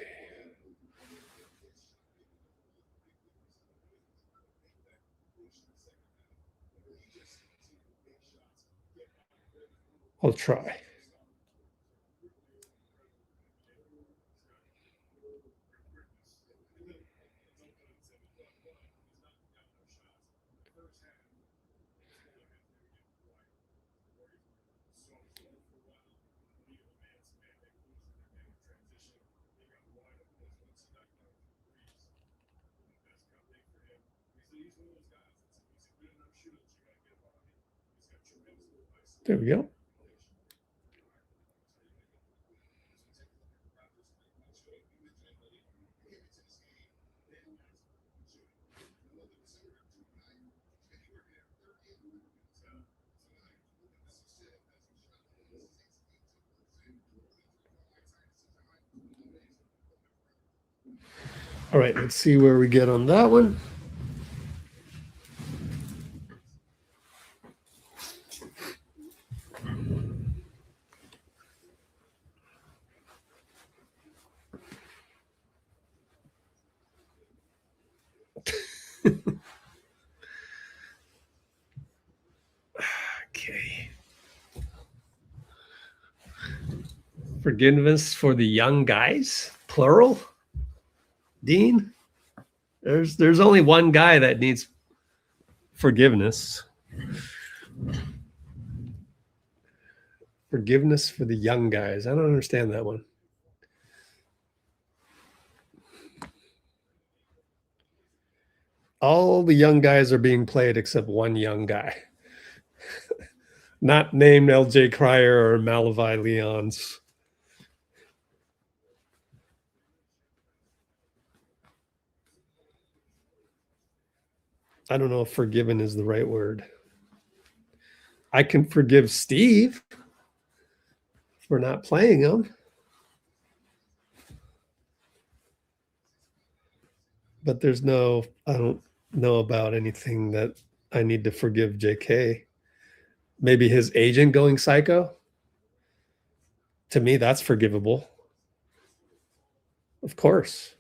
I'll try. There we go. All right, let's see where we get on that one. Okay. Forgiveness for the young guys, plural. Dean, there's only one guy that needs forgiveness. Forgiveness for the young guys. I don't understand that one. All the young guys are being played except one young guy. Not named LJ Cryer or Malavi Leons. I don't know if forgiven is the right word. I can forgive Steve for not playing him. But there's no, I don't know about anything that I need to forgive JK. Maybe his agent going psycho. To me, that's forgivable. Of course.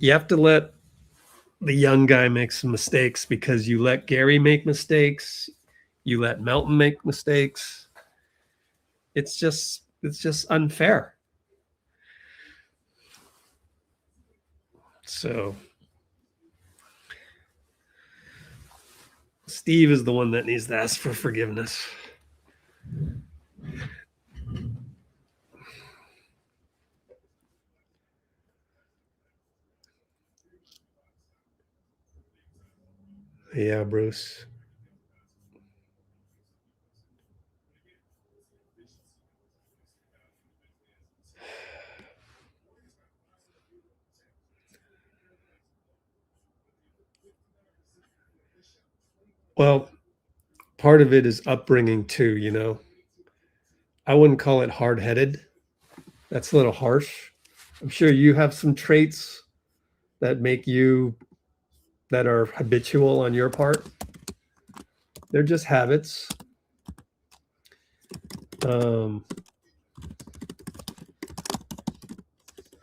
You have to let the young guy make some mistakes because you let Gary make mistakes. You let Melton make mistakes. It's just unfair. So Steve is the one that needs to ask for forgiveness. Yeah, Bruce. Well, part of it is upbringing too, you know. I wouldn't call it hard-headed. That's a little harsh. I'm sure you have some traits that make you, that are habitual on your part. They're just habits.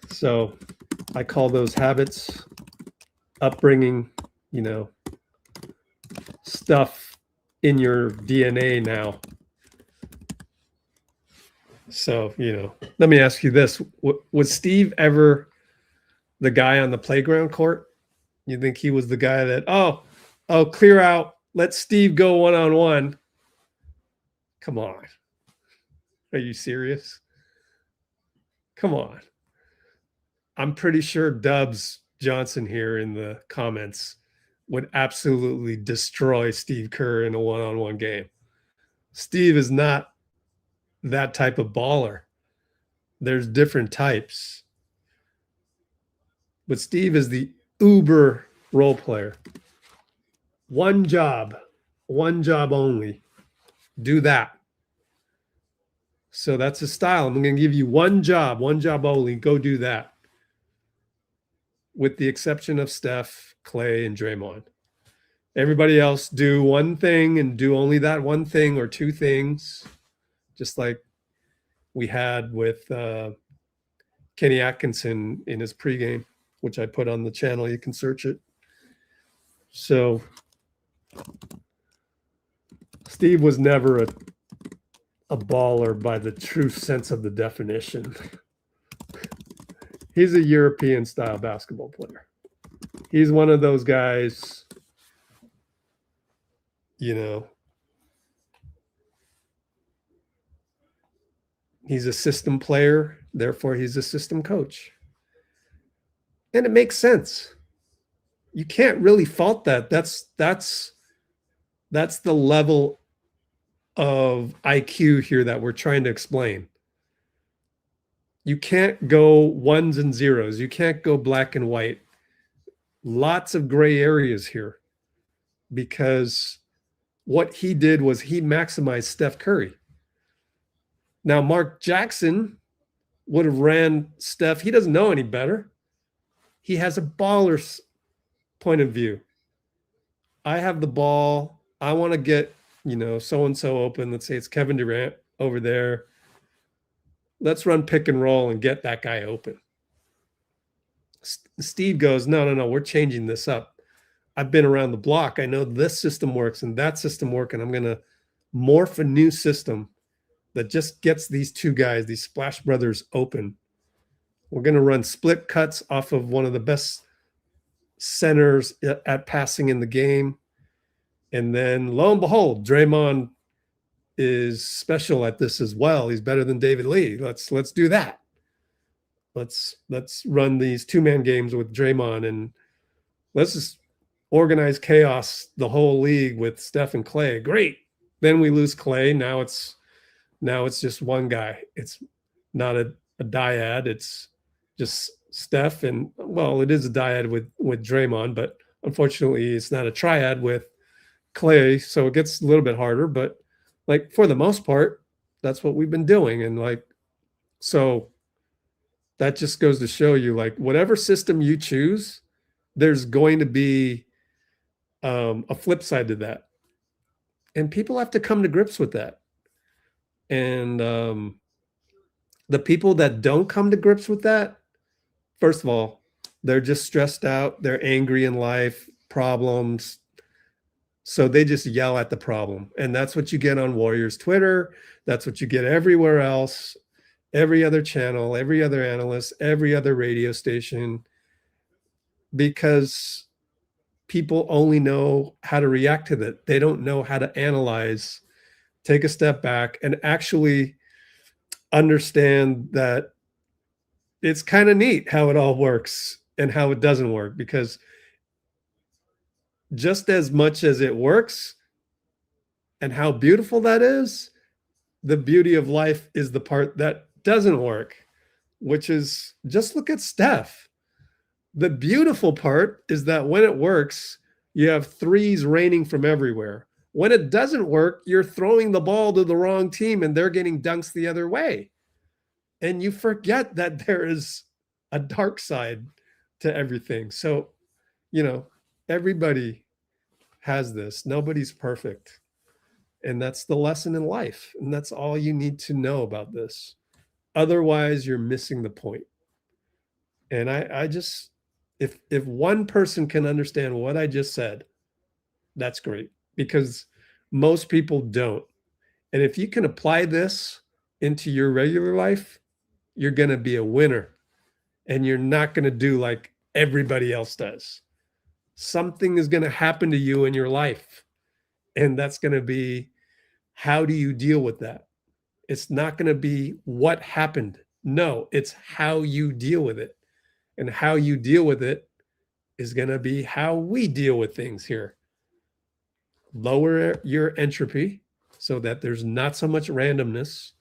So I call those habits, upbringing, you know, stuff in your DNA now. So, you know, let me ask you this. Was Steve ever the guy on the playground court? You think he was the guy that, oh, clear out, let Steve go one-on-one? Come on. Are you serious? Come on. I'm pretty sure Dubs Johnson here in the comments would absolutely destroy Steve Kerr in a one-on-one game. Steve is not that type of baller. There's different types. But Steve is the uber role player. One job only. Do that. So that's a style. I'm going to give you one job only. Go do that. With the exception of Steph, Clay, and Draymond. Everybody else do one thing and do only that one thing or two things, just like we had with Kenny Atkinson in his pregame, which I put on the channel. You can search it. So Steve was never a baller by the true sense of the definition. He's a European style basketball player. He's one of those guys, you know, he's a system player, therefore he's a system coach. And it makes sense. You can't really fault that. That's the level of IQ here that we're trying to explain. You can't go ones and zeros. You can't go black and white. Lots of gray areas here because what he did was he maximized Steph Curry. Now, Mark Jackson would have ran Steph. He doesn't know any better. He has a baller's point of view. I have the ball. I want to get, so-and-so open. Let's say it's Kevin Durant over there. Let's run pick and roll and get that guy open. Steve goes, no, we're changing this up. I've been around the block. I know this system works and that system works, and I'm going to morph a new system that just gets these two guys, these Splash Brothers, open. We're going to run split cuts off of one of the best centers at passing in the game. And then lo and behold, Draymond is special at this as well. He's better than David Lee. Let's do that. Let's run these two-man games with Draymond, and let's just organize chaos the whole league with Steph and Clay. Great. Then we lose Clay. Now it's just one guy. It's not a dyad. It's just Steph, and well, it is a dyad with Draymond, but unfortunately it's not a triad with Clay, so it gets a little bit harder. But like, for the most part, that's what we've been doing. And like, so that just goes to show you, like, whatever system you choose, there's going to be a flip side to that. And people have to come to grips with that. And the people that don't come to grips with that, first of all, they're just stressed out. They're angry in life, problems. So they just yell at the problem. And that's what you get on Warriors Twitter. That's what you get everywhere else, every other channel, every other analyst, every other radio station, because people only know how to react to that. They don't know how to analyze, take a step back, and actually understand that it's kind of neat how it all works and how it doesn't work, because just as much as it works and how beautiful that is, the beauty of life is the part that doesn't work, which is, just look at Steph. The beautiful part is that when it works, you have threes raining from everywhere. When it doesn't work, you're throwing the ball to the wrong team and they're getting dunks the other way. And you forget that there is a dark side to everything. So, everybody has this. Nobody's perfect. And that's the lesson in life. And that's all you need to know about this. Otherwise, you're missing the point. And I just, if one person can understand what I just said, that's great, because most people don't. And if you can apply this into your regular life, you're going to be a winner, and you're not going to do like everybody else does. Something is going to happen to you in your life, and that's going to be, how do you deal with that? It's not going to be what happened. No, it's how you deal with it. And how you deal with it is going to be how we deal with things here. Lower your entropy so that there's not so much randomness.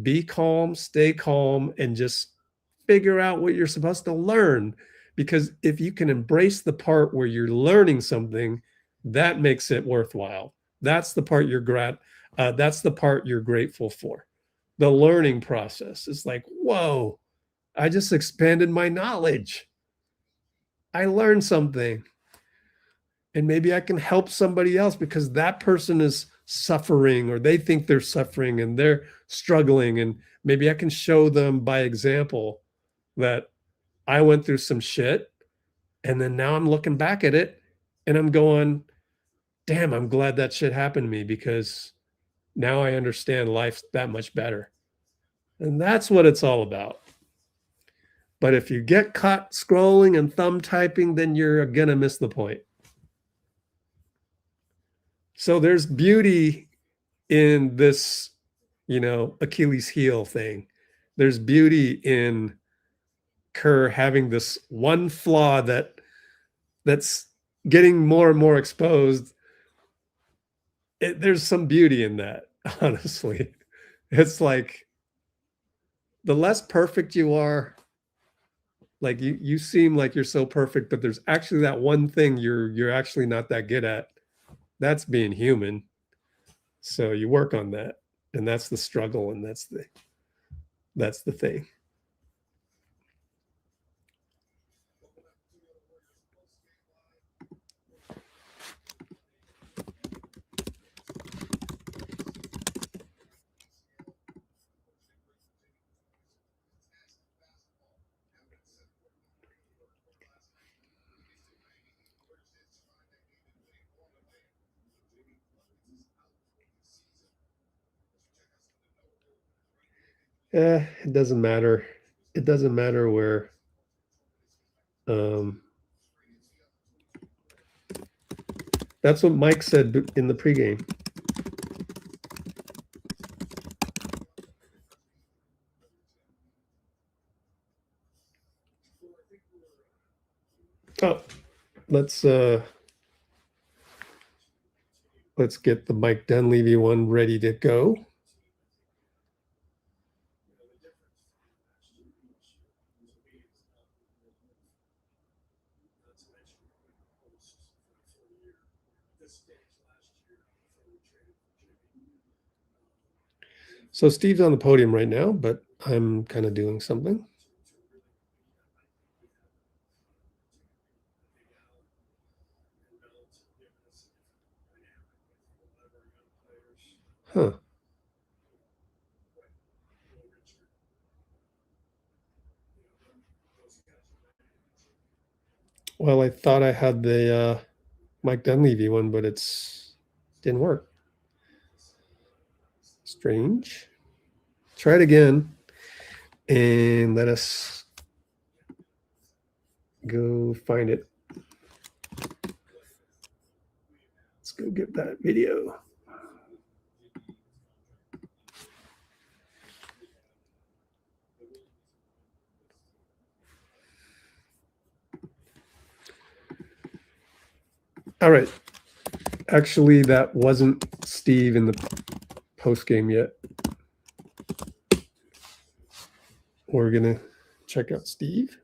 Be calm, stay calm, and just figure out what you're supposed to learn. Because if you can embrace the part where you're learning something, that makes it worthwhile. That's the part that's the part you're grateful for. The learning process is like, whoa, I just expanded my knowledge. I learned something. And maybe I can help somebody else because that person is suffering, or they think they're suffering and they're struggling. And maybe I can show them by example that I went through some shit, and then now I'm looking back at it and I'm going, damn, I'm glad that shit happened to me, because now I understand life that much better. And that's what it's all about. But if you get caught scrolling and thumb typing, then you're going to miss the point. So there's beauty in this, Achilles heel thing. There's beauty in Kerr having this one flaw that's getting more and more exposed. There's some beauty in that, honestly. It's like, the less perfect you are, like you seem like you're so perfect, but there's actually that one thing you're actually not that good at. That's being human. So you work on that. And that's the struggle, and that's the thing. It doesn't matter. It doesn't matter where. That's what Mike said in the pregame. Oh, let's get the Mike Dunleavy one ready to go. So Steve's on the podium right now, but I'm kind of doing something. Huh. Well, I thought I had the Mike Dunleavy one, but didn't work. Strange. Try it again, and let us go find it. Let's go get that video. All right. Actually, that wasn't Steve in the post game yet. We're going to check out Steve.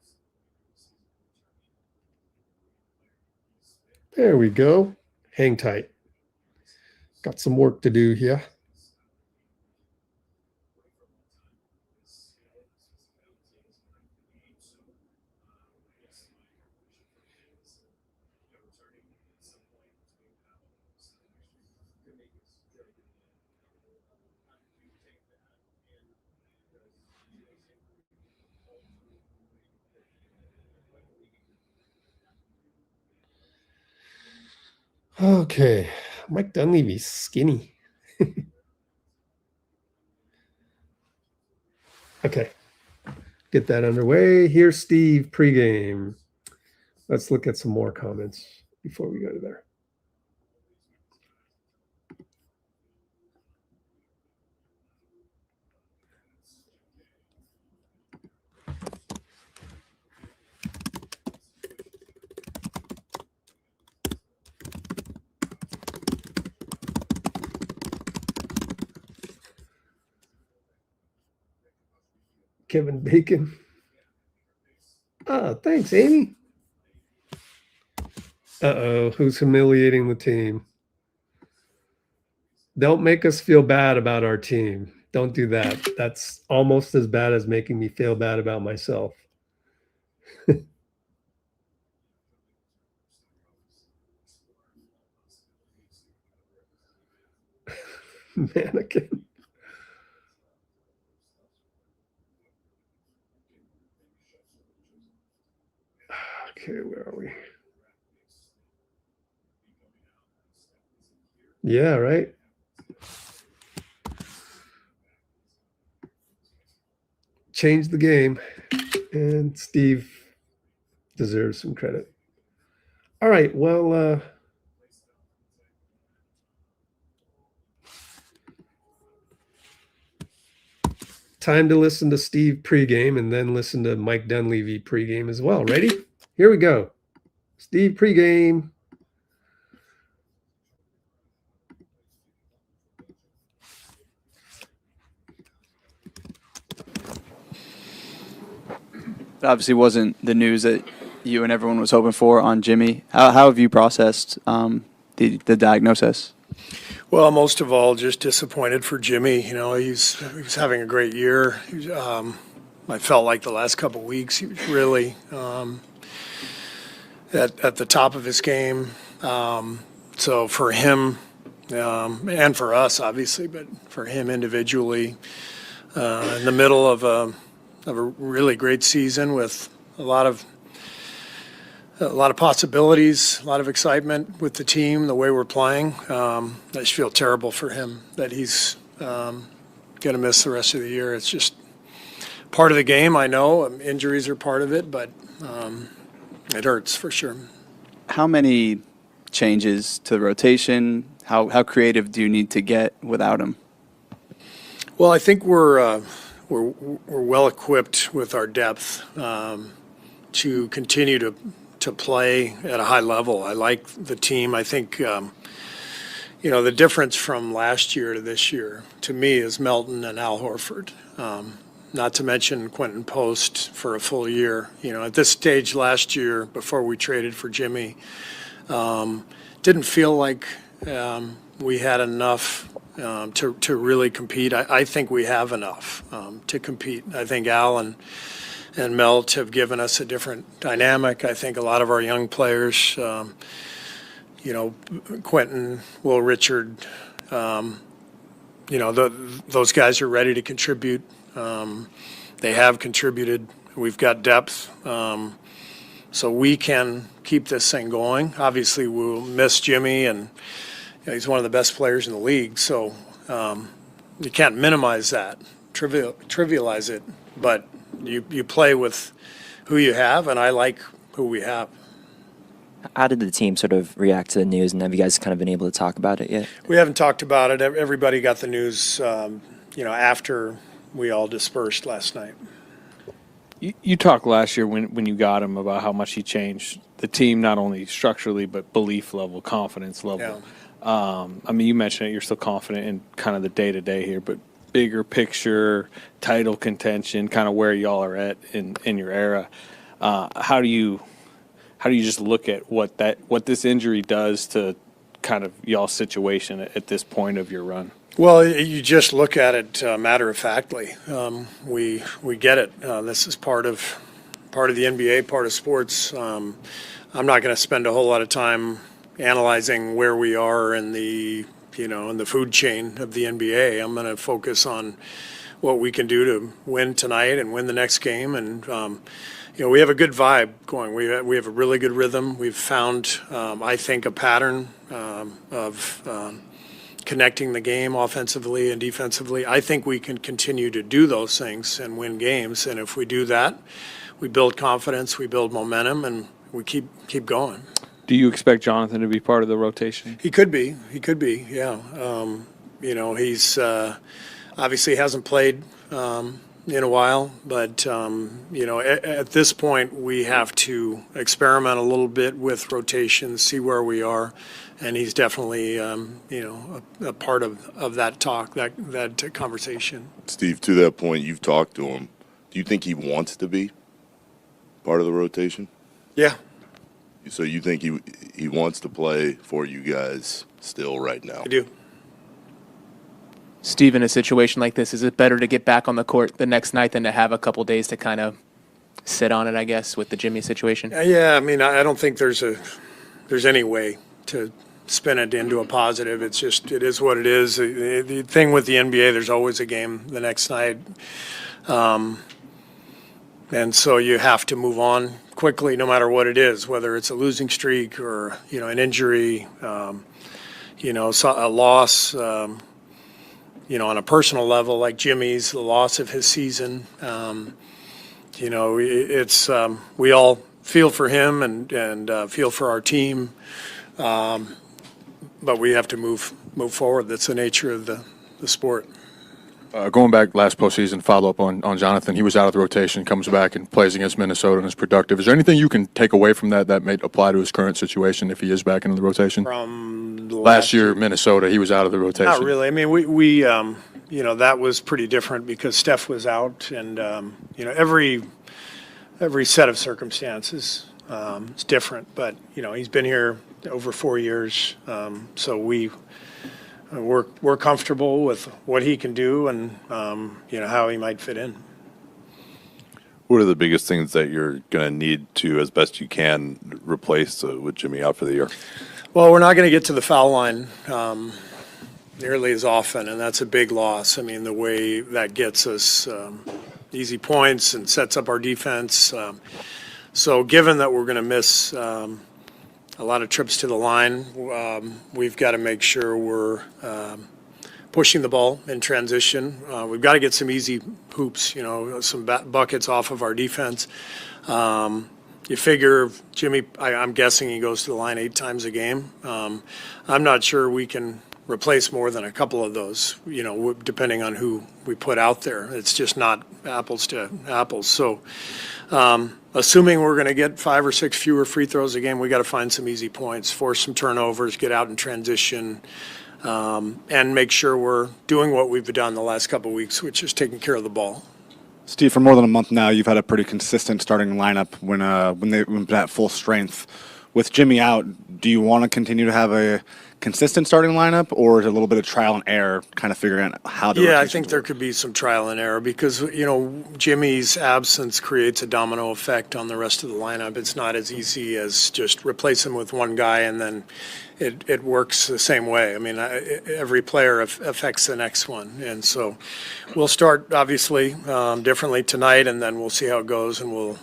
There we go. Hang tight. Got some work to do here. Okay, Mike Dunleavy's skinny. Okay, get that underway. Here's Steve pregame. Let's look at some more comments before we go to there. Kevin Bacon. Ah, thanks, Amy. Uh-oh, who's humiliating the team? Don't make us feel bad about our team. Don't do that. That's almost as bad as making me feel bad about myself. Mannequin. Okay, where are we? Yeah, right. Change the game, and Steve deserves some credit. All right, well, time to listen to Steve pregame and then listen to Mike Dunleavy pregame as well. Ready? Here we go. Steve pregame.
It obviously wasn't the news that you and everyone was hoping for on Jimmy. How have you processed the diagnosis?
Well, most of all, just disappointed for Jimmy. You know, he's having a great year. I felt like the last couple of weeks he was really at the top of his game. So for him, and for us, obviously, but for him individually, in the middle of a really great season with a lot of possibilities, a lot of excitement with the team, the way we're playing. I just feel terrible for him that he's going to miss the rest of the year. It's just part of the game, I know. Injuries are part of it, but it hurts for sure.
How many changes to the rotation? How creative do you need to get without him?
Well, I think we're well equipped with our depth to continue to play at a high level. I like the team. I think the difference from last year to this year to me is Melton and Al Horford. Not to mention Quentin Post for a full year. You know, at this stage last year, before we traded for Jimmy, didn't feel like we had enough to really compete. I think we have enough to compete. I think Al and Melt have given us a different dynamic. I think a lot of our young players, Quentin, Will Richard, those guys are ready to contribute. They have contributed. We've got depth. So we can keep this thing going. Obviously, we'll miss Jimmy, and he's one of the best players in the league. So you can't minimize that, trivialize it. But you play with who you have, and I like who we have.
How did the team sort of react to the news, and have you guys kind of been able to talk about it yet?
We haven't talked about it. Everybody got the news, after we all dispersed last night.
You talked last year when you got him about how much he changed the team, not only structurally, but belief level, confidence level. Yeah. You mentioned it, you're still confident in kind of the day-to-day here, but bigger picture, title contention, kind of where y'all are at in your era. How do you just look at what this injury does to kind of y'all's situation at this point of your run?
Well, you just look at it matter-of-factly. We get it. This is part of the NBA, part of sports. I'm not going to spend a whole lot of time analyzing where we are in the food chain of the NBA. I'm going to focus on what we can do to win tonight and win the next game. And we have a good vibe going. We have a really good rhythm. We've found, I think, a pattern of connecting the game offensively and defensively. I think we can continue to do those things and win games. And if we do that, we build confidence, we build momentum, and we keep going.
Do you expect Jonathan to be part of the rotation?
He could be. Yeah. He's obviously hasn't played in a while, but at this point we have to experiment a little bit with rotations, see where we are, and he's definitely a part of that talk, that conversation.
Steve, to that point, you've talked to him. Do you think he wants to be part of the rotation?
Yeah.
So you think he wants to play for you guys still right now?
I do.
Steve, in a situation like this, is it better to get back on the court the next night than to have a couple days to kind of sit on it, I guess, with the Jimmy situation?
Yeah, I don't think there's any way to spin it into a positive. It is what it is. The thing with the NBA, there's always a game the next night. And so you have to move on quickly, no matter what it is, whether it's a losing streak or, an injury, a loss, on a personal level, like Jimmy's, the loss of his season. It's we all feel for him and feel for our team, but we have to move forward. That's the nature of the sport.
Going back last postseason, follow up on Jonathan, he was out of the rotation, comes back and plays against Minnesota and is productive. Is there anything you can take away from that may apply to his current situation if he is back into the rotation?
From
last year, Minnesota, he was out of the rotation.
Not really. We that was pretty different because Steph was out, and every set of circumstances is different. But he's been here over 4 years, so we we're comfortable with what he can do and how he might fit in.
What are the biggest things that you're going to need to, as best you can, replace with Jimmy out for the year?
Well, we're not going to get to the foul line nearly as often, and that's a big loss. I mean, the way that gets us easy points and sets up our defense. So given that we're going to miss a lot of trips to the line, we've got to make sure we're pushing the ball in transition. We've got to get some easy hoops, some buckets off of our defense. You figure Jimmy, I'm guessing he goes to the line 8 times a game. I'm not sure we can replace more than a couple of those, depending on who we put out there. It's just not apples to apples. So assuming we're going to get 5 or 6 fewer free throws a game, we got to find some easy points, force some turnovers, get out in transition, and make sure we're doing what we've done the last couple of weeks, which is taking care of the ball.
Steve, for more than a month now, you've had a pretty consistent starting lineup when they've been at full strength. With Jimmy out, do you want to continue to have a consistent starting lineup, or is it a little bit of trial and error, kind of figuring out how to?
Yeah, I think there could be some trial and error because, Jimmy's absence creates a domino effect on the rest of the lineup. It's not as easy as just replace him with one guy and then it works the same way. I mean, every player affects the next one. And so we'll start, obviously, differently tonight, and then we'll see how it goes, and we'll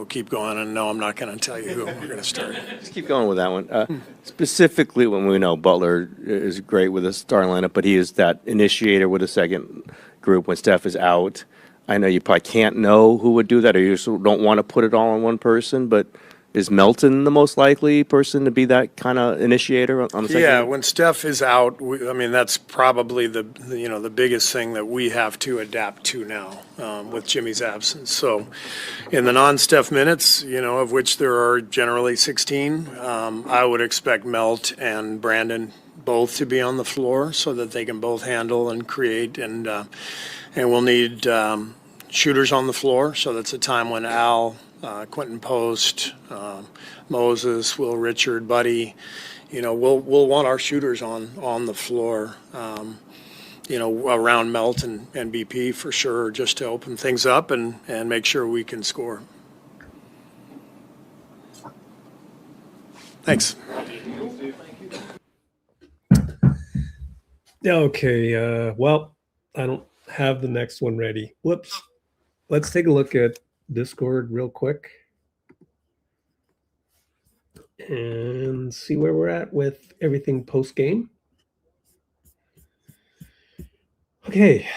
keep going. And no, I'm not going to tell you who we're going to start.
Just keep going with that one. Specifically, when we know Butler is great with a starting lineup, but he is that initiator with a second group when Steph is out. I know you probably can't know who would do that, or you just don't want to put it all on one person, but is Melton the most likely person to be that kind of initiator on the second
Yeah,
group?
when Steph is out, that's probably the biggest thing that we have to adapt to now with Jimmy's absence. So in the non-Steph minutes, of which there are generally 16, I would expect Melt and Brandon both to be on the floor so that they can both handle and create, and we'll need shooters on the floor. So that's a time when Al, Quentin Post, Moses, Will Richard, Buddy, we'll want our shooters on the floor, around Melt and BP for sure, just to open things up and make sure we can score. Thanks.
Okay, well, I don't have the next one ready. Whoops. Let's take a look at Discord real quick and see where we're at with everything post game. Okay,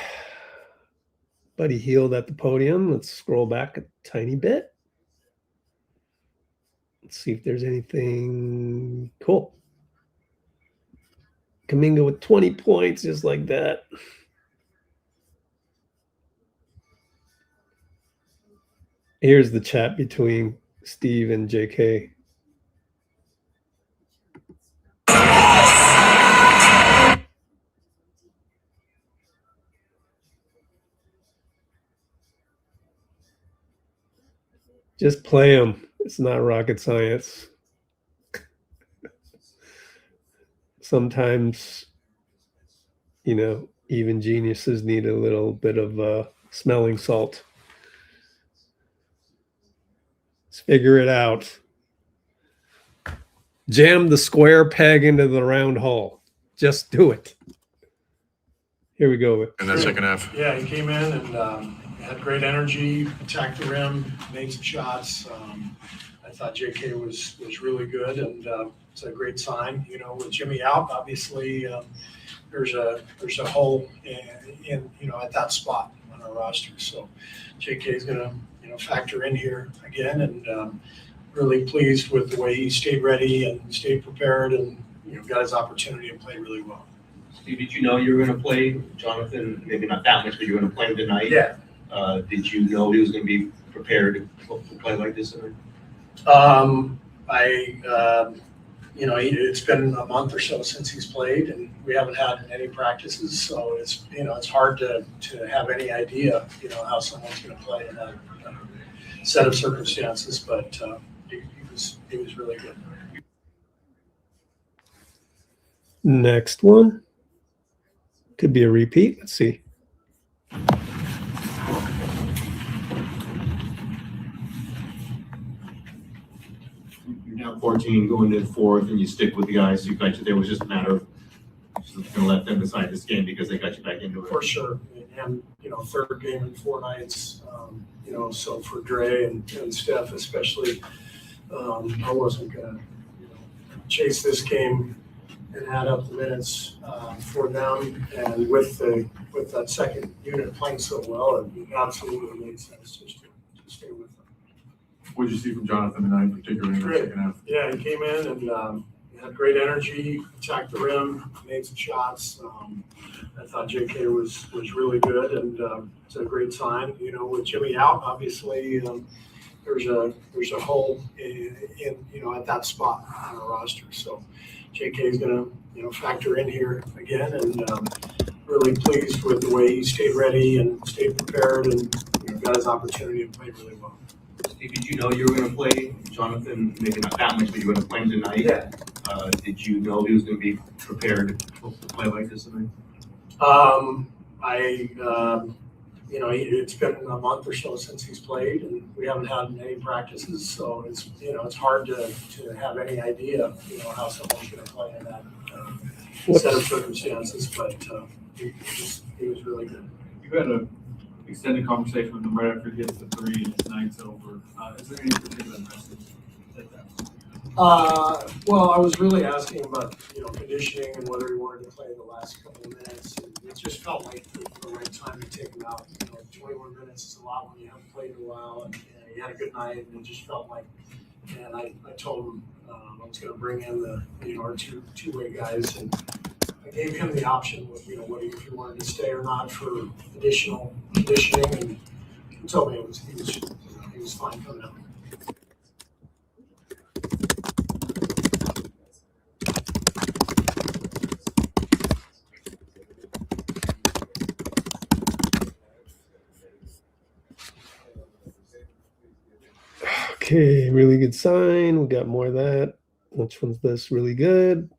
Buddy Healed at the podium. Let's scroll back a tiny bit. Let's see if there's anything cool. Kaminga with 20 points, just like that. Here's the chat between Steve and JK. Just play them. It's not rocket science. Sometimes, even geniuses need a little bit of smelling salt. Let's figure it out. Jam the square peg into the round hole. Just do it. Here we go.
In that second half.
Yeah, he came in and had great energy, attacked the rim, made some shots. I thought JK was really good, and it's a great sign. With Jimmy out, obviously there's a hole in at that spot on our roster. So JK is going to factor in here again, and really pleased with the way he stayed ready and stayed prepared, and got his opportunity and played really well.
Steve, did you know you were going to play Jonathan? Maybe not that much, but you were going to play him tonight.
Yeah.
Did you know he was going to be prepared to play like this tonight?
It's been a month or so since he's played, and we haven't had any practices, so it's hard to have any idea how someone's going to play in that set of circumstances. But he was really good.
Next one. Could be a repeat. Let's see.
You're down 14, going to the fourth, and you stick with the guys who got you there. It was just a matter of just going to let them decide this game because they got you back into it.
For sure. And, third game in 4 nights, so for Dray and Steph especially, I wasn't going to, chase this game and add up the minutes for them. And with that second unit playing so well, it absolutely made sense just to stay with them.
What did you see from Jonathan tonight, particularly in the
Great.
second half?
Yeah, he came in and had great energy, attacked the rim, made some shots. I thought JK was really good, and it's a great sign. With Jimmy out, obviously there's a hole in at that spot on our roster. So JK is going to factor in here again, and really pleased with the way he stayed ready and stayed prepared, and got his opportunity and played really well.
Steve, did you know you were going to play Jonathan? Maybe not that much, but you were going to play him tonight.
Yeah.
Did you know he was going to be prepared to play like this tonight?
It's been a month or so since he's played, and we haven't had any practices, so it's hard to have any idea, how someone's going to play in that set of circumstances. But he was really good.
You had an extended conversation with him right after he gets the 3 and his night's over. Is there any particular message that was?
Well, I was really asking about, conditioning and whether he wanted to play the last couple of minutes. And it just felt like the right time to take him out. 21 minutes is a lot when you haven't played in a while. And he had a good night, and it just felt like, and I told him I was going to bring in our two-way guys, and I gave him the option with, if he wanted to stay or not for additional conditioning, and he told me he was fine coming out.
Okay, really good sign. We got more of that. Which one's this? Really good.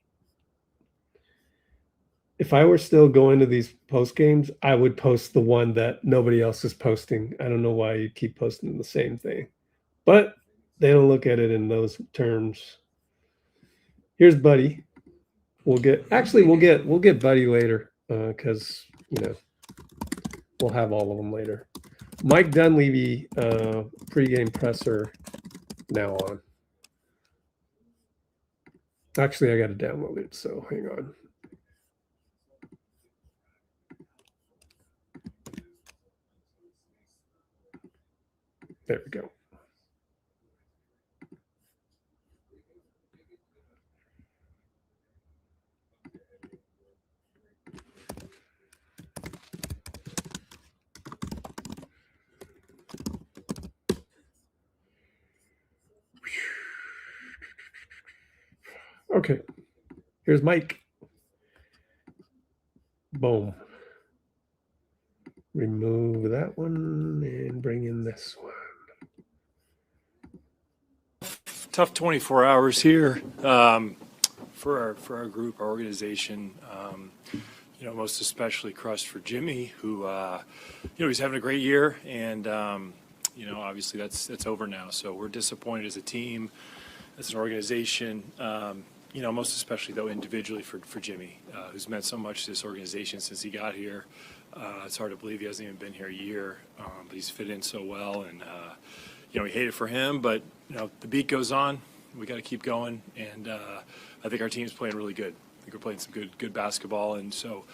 If I were still going to these post games, I would post the one that nobody else is posting. I don't know why you keep posting the same thing, but they don't look at it in those terms. Here's Buddy. We'll get Buddy later because we'll have all of them later. Mike Dunleavy pregame presser now on. Actually, I got to download it, so hang on. There we go. Okay, here's Mike. Boom. Remove that one and bring in this one.
Tough 24 hours here for our group, our organization. Most especially crushed for Jimmy, who he's having a great year, and obviously that's over now. So we're disappointed as a team, as an organization. Most especially though individually for Jimmy, who's meant so much to this organization since he got here. It's hard to believe he hasn't even been here a year, but he's fit in so well, and we hate it for him, but the beat goes on. We got to keep going, and I think our team's playing really good. I think we're playing some good basketball, and so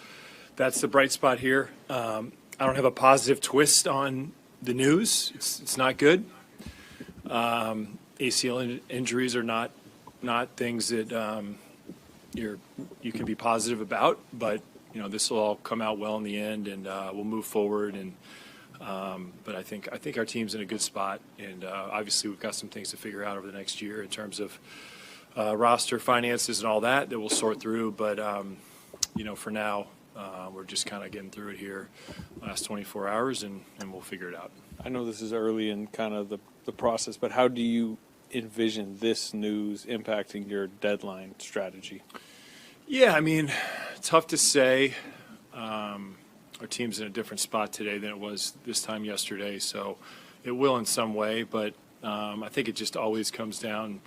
that's the bright spot here. I don't have a positive twist on the news. It's not good. ACL injuries are not things that you can be positive about, but this will all come out well in the end, and we'll move forward. And but I think our team's in a good spot, and obviously we've got some things to figure out over the next year in terms of roster, finances, and all that we'll sort through. But for now, we're just kind of getting through it here last 24 hours, and we'll figure it out.
I know this is early in kind of the process, but how do you envision this news impacting your deadline strategy?
Yeah, tough to say. Our team's in a different spot today than it was this time yesterday, so it will in some way, but I think it just always comes down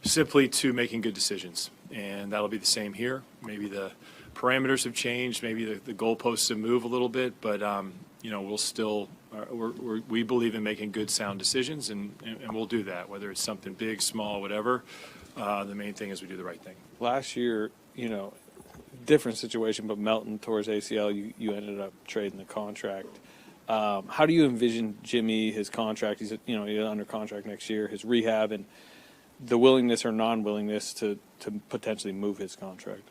simply to making good decisions, and that'll be the same here. Maybe the parameters have changed, maybe the goalposts have moved a little bit, but we'll still we believe in making good, sound decisions, and we'll do that, whether it's something big, small, whatever. The main thing is we do the right thing.
Last year, different situation, but Melton towards ACL, you ended up trading the contract. How do you envision Jimmy, his contract? He's under contract next year, his rehab, and the willingness or non-willingness to potentially move his contract?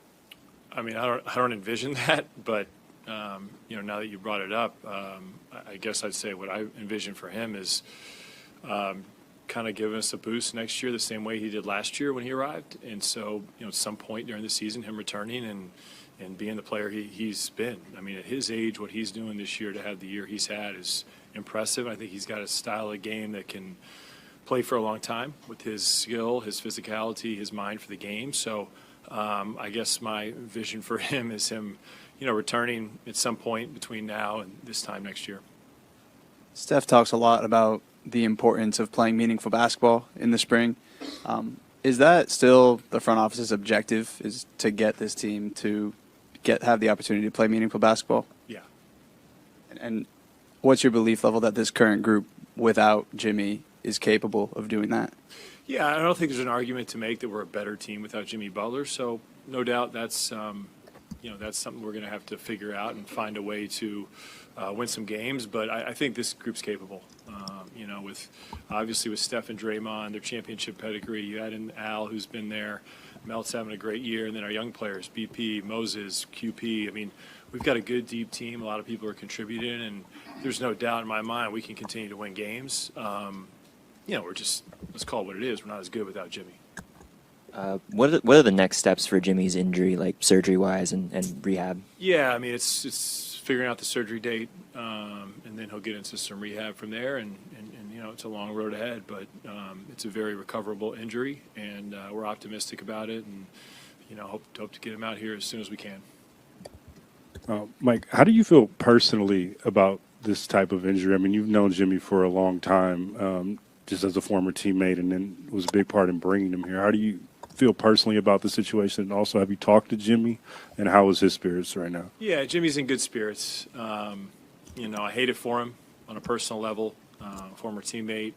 I mean, I don't envision that, but now that you brought it up, I guess I'd say what I envision for him is kind of giving us a boost next year the same way he did last year when he arrived. And so, at some point during the season, him returning and being the player he's been. I mean, at his age, what he's doing this year to have the year he's had is impressive. I think he's got a style of game that can play for a long time with his skill, his physicality, his mind for the game. So I guess my vision for him is him, returning at some point between now and this time next year.
Steph talks a lot about the importance of playing meaningful basketball in the spring. Is that still the front office's objective, is to get this team to have the opportunity to play meaningful basketball?
Yeah.
And what's your belief level that this current group without Jimmy is capable of doing that?
Yeah, I don't think there's an argument to make that we're a better team without Jimmy Butler. So no doubt that's that's something we're going to have to figure out and find a way to win some games. But I think this group's capable. With obviously with Steph and Draymond, their championship pedigree. You add in Al, who's been there. Melt's having a great year, and then our young players, BP, Moses, QP. I mean, we've got a good, deep team. A lot of people are contributing, and there's no doubt in my mind we can continue to win games. We're just, let's call it what it is. We're not as good without Jimmy.
What are the next steps for Jimmy's injury, like surgery-wise and rehab?
Yeah, I mean, it's figuring out the surgery date, and then he'll get into some rehab from there, and it's a long road ahead, but it's a very recoverable injury, and we're optimistic about it, and hope to get him out here as soon as we can.
Mike, how do you feel personally about this type of injury? I mean, you've known Jimmy for a long time, just as a former teammate, and then was a big part in bringing him here. How do you feel personally about the situation? And also, have you talked to Jimmy, and how is his spirits right now?
Yeah, Jimmy's in good spirits. I hate it for him on a personal level. Former teammate.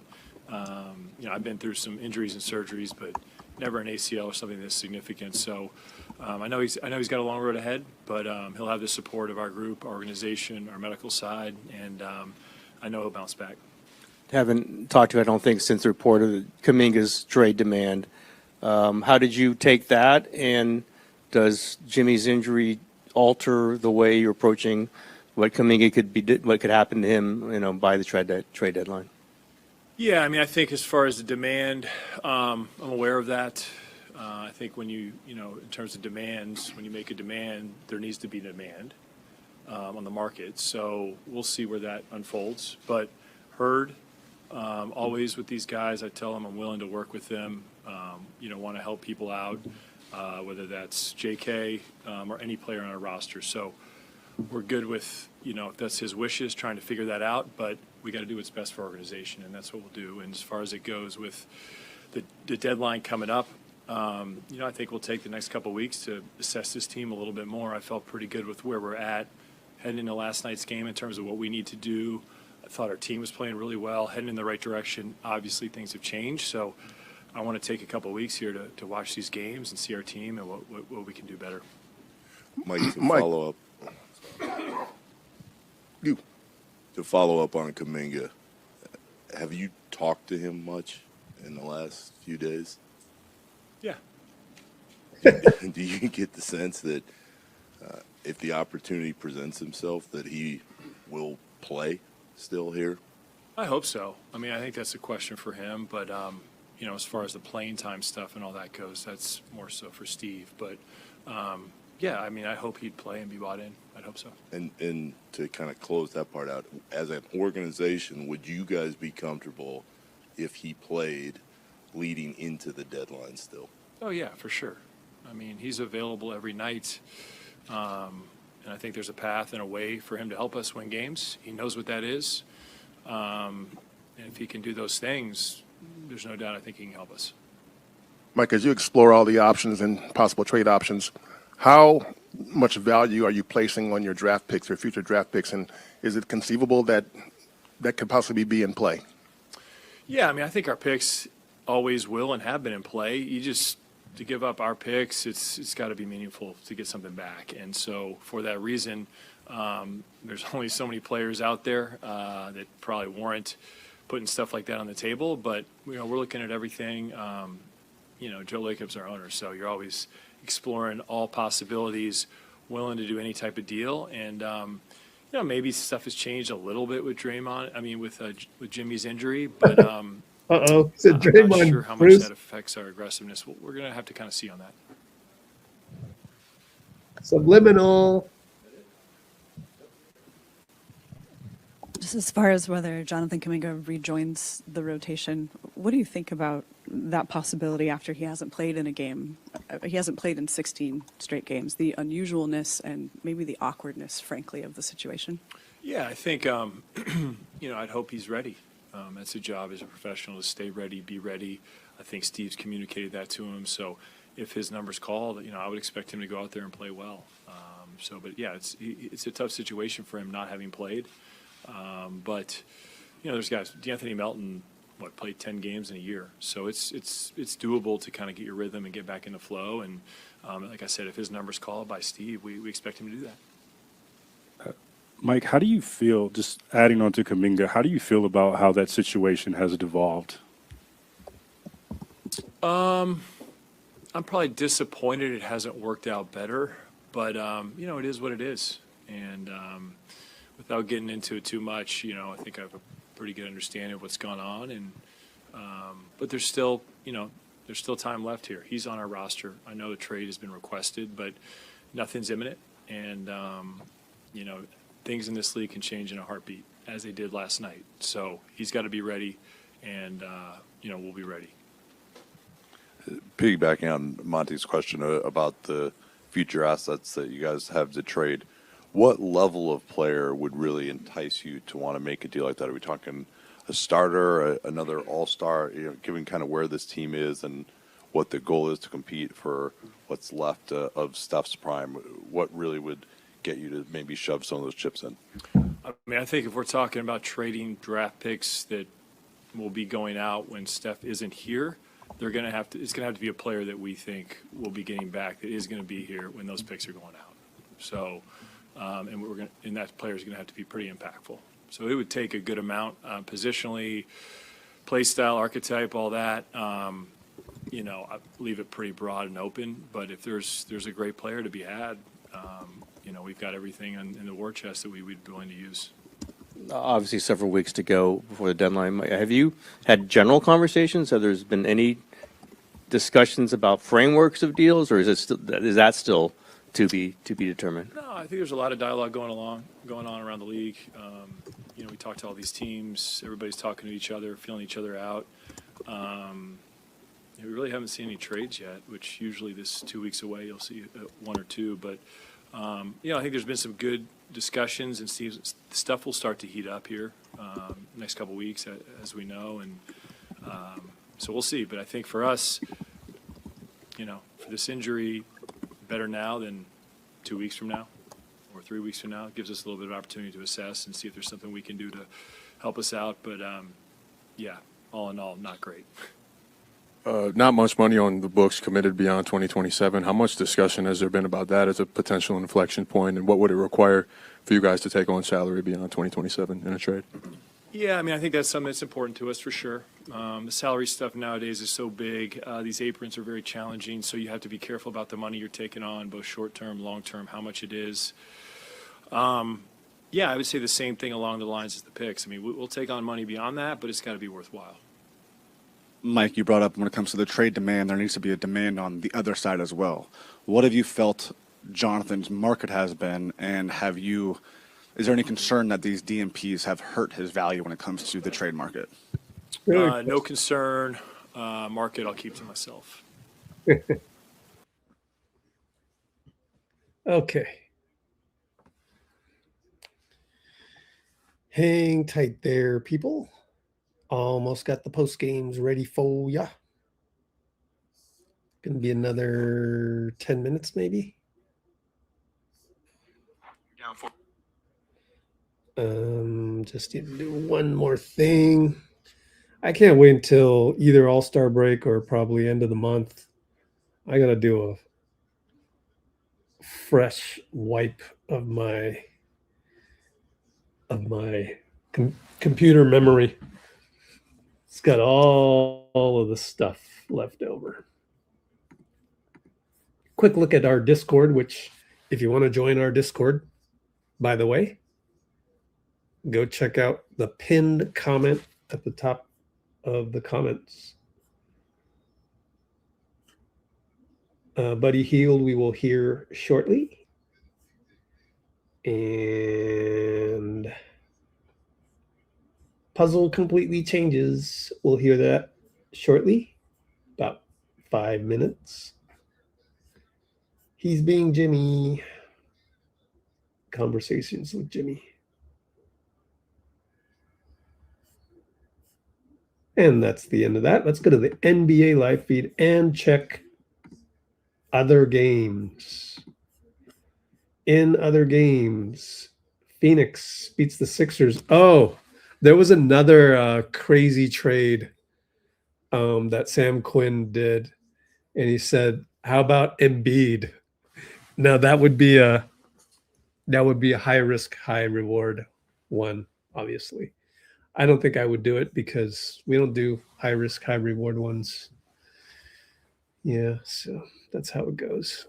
I've been through some injuries and surgeries, but never an ACL or something this significant. So I know he's got a long road ahead, but he'll have the support of our group, our organization, our medical side, and I know he'll bounce back.
Haven't talked to, I don't think, since the report of Kuminga's trade demand. How did you take that, and does Jimmy's injury alter the way you're approaching what Kuminga what could happen to him, by the trade deadline?
Yeah, I mean, I think as far as the demand, I'm aware of that. I think when in terms of demands, when you make a demand, there needs to be demand on the market. So we'll see where that unfolds. But heard, always with these guys, I tell them I'm willing to work with them. Want to help people out, whether that's JK or any player on our roster. So we're good with, if that's his wishes, trying to figure that out, but we got to do what's best for our organization, and that's what we'll do. And as far as it goes with the deadline coming up, I think we'll take the next couple of weeks to assess this team a little bit more. I felt pretty good with where we're at heading into last night's game in terms of what we need to do. I thought our team was playing really well, heading in the right direction. Obviously, things have changed, so I want to take a couple of weeks here to watch these games and see our team and what we can do better.
Mike, follow up. To follow up on Kuminga, have you talked to him much in the last few days?
Yeah.
Do you get the sense that if the opportunity presents himself that he will play still here?
I hope so. I mean, I think that's a question for him, but as far as the playing time stuff and all that goes, that's more so for Steve. But yeah, I mean, I hope he'd play and be bought in. I'd hope so.
And to kind of close that part out, as an organization, would you guys be comfortable if he played leading into the deadline still?
Oh, yeah, for sure. I mean, he's available every night. And I think there's a path and a way for him to help us win games. He knows what that is. And if he can do those things, there's no doubt I think he can help us.
Mike, as you explore all the options and possible trade options, how much value are you placing on your draft picks or future draft picks? And is it conceivable that that could possibly be in play?
Yeah, I mean, I think our picks always will and have been in play. You just, to give up our picks, it's got to be meaningful to get something back. And so for that reason, there's only so many players out there that probably warrant putting stuff like that on the table. But, you know, we're looking at everything. You know, Joe Lacob's our owner, so you're always exploring all possibilities, willing to do any type of deal. And, you know, maybe stuff has changed a little bit with with Jimmy's injury, but
Uh-oh.
I'm not sure how much that affects our aggressiveness. We're going to have to kind of see on that.
Subliminal.
Just as far as whether Jonathan Kuminga rejoins the rotation, what do you think about that possibility after he hasn't played in a game? He hasn't played in 16 straight games. The unusualness and maybe the awkwardness, frankly, of the situation.
Yeah, I think, you know, I'd hope he's ready. That's a job as a professional to stay ready, be ready. I think Steve's communicated that to him. So if his number's called, you know, I would expect him to go out there and play well. But yeah, it's a tough situation for him not having played. But, you know, there's guys, D'Anthony Melton, played 10 games in a year. So it's doable to kind of get your rhythm and get back in the flow. And like I said, if his number's called by Steve, we expect him to do that.
Mike, how do you feel, just adding on to Kuminga, how do you feel about how that situation has devolved?
I'm probably disappointed it hasn't worked out better, but, you know, it is what it is. And without getting into it too much, you know, I think I have a pretty good understanding of what's gone on. And but there's still, you know, there's still time left here. He's on our roster. I know the trade has been requested, but nothing's imminent. And, you know, things in this league can change in a heartbeat, as they did last night. So he's got to be ready, and, you know, we'll be ready.
Piggybacking on Monty's question about the future assets that you guys have to trade, what level of player would really entice you to want to make a deal like that? Are we talking a starter, another all-star, you know, given kind of where this team is and what the goal is to compete for what's left of Steph's prime? What really would get you to maybe shove some of those chips in?
I mean, I think if we're talking about trading draft picks that will be going out when Steph isn't here, it's going to have to be a player that we think will be getting back, that is going to be here when those picks are going out. So, and that player is going to have to be pretty impactful. So it would take a good amount, positionally, play style, archetype, all that. You know, I leave it pretty broad and open. But if there's a great player to be had, you know, we've got everything in the war chest that we would be willing to use.
Obviously, several weeks to go before the deadline. Have you had general conversations? Have there been any discussions about frameworks of deals, or is that still to be determined?
No, I think there's a lot of dialogue going on around the league. You know, we talk to all these teams. Everybody's talking to each other, feeling each other out. We really haven't seen any trades yet, which usually this 2 weeks away you'll see one or two. But you know, I think there's been some good discussions, and stuff will start to heat up here next couple weeks, as we know, and so we'll see. But I think for us, you know, for this injury, better now than 2 weeks from now or 3 weeks from now. It gives us a little bit of opportunity to assess and see if there's something we can do to help us out. But yeah, all in all, not great.
Not much money on the books committed beyond 2027. How much discussion has there been about that as a potential inflection point, and what would it require for you guys to take on salary beyond 2027 in a trade?
Yeah, I mean, I think that's something that's important to us for sure. The salary stuff nowadays is so big. These aprons are very challenging, so you have to be careful about the money you're taking on, both short-term, long-term, how much it is. Yeah, I would say the same thing along the lines as the picks. I mean, we'll take on money beyond that, but it's got to be worthwhile.
Mike, you brought up when it comes to the trade demand, there needs to be a demand on the other side as well. What have you felt Jonathan's market has been, and is there any concern that these DMPs have hurt his value when it comes to the trade market?
No concern. Market, I'll keep to myself.
Okay. Hang tight there, people. Almost got the post games ready for ya. Gonna be another 10 minutes, maybe. Just need to do one more thing. I can't wait until either All-Star break or probably end of the month. I gotta do a fresh wipe of my computer memory. It's got all of the stuff left over. Quick look at our Discord, which if you want to join our Discord, by the way, go check out the pinned comment at the top of the comments. Buddy Healed, we will hear shortly. And Puzzle completely changes. We'll hear that shortly, about 5 minutes. He's being Jimmy. Conversations with Jimmy. And that's the end of that. Let's go to the NBA live feed and check other games. In other games, Phoenix beats the Sixers. Oh, there was another crazy trade that Sam Quinn did. And he said, how about Embiid? Now that would be a high risk, high reward one, obviously. I don't think I would do it because we don't do high risk, high reward ones. Yeah, so that's how it goes.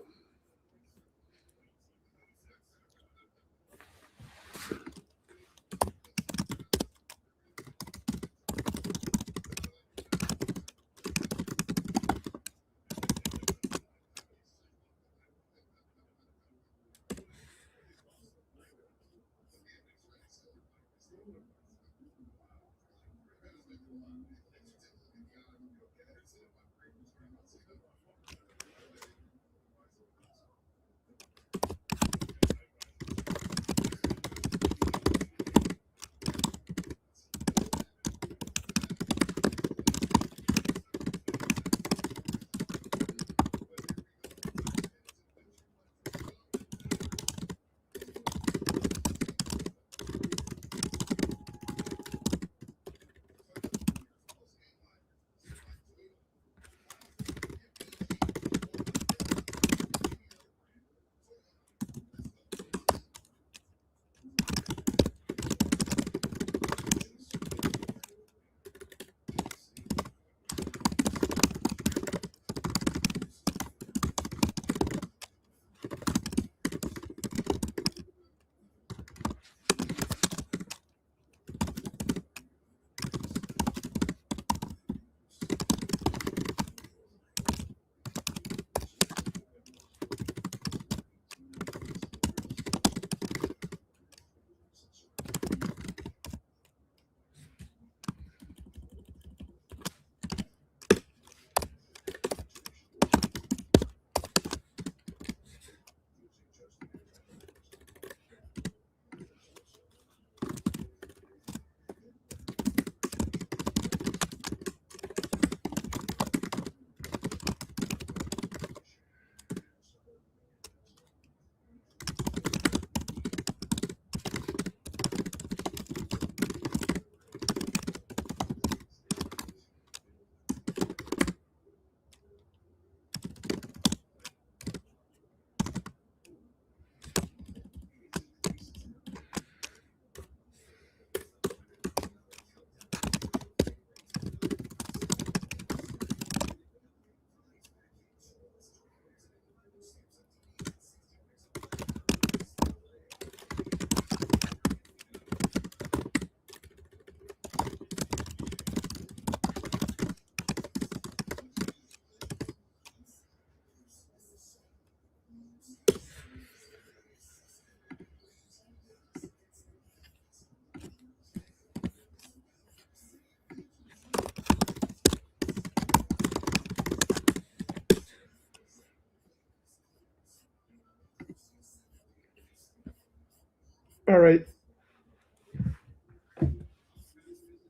All right.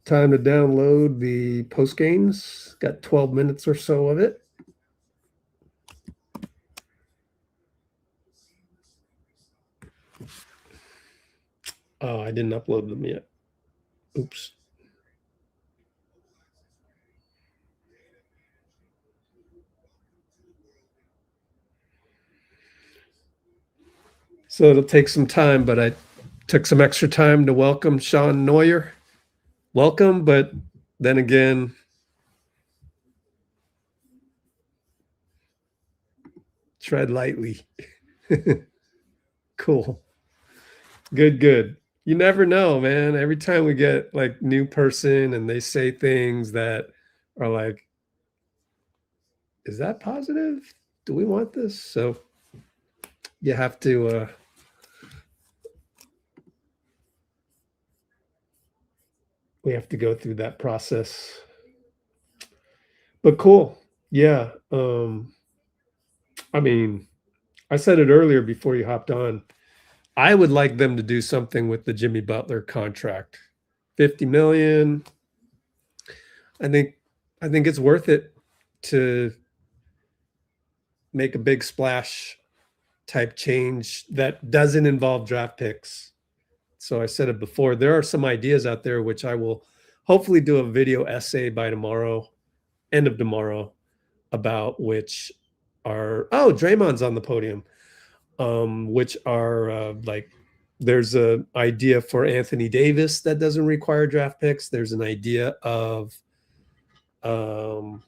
time to download the post games. Got 12 minutes or so of it. Oh, I didn't upload them yet. Oops. So it'll take some time, but I took some extra time to welcome Sean Neuer. Welcome, but then again, tread lightly. Cool. Good. You never know, man. Every time we get like new person and they say things that are like, is that positive? Do we want this? So you have to we have to go through that process. But cool. Yeah. I mean, I said it earlier before you hopped on. I would like them to do something with the Jimmy Butler contract. 50 million. I think it's worth it to make a big splash type change that doesn't involve draft picks. So I said it before, there are some ideas out there which I will hopefully do a video essay by tomorrow, end of tomorrow, about which are, oh, Draymond's on the podium, which are like, there's an idea for Anthony Davis that doesn't require draft picks. There's an idea of DeMar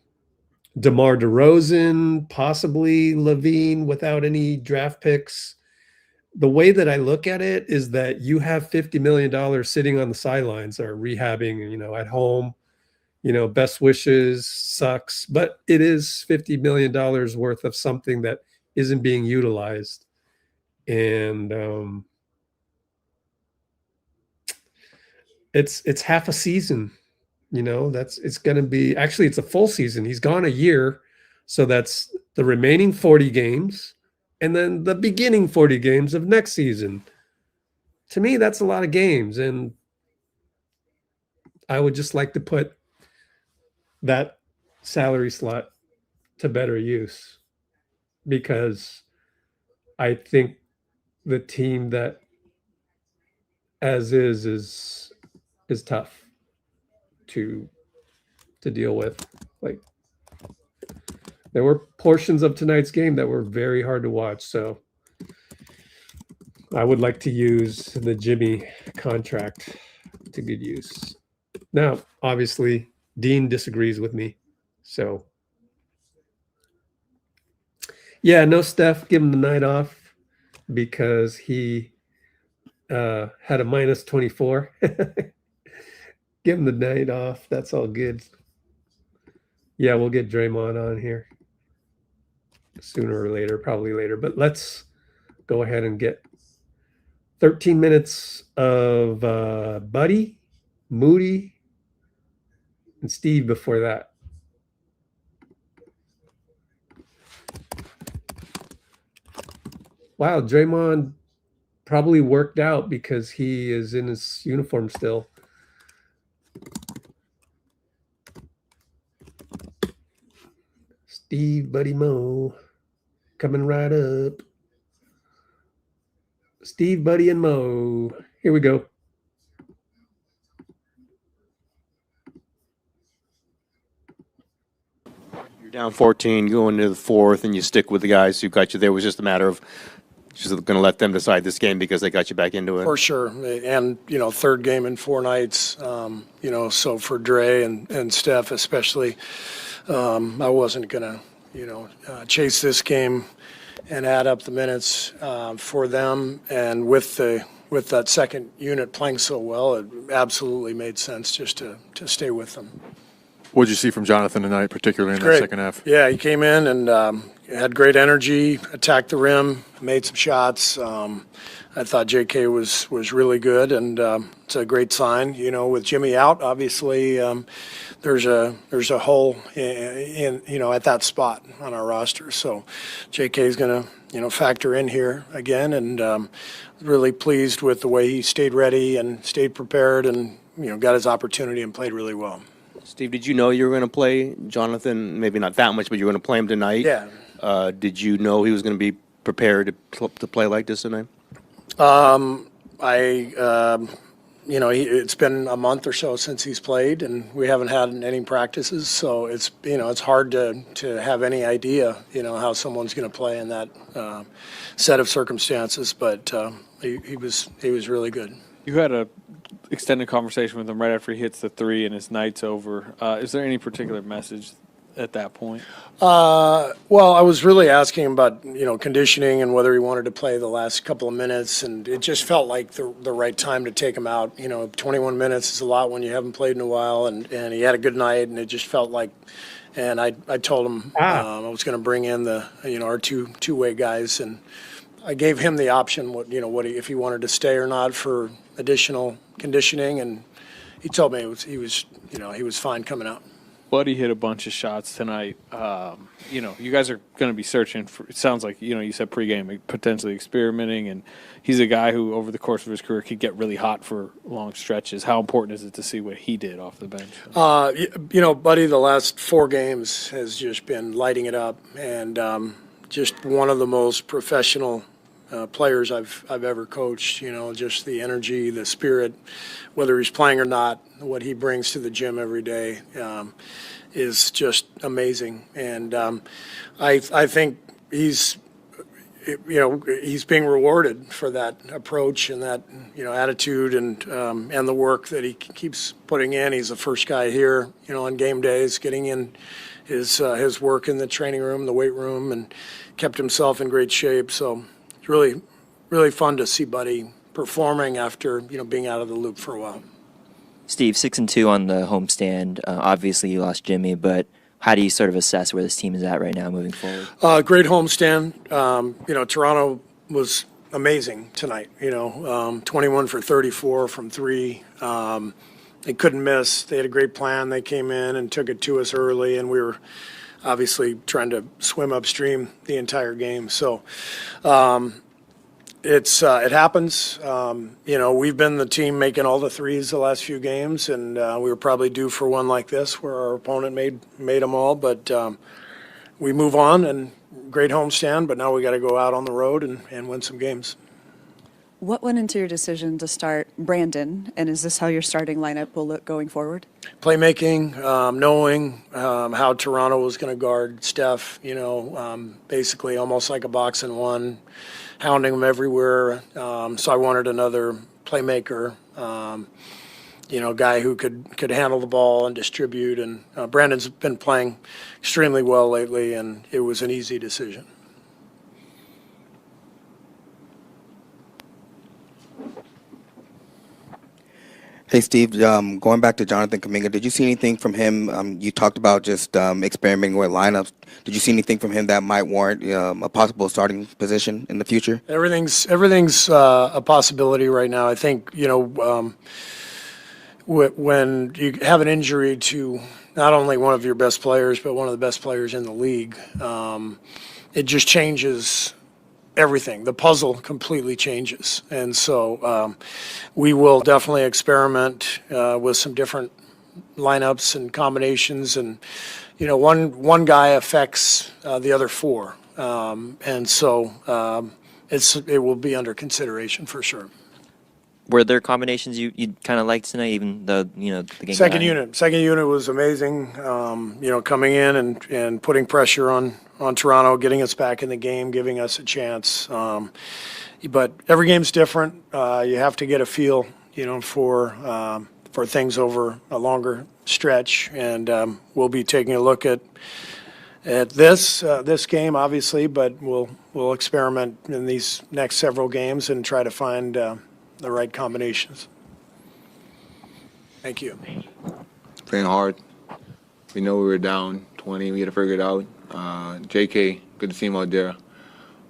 DeRozan, possibly Levine without any draft picks. The way that I look at it is that you have $50 million sitting on the sidelines or rehabbing, at home, best wishes, sucks, but it is $50 million worth of something that isn't being utilized. And it's half a season, it's going to be, actually it's a full season. He's gone a year. So that's the remaining 40 games. And then the beginning 40 games of next season. To me, that's a lot of games. And I would just like to put that salary slot to better use, because I think the team that as is tough to deal with. Like, there were portions of tonight's game that were very hard to watch. So I would like to use the Jimmy contract to good use. Now, obviously, Dean disagrees with me. So, yeah, no Steph, give him the night off because he had a minus 24. Give him the night off. That's all good. Yeah, we'll get Draymond on here sooner or later, probably later. But let's go ahead and get 13 minutes of Buddy, Moody, and Steve before that. Wow, Draymond probably worked out because he is in his uniform still. Steve, Buddy, Mo, coming right up. Steve, Buddy, and Mo. Here we go.
You're down 14, going into the fourth, and you stick with the guys who got you there. It was just a matter of just going to let them decide this game because they got you back into it.
For sure. And, third game in 4 nights, so for Dray and Steph especially, I wasn't going to, chase this game and add up the minutes for them. And with that second unit playing so well, it absolutely made sense just to stay with them.
What did you see from Jonathan tonight, particularly in the second half?
Yeah, he came in and had great energy, attacked the rim, made some shots. I thought JK was really good, and it's a great sign. With Jimmy out, obviously there's a hole in at that spot on our roster. So JK is going to factor in here again, and really pleased with the way he stayed ready and stayed prepared and got his opportunity and played really well.
Steve, did you know you were going to play Jonathan? Maybe not that much, but you were going to play him tonight.
Yeah.
Did you know he was going to be prepared to play like this tonight?
It's been a month or so since he's played, and we haven't had any practices, so it's hard to have any idea, how someone's going to play in that set of circumstances. But he was really good.
You had a extended conversation with him right after he hits the three and his night's over. Is there any particular message at that point?
Well, I was really asking him about, conditioning and whether he wanted to play the last couple of minutes, and it just felt like the right time to take him out. 21 minutes is a lot when you haven't played in a while, and he had a good night, and it just felt like, and I told him I was going to bring in our two-way guys, and I gave him the option, if he wanted to stay or not for additional conditioning, and he told me he was fine coming out.
Buddy hit a bunch of shots tonight. You guys are going to be searching for, it sounds like, you said pregame, potentially experimenting, and he's a guy who over the course of his career could get really hot for long stretches. How important is it to see what he did off the bench?
Buddy, the last 4 games has just been lighting it up, and just one of the most professional players I've ever coached. Just the energy, the spirit, whether he's playing or not, what he brings to the gym every day is just amazing. And I think he's being rewarded for that approach and that attitude and the work that he keeps putting in. He's the first guy here, on game days, getting in his work in the training room, the weight room, and kept himself in great shape. So it's really, really fun to see Buddy performing after being out of the loop for a while.
Steve, 6-2 on the homestand. Obviously, you lost Jimmy, but how do you sort of assess where this team is at right now moving forward?
Great homestand. Toronto was amazing tonight. 21 for 34 from 3. They couldn't miss. They had a great plan. They came in and took it to us early, and we were obviously trying to swim upstream the entire game. So it happens. We've been the team making all the threes the last few games, and we were probably due for one like this where our opponent made them all. But we move on, and great homestand, but now we got to go out on the road and win some games.
What went into your decision to start Brandon, and is this how your starting lineup will look going forward?
Playmaking, knowing how Toronto was going to guard Steph, basically almost like a box and one, hounding them everywhere. So I wanted another playmaker, guy who could handle the ball and distribute. And Brandon's been playing extremely well lately, and it was an easy decision.
Hey, Steve, going back to Jonathan Kuminga, did you see anything from him? You talked about just experimenting with lineups. Did you see anything from him that might warrant a possible starting position in the future?
Everything's a possibility right now. I think, when you have an injury to not only one of your best players, but one of the best players in the league, it just changes everything. The puzzle completely changes. And so we will definitely experiment with some different lineups and combinations. And, one guy affects the other 4. And so it will be under consideration for sure.
Were there combinations you kind of liked tonight, even though, the game?
Second unit was amazing, coming in and putting pressure on Toronto, getting us back in the game, giving us a chance. But every game's different. You have to get a feel, for things over a longer stretch. And we'll be taking a look at this game, obviously, but we'll experiment in these next several games and try to find the right combinations. Thank you.
Playing hard. We know we were down 20. We had to figure it out. JK, good to see him out there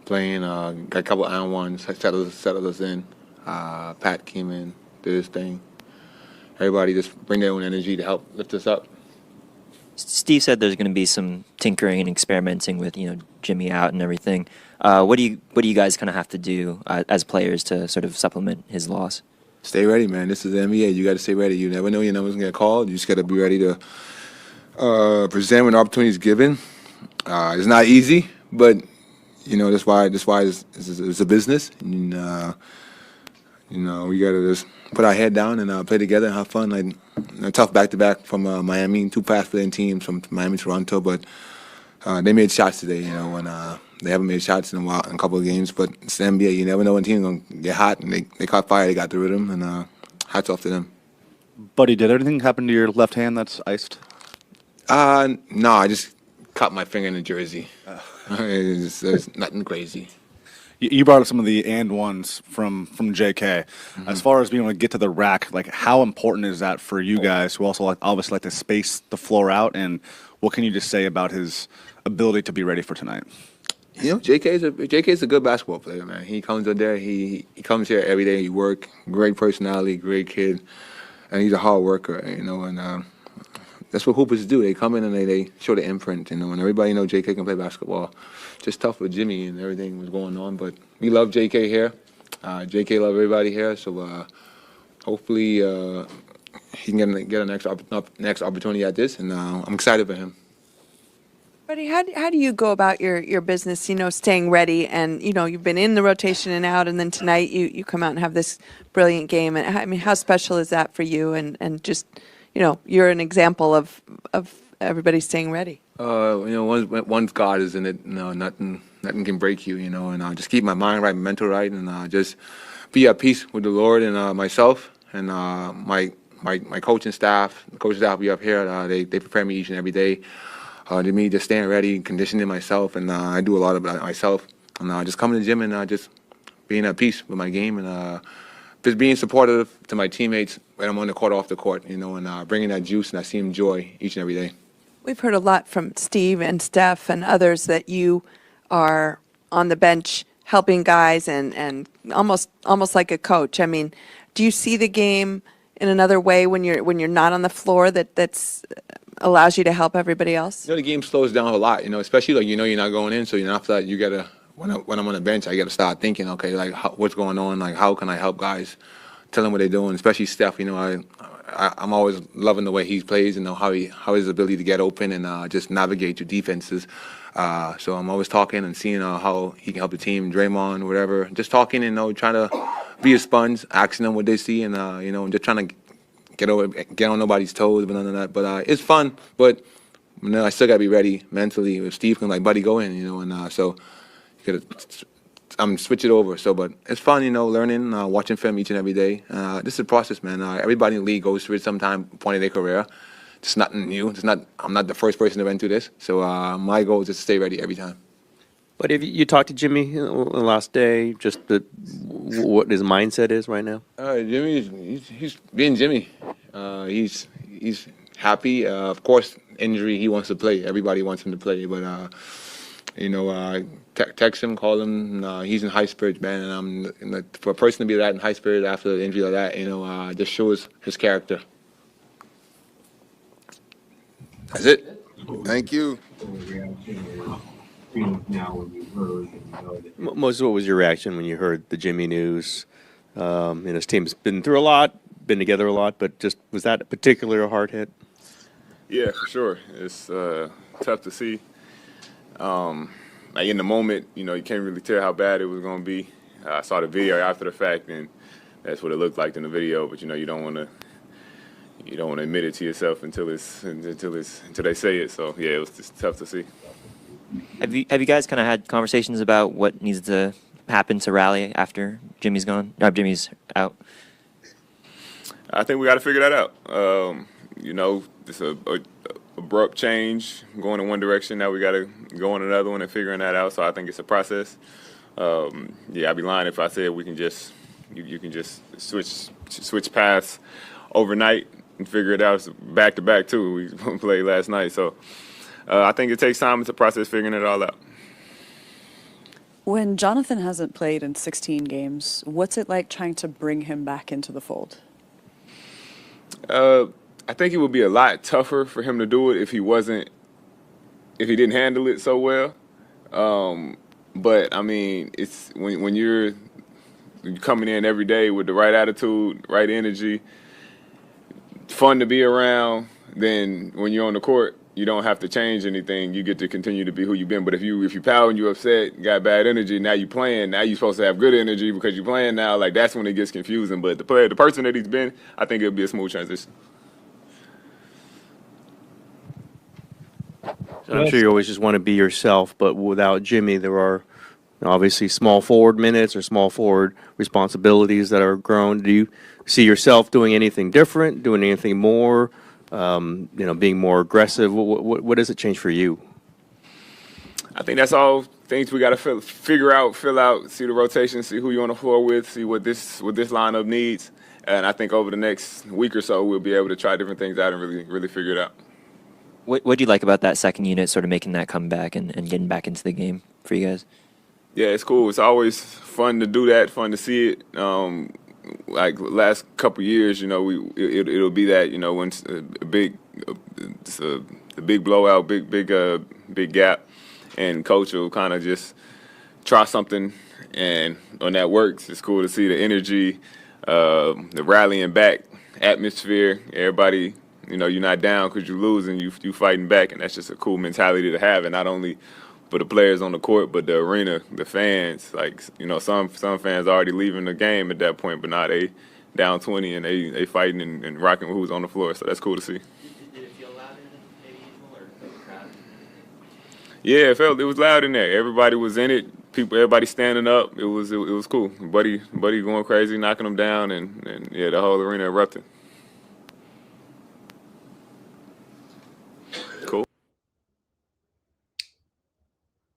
playing. Got a couple of and-ones, settled us in. Pat came in, did his thing. Everybody just bring their own energy to help lift us up.
Steve said there's going to be some tinkering and experimenting with, Jimmy out and everything. What do you guys kind of have to do as players to sort of supplement his loss?
stay ready, man. This is the NBA. You got to stay ready. You never know your number's going to get called. You just got to be ready to present when opportunity is given. It's not easy, but that's why it's a business. And, we got to just put our head down and play together and have fun. Like a tough back-to-back from Miami, 2 fast-playing teams from Miami, Toronto, but they made shots today. And they haven't made shots in a couple of games, but it's the NBA. You never know when teams gonna get hot, and they caught fire. They got the rhythm, and hats off to them.
Buddy, did anything happen to your left hand that's iced?
No, I just cut my finger in the jersey. It's nothing crazy.
You brought up some of the and ones from JK. As far as being able to get to the rack, like how important is that for you guys who also obviously like to space the floor out? And what can you just say about his ability to be ready for tonight?
JK's a good basketball player, man. He comes in there. He comes here every day. He work. Great personality, great kid, and he's a hard worker. And that's what hoopers do. They come in and they show the imprint. And everybody knows JK can play basketball. Just tough with Jimmy and everything was going on, but we love JK here. JK love everybody here. So hopefully he can get a next opportunity at this, and I'm excited for him.
Buddy, how do you go about your business, staying ready, and, you've been in the rotation and out, and then tonight you come out and have this brilliant game. And I mean, how special is that for you? And just, you're an example of everybody staying ready.
Once God is in it, nothing can break you, and just keep my mind right, mental right, and just be at peace with the Lord and myself and my coaching staff. The coaching staff we have here, they prepare me each and every day. To me, just staying ready, conditioning myself, and I do a lot of it myself. And just coming to the gym and just being at peace with my game and just being supportive to my teammates when I'm on the court, off the court, and bringing that juice and that same joy each and every day.
We've heard a lot from Steve and Steph and others that you are on the bench helping guys and almost like a coach. I mean, do you see the game in another way when you're not on the floor that's allows you to help everybody else?
The game slows down a lot, especially you're not going in, so after that you gotta when I'm on the bench, I gotta start thinking, okay, what's going on, how can I help guys, tell them what they're doing, especially Steph. I'm always loving the way he plays and how his ability to get open and just navigate your defenses. So I'm always talking and seeing how he can help the team, Draymond, whatever, just talking and trying to be a sponge, asking them what they see, and just trying to get on nobody's toes, but none of that. But it's fun. But I still gotta be ready mentally. If Steve can buddy, go in, and so you gotta switch it over. So, but it's fun, learning, watching film each and every day. This is a process, man. Everybody in the league goes through it sometime point in their career. It's nothing new. I'm not the first person to run through this. So my goal is just to stay ready every time.
But if you talked to Jimmy the last day, just what his mindset is right now?
Jimmy, he's being Jimmy. He's happy. Of course, injury, he wants to play. Everybody wants him to play. But, text him, call him. He's in high spirits, man. And for a person to be that in high spirits after an injury like that, just shows his character. That's it.
Thank you.
Moses, what was your reaction when you heard the Jimmy news? His team's been through a lot, been together a lot, but just was that a particular hard hit?
Yeah, for sure. It's tough to see. In the moment, you can't really tell how bad it was going to be. I saw the video after the fact, and that's what it looked like in the video. But you don't want to admit it to yourself until they say it. So yeah, it was just tough to see.
Have you guys kind of had conversations about what needs to happen to rally after Jimmy's gone? Or Jimmy's out.
I think we got to figure that out. It's a abrupt change going in one direction. Now we got to go in another one and figuring that out. So I think it's a process. I'd be lying if I said we can just you can just switch paths overnight and figure it out. It's back to back too. We played last night, so. I think it takes time. It's a process figuring it all out.
When Jonathan hasn't played in 16 games, what's it like trying to bring him back into the fold?
I think it would be a lot tougher for him to do it if he didn't handle it so well. But I mean, it's when you're coming in every day with the right attitude, right energy, fun to be around, then when you're on the court, you don't have to change anything. You get to continue to be who you've been. But if you pout and you're upset, got bad energy, now you playing, now you're supposed to have good energy because you're playing now, like that's when it gets confusing. But the person that he's been, I think it'll be a smooth transition.
I'm sure you always just want to be yourself, but without Jimmy, there are obviously small forward minutes or small forward responsibilities that are grown. Do you see yourself doing anything different, doing anything more, being more aggressive? What does it change for you?
I think that's all things we got to figure out, fill out, see the rotation, see who you're on the floor with, see what this lineup needs. And I think over the next week or so, we'll be able to try different things out and really figure it out.
What do you like about that second unit sort of making that comeback and getting back into the game for you guys?
Yeah, it's cool. It's always fun to do that, fun to see it. Like last couple years, it'll be that, when it's a big blowout, big gap, and coach will kind of just try something, and when that works, it's cool to see the energy, the rallying back atmosphere. Everybody, you're not down because you're losing, you fighting back, and that's just a cool mentality to have, and not only for the players on the court, but the arena, the fans. Like, some fans already leaving the game at that point, but now they down 20 and they fighting and rocking with who's on the floor. So that's cool to see.
Did it feel louder than maybe usual, or the crowd?
Yeah, it was loud in there. Everybody was in it. Everybody standing up. It was cool. Buddy going crazy, knocking them down, and yeah, the whole arena erupted. Cool.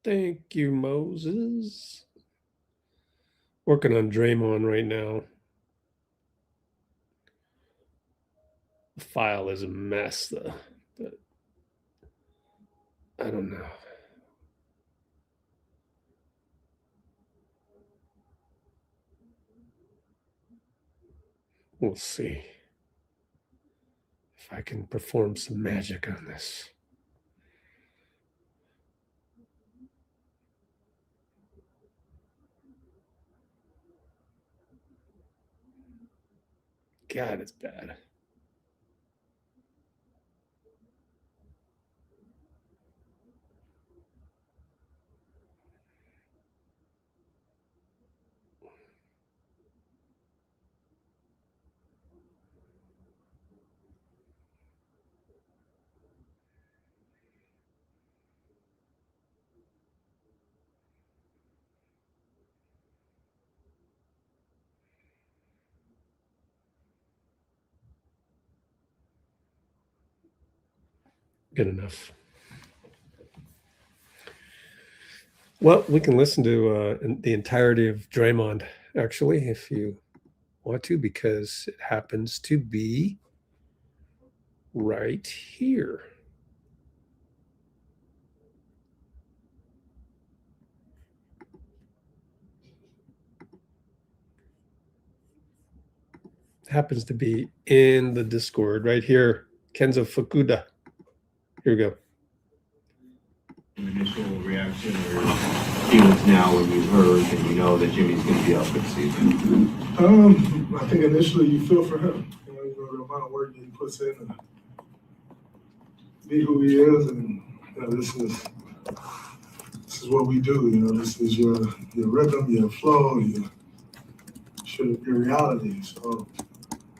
Thank you, Moses. Working on Draymond right now. The file is a mess, though. But I don't know. We'll see if I can perform some magic on this. God, it's bad. Good enough. Well, we can listen to the entirety of Draymond, actually, if you want to, because it happens to be right here. Happens to be in the Discord right here. Kenzo Fukuda. Here we go.
Initial reaction or feelings now when you heard and you know that Jimmy's going to be out for the season?
I think initially you feel for him. The amount of work that he puts in to be who he is, and this is what we do. This is your rhythm, your flow, your reality. So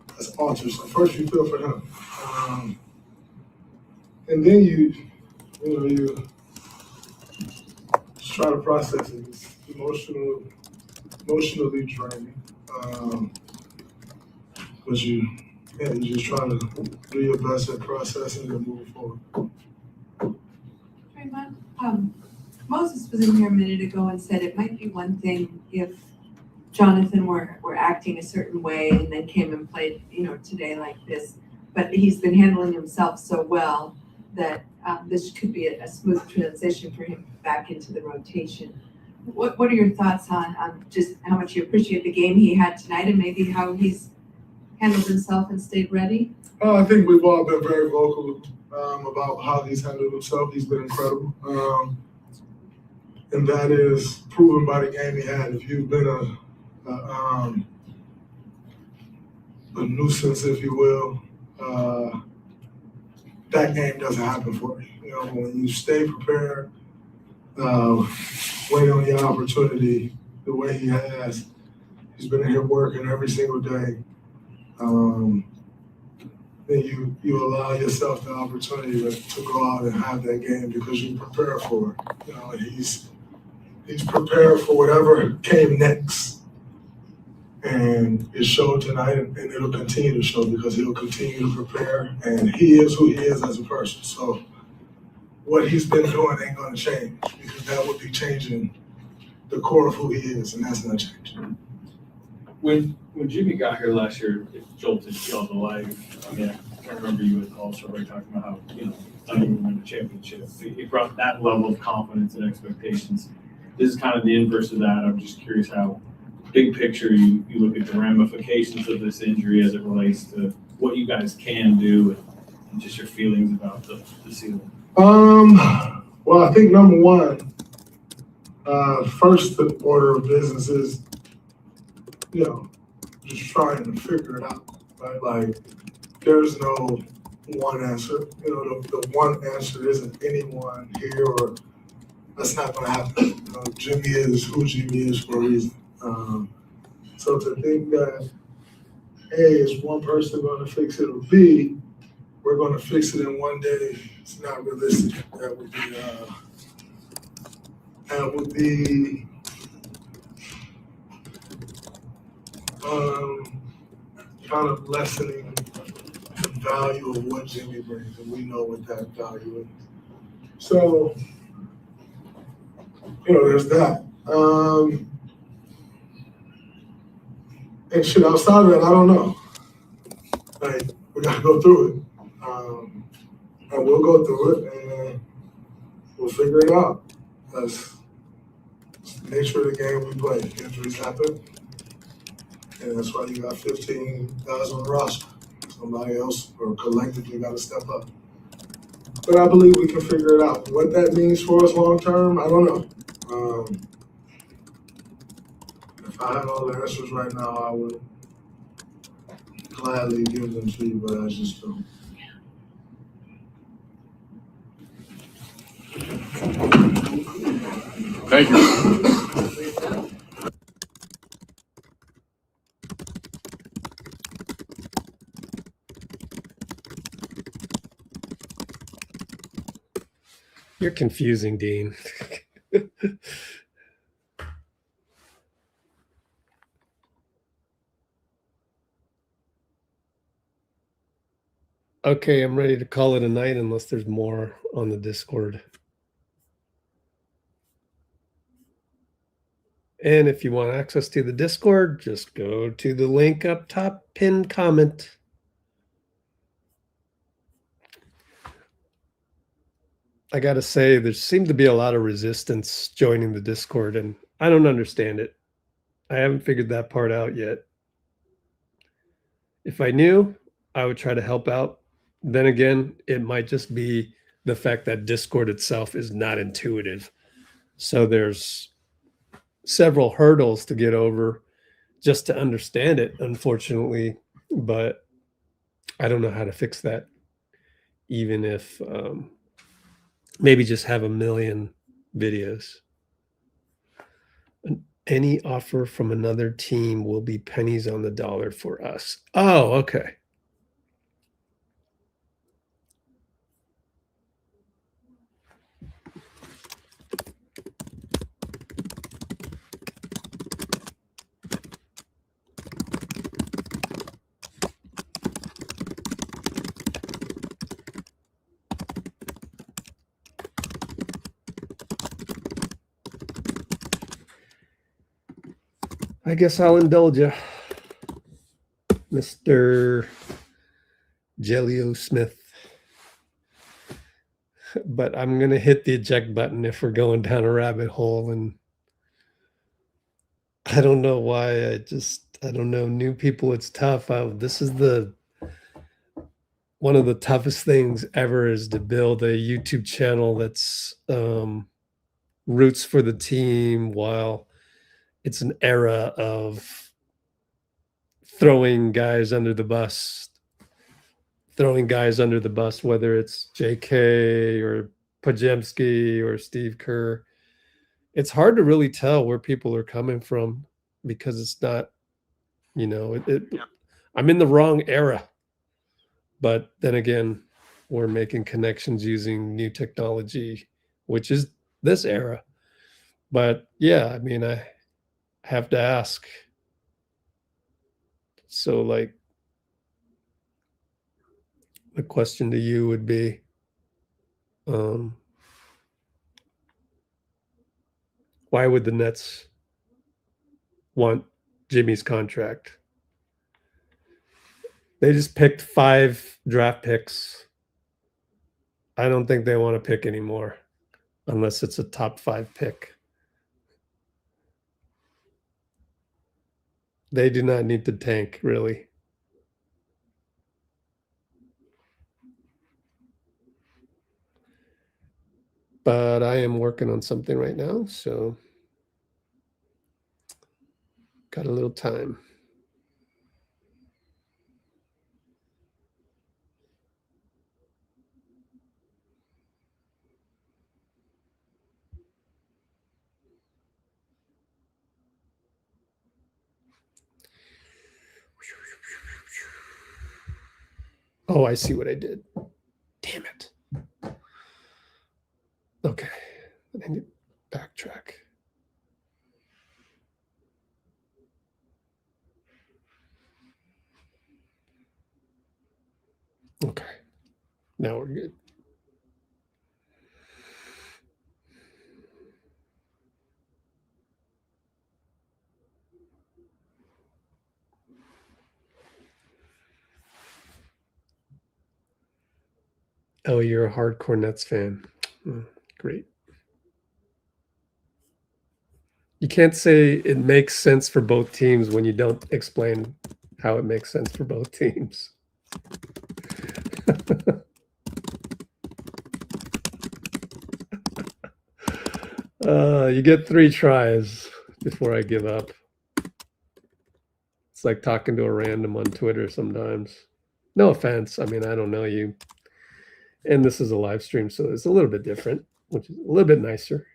that's awesome. So first you feel for him, and then you just try to process it. It's emotionally draining, because you're just trying to do your best at processing and move forward.
Draymond, Moses was in here a minute ago and said it might be one thing if Jonathan were acting a certain way and then came and played, today like this. But he's been handling himself so well that this could be a smooth transition for him back into the rotation. What are your thoughts on just how much you appreciate the game he had tonight and maybe how he's handled himself and stayed ready?
I think we've all been very vocal about how he's handled himself. He's been incredible. And that is proven by the game he had. If you've been a a nuisance, if you will, that game doesn't happen for me. You know, when you stay prepared, wait on the opportunity the way he has. He's been in here working every single day. Then you allow yourself the opportunity to go out and have that game because you prepare for it. You know, and he's prepared for whatever came next. And it showed tonight, and it'll continue to show because he'll continue to prepare, and he is who he is as a person. So what he's been doing ain't going to change because that would be changing the core of who he is, and that's not changing.
When Jimmy got here last year, it jolted you on the life. I mean, I can't remember you at all, talking about how, you know, thought you would win the championship. He brought that level of confidence and expectations. This is kind of the inverse of that. I'm just curious how, big picture, you look at the ramifications of this injury as it relates to what you guys can do and just your feelings about the ceiling.
Well, I think number one, first order of business is, you know, just trying to figure it out, right? Like, there's no one answer. You know, the one answer isn't anyone here, or that's not going to happen. You know, Jimmy is who Jimmy is for a reason. So to think that, A, is one person going to fix it, or B, we're going to fix it in one day, it's not realistic. That would be kind of lessening the value of what Jimmy brings, and we know what that value is. So, you know, there's that. And shit, outside of that, I don't know. Like, we gotta go through it. And we'll go through it and we'll figure it out. That's the nature of the game we play. Injuries happen. And that's why you got 15 guys on the roster. Somebody else or collectively gotta step up. But I believe we can figure it out. What that means for us long term, I don't know. If I had all the answers right now, I would gladly give them to you, but I just don't.
Thank you.
You're confusing, Dean. Okay, I'm ready to call it a night unless there's more on the Discord. And if you want access to the Discord, just go to the link up top, pinned comment. I got to say, there seems to be a lot of resistance joining the Discord, and I don't understand it. I haven't figured that part out yet. If I knew, I would try to help out. Then again, it might just be the fact that Discord itself is not intuitive. So there's several hurdles to get over just to understand it, unfortunately. But I don't know how to fix that, even if maybe just have a million videos. Any offer from another team will be pennies on the dollar for us. Oh, okay. I guess I'll indulge you, Mr. Jelio Smith. But I'm going to hit the eject button if we're going down a rabbit hole. And I don't know why. I don't know. New people, it's tough. This is one of the toughest things ever, is to build a YouTube channel that's roots for the team while it's an era of throwing guys under the bus, whether it's JK or Pajemski or Steve Kerr. It's hard to really tell where people are coming from because it's not, I'm in the wrong era. But then again, we're making connections using new technology, which is this era. But yeah, I mean, I have to ask. So, like, the question to you would be, why would the Nets want Jimmy's contract? They just picked 5 draft picks. I don't think they want to pick anymore unless it's a top 5 pick. They do not need to tank, really. But I am working on something right now, so got a little time. Oh, I see what I did. Damn it. Okay. I need to backtrack. Okay. Now we're good. Oh, you're a hardcore Nets fan. Great. You can't say it makes sense for both teams when you don't explain how it makes sense for both teams. You get 3 tries before I give up. It's like talking to a random on Twitter sometimes. No offense. I mean, I don't know you. And this is a live stream, so it's a little bit different, which is a little bit nicer.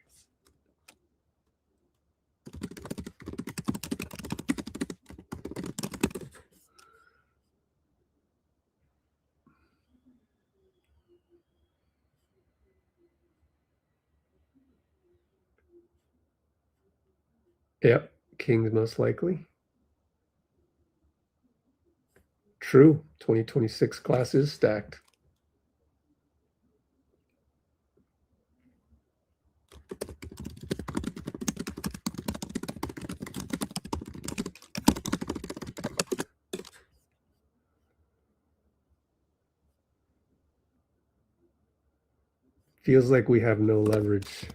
Yep, Kings most likely. True, 2026 class is stacked. Feels like we have no leverage.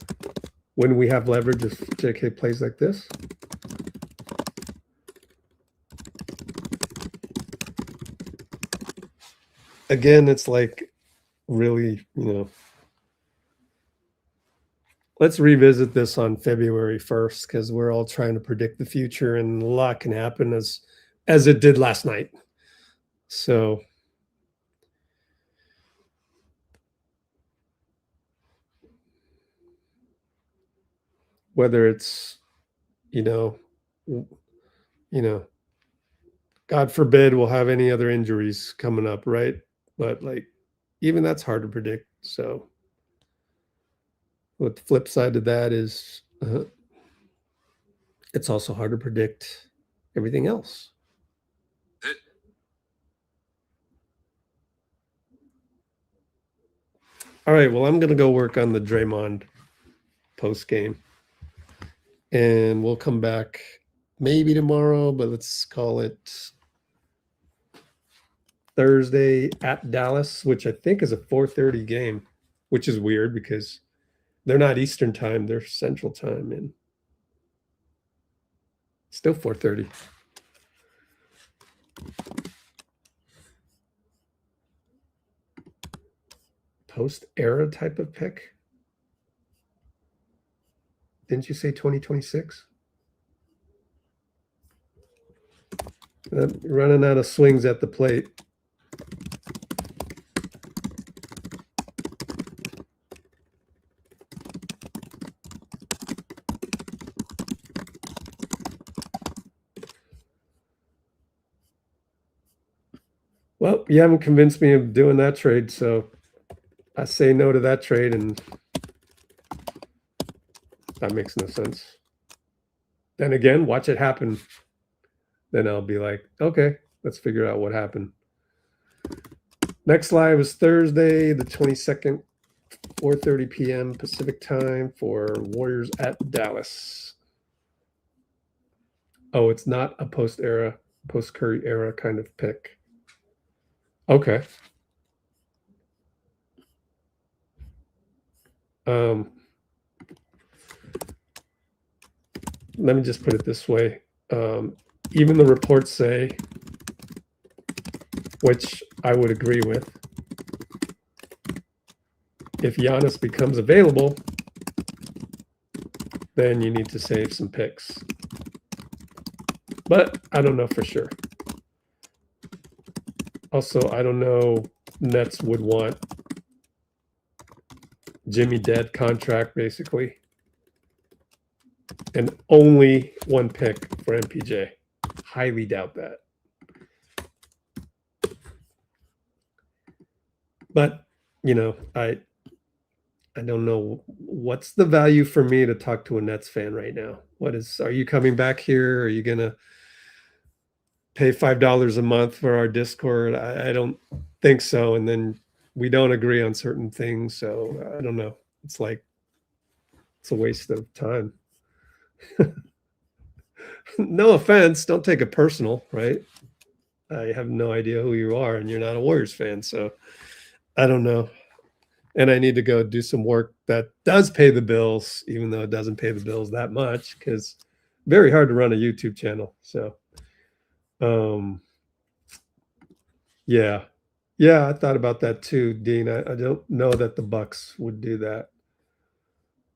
When we have leverage, if JK plays like this. Again, it's like really, let's revisit this on February 1st because we're all trying to predict the future and a lot can happen as it did last night. So whether it's, God forbid we'll have any other injuries coming up, right? But like, even that's hard to predict. So what the flip side of that is, it's also hard to predict everything else. All right, well, I'm going to go work on the Draymond post game. And we'll come back maybe tomorrow, but let's call it Thursday at Dallas, which I think is a 4:30 game, which is weird because they're not Eastern time, they're Central time, and still 4:30. Post-era type of pick? Didn't you say 2026? Running out of swings at the plate. Well, you haven't convinced me of doing that trade, so I say no to that trade, and that makes no sense. Then again, watch it happen. Then I'll be like, okay, let's figure out what happened. Next live is Thursday, the 22nd, 4:30 p.m. Pacific time for Warriors at Dallas. Oh, it's not a post-Curry era kind of pick. Okay. Let me just put it this way. Even the reports say, which I would agree with, if Giannis becomes available, then you need to save some picks. But I don't know for sure. Also, I don't know Nets would want Jimmy dead contract, basically. And only one pick for MPJ. Highly doubt that. But, you know, I don't know what's the value for me to talk to a Nets fan right now. Are you coming back here? Are you going to pay $5 a month for our Discord? I don't think so. And then we don't agree on certain things. So I don't know. It's like, it's a waste of time. No offense. Don't take it personal, right? I have no idea who you are and you're not a Warriors fan. So I don't know. And I need to go do some work that does pay the bills, even though it doesn't pay the bills that much, because very hard to run a YouTube channel. So yeah, I thought about that too, Dean. I don't know that the Bucks would do that,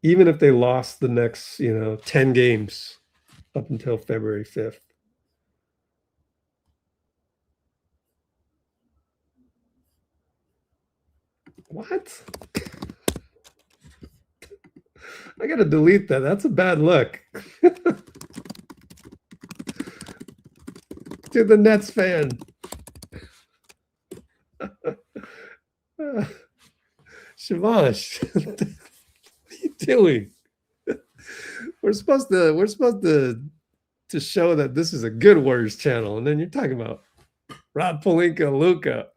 even if they lost the next 10 games up until February 5th. What? I gotta delete that. That's a bad look. To the Nets fan. Shavash, what are you doing? We're supposed to show that this is a good Warriors channel, and then you're talking about Rob Pelinka, Luka.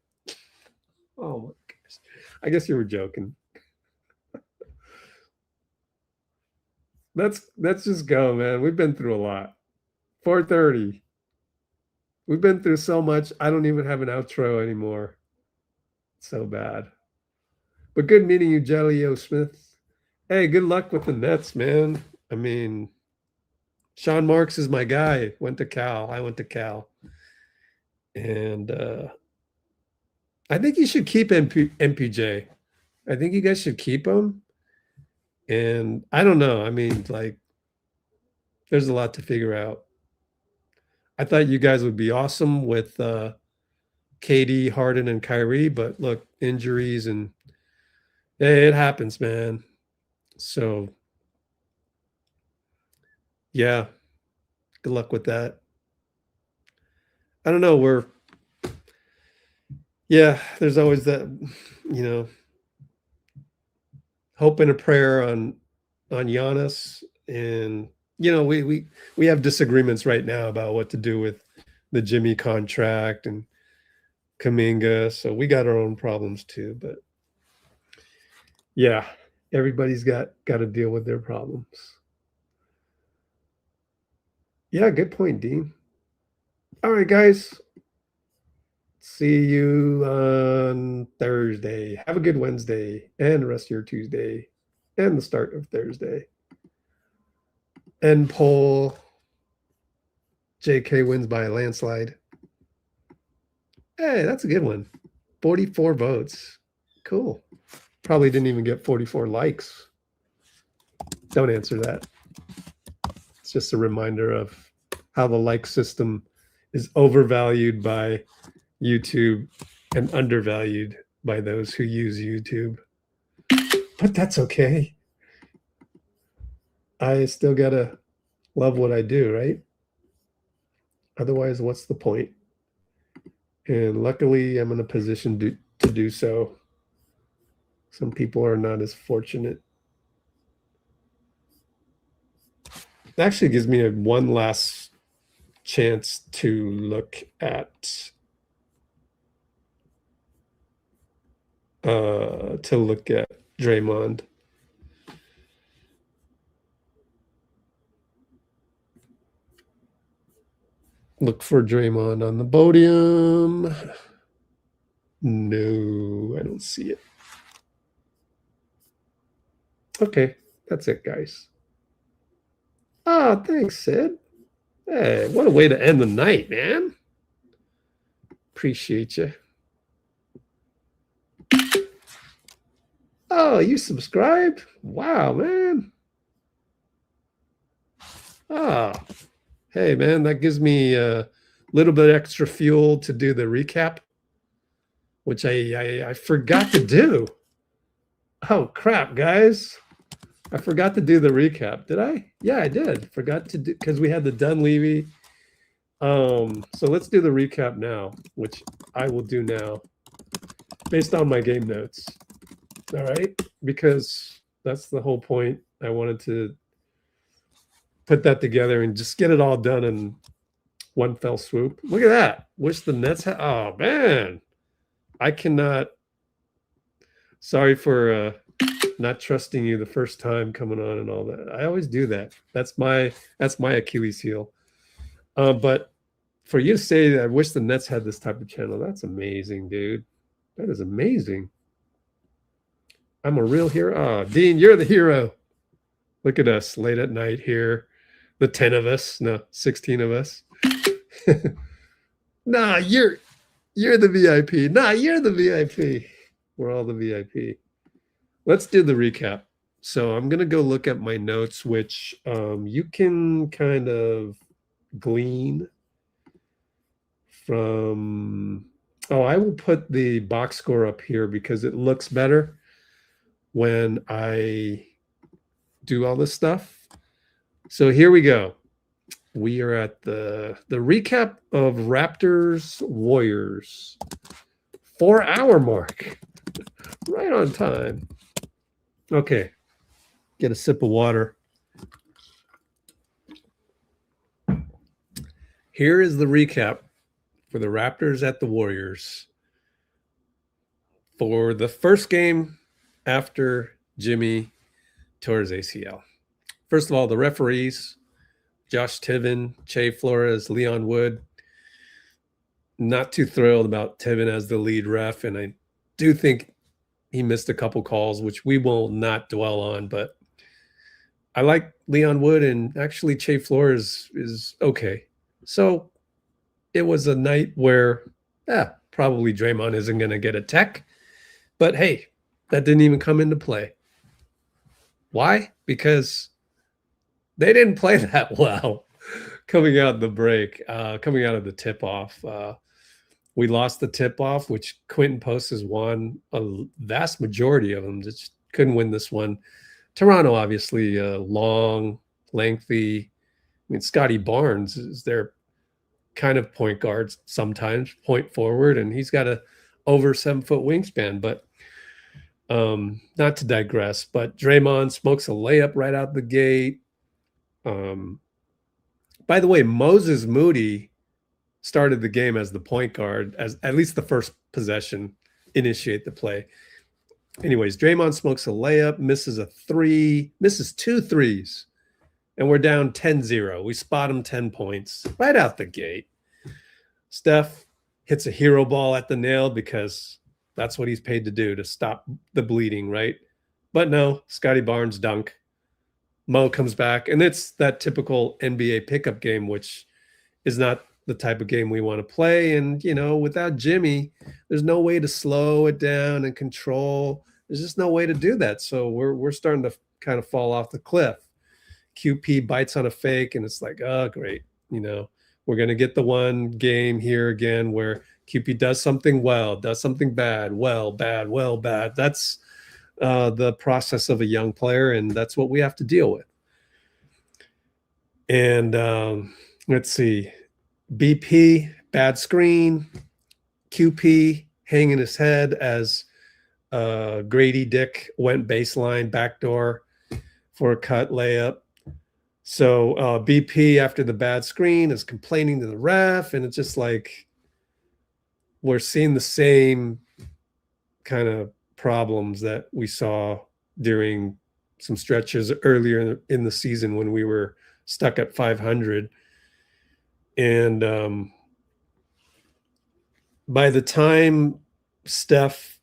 Oh my gosh. I guess you were joking. Let's just go, man. We've been through a lot. 4:30. We've been through so much. I don't even have an outro anymore. So bad. But good meeting you, Jelly-O Smith. Hey, good luck with the Nets, man. I mean, Sean Marks is my guy. Went to Cal. I went to Cal. And I think you should keep MPJ. I think you guys should keep him. And I don't know. I mean, like, there's a lot to figure out. I thought you guys would be awesome with KD, Harden, and Kyrie, but look, injuries and it happens, man. So, yeah, good luck with that. I don't know. There's always that, hope and a prayer on Giannis, and we have disagreements right now about what to do with the Jimmy contract and Kuminga, so we got our own problems too. But yeah, everybody's got to deal with their problems. Yeah, good point, Dean. All right, guys. See you on Thursday. Have a good Wednesday and the rest of your Tuesday and the start of Thursday. End poll. JK wins by a landslide. Hey, that's a good one. 44 votes. Cool. Probably didn't even get 44 likes. Don't answer that. It's just a reminder of how the like system is overvalued by YouTube and undervalued by those who use YouTube. But that's okay. I still gotta love what I do, right? Otherwise, what's the point? And luckily, I'm in a position to do so. Some people are not as fortunate. It actually gives me one last chance to look at Draymond. Look for Draymond on the podium. No, I don't see it. Okay, that's it, guys. Oh, thanks, Sid. Hey, what a way to end the night, man. Appreciate you. Oh, you subscribed? Wow, man. Ah, hey, man, that gives me a little bit extra fuel to do the recap, which I forgot to do. Oh, crap, guys. I forgot to do the recap. Did I? Yeah, I did. Forgot to do, because we had the Dunleavy. So let's do the recap now, which I will do now based on my game notes. All right, because that's the whole point. I wanted to put that together and just get it all done in one fell swoop. Look at that. Wish the Nets had. Oh, man. I cannot. Sorry for not trusting you the first time coming on and all that. I always do that. That's my Achilles heel. But for you to say that I wish the Nets had this type of channel, that's amazing, dude. That is amazing. I'm a real hero. Oh, Dean, you're the hero. Look at us late at night here. The 10 of us. No, 16 of us. Nah, you're the VIP. Nah, you're the VIP. We're all the VIP. Let's do the recap. So I'm going to go look at my notes, which you can kind of glean from. Oh, I will put the box score up here because it looks better when I do all this stuff. So here we go. We are at the recap of Raptors Warriors 4-hour mark. Right on time. Okay. Get a sip of water. Here is the recap for the Raptors at the Warriors for the first game after Jimmy tore his ACL. First of all, the referees, Josh Tiven, Flores, Leon Wood. Not too thrilled about Tiven as the lead ref, and I do think he missed a couple calls, which we will not dwell on, but I like Leon Wood, and actually Flores is okay. So it was a night where probably Draymond isn't going to get a tech, but hey, that didn't even come into play. Why? Because they didn't play that well coming out of the break, coming out of the tip-off. We lost the tip-off, which QUINN Post has won. A vast majority of them just couldn't win this one. Toronto, obviously, long, lengthy. I mean, Scottie Barnes is their kind of point guard sometimes, point forward, and he's got a over 7-foot wingspan. But not to digress, but Draymond smokes a layup right out the gate. By the way, Moses Moody started the game as the point guard, as at least the first possession, initiate the play. Anyways, Draymond smokes a layup, misses a three, misses 2 threes, and we're down 10-0. We spot him 10 points right out the gate. Steph hits a hero ball at the nail because that's what he's paid to do, to stop the bleeding, right? But no, Scottie Barnes dunk. Mo comes back, and it's that typical NBA pickup game, which is not the type of game we want to play. And, you know, without Jimmy, there's no way to slow it down and control. There's just no way to do that. So we're starting to kind of fall off the cliff. QP bites on a fake, and it's like, oh, great. You know, We're going to get the one game here again where QP does something well, does something bad, well, bad, well, bad. That's the process of a young player, and that's what we have to deal with. And let's see. BP, bad screen. QP hanging his head as Grady Dick went baseline backdoor for a cut layup. So BP, after the bad screen, is complaining to the ref, and it's just like we're seeing the same kind of problems that we saw during some stretches earlier in the season when we were stuck at 500. And by the time Steph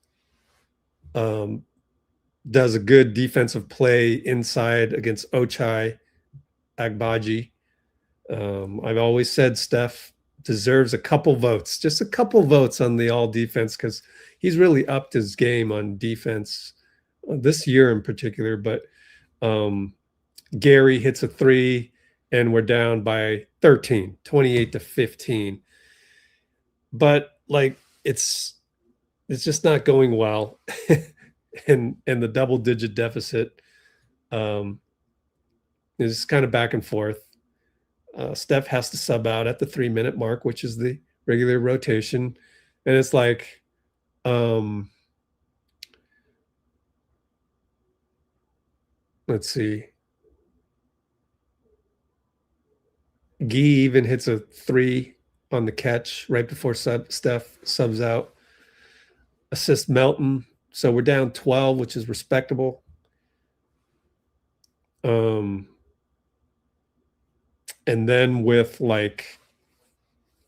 does a good defensive play inside against Ochai Agbaji, I've always said Steph deserves a couple votes, just a couple votes on the all defense, because he's really upped his game on defense this year in particular. But Gary hits a three and we're down by 13, 28-15. But like it's just not going well. and the double digit deficit is kind of back and forth. Steph has to sub out at the 3-minute mark, which is the regular rotation. And it's like, let's see. Gee even hits a three on the catch right before Steph subs out. Assist Melton. So we're down 12, which is respectable. And then with like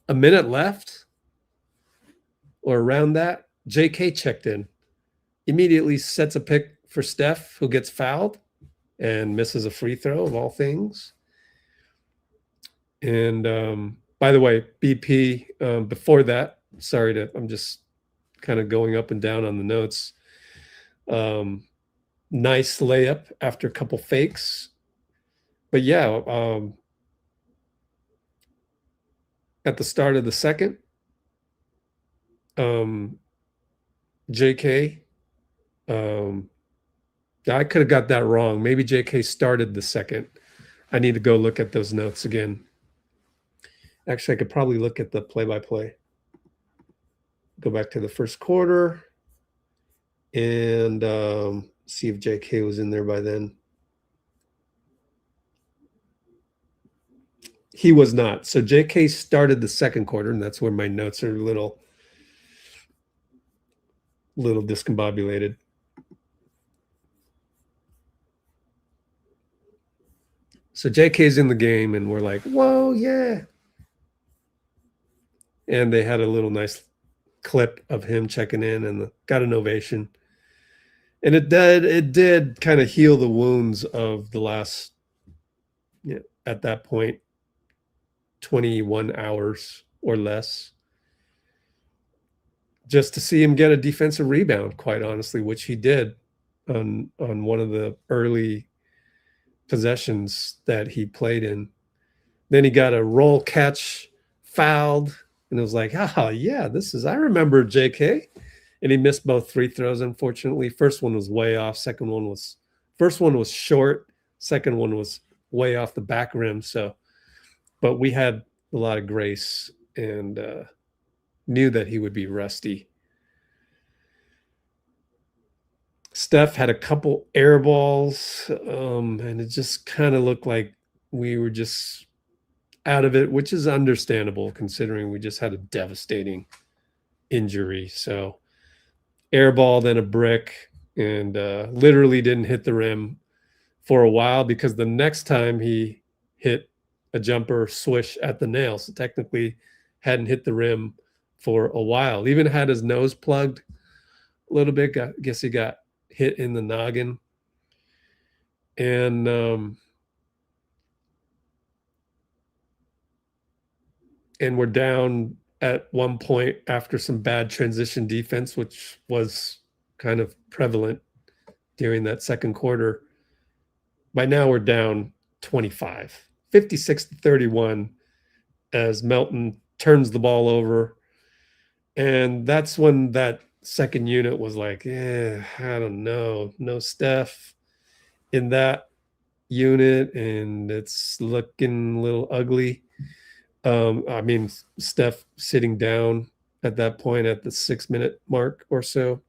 a minute left or around that, JK checked in. Immediately sets a pick for Steph, who gets fouled and misses a free throw of all things. And by the way, BP, before that, I'm just kind of going up and down on the notes. Nice layup after a couple fakes. But yeah, at the start of the second, JK, I could have got that wrong. Maybe JK started the second. I need to go look at those notes again. Actually, I could probably look at the play-by-play. Go back to the first quarter and see if JK was in there by then. He was not. So JK started the second quarter, and that's where my notes are a little discombobulated. So JK's in the game, and we're like, whoa, yeah. And they had a little nice clip of him checking in and got an ovation. And it did kind of heal the wounds of the last, at that point, 21 hours or less. Just to see him get a defensive rebound, quite honestly, which he did on one of the early possessions that he played in. Then he got a roll catch, fouled, and it was like, yeah, I remember JK. And he missed both free throws, unfortunately. First one was way off. First one was short. Second one was way off the back rim. But we had a lot of grace and knew that he would be rusty. Steph had a couple air balls, and it just kind of looked like we were just out of it, which is understandable considering we just had a devastating injury. So air ball, then a brick, and literally didn't hit the rim for a while because the next time he hit a jumper swish at the nail. So technically hadn't hit the rim for a while. Even had his nose plugged a little bit. I guess he got hit in the noggin. And we're down at one point after some bad transition defense, which was kind of prevalent during that second quarter. By now we're down 25, 56-31 as Melton turns the ball over. And that's when that second unit was like, I don't know. No Steph in that unit, and it's looking a little ugly. I mean, Steph sitting down at that point at the 6-minute mark or so.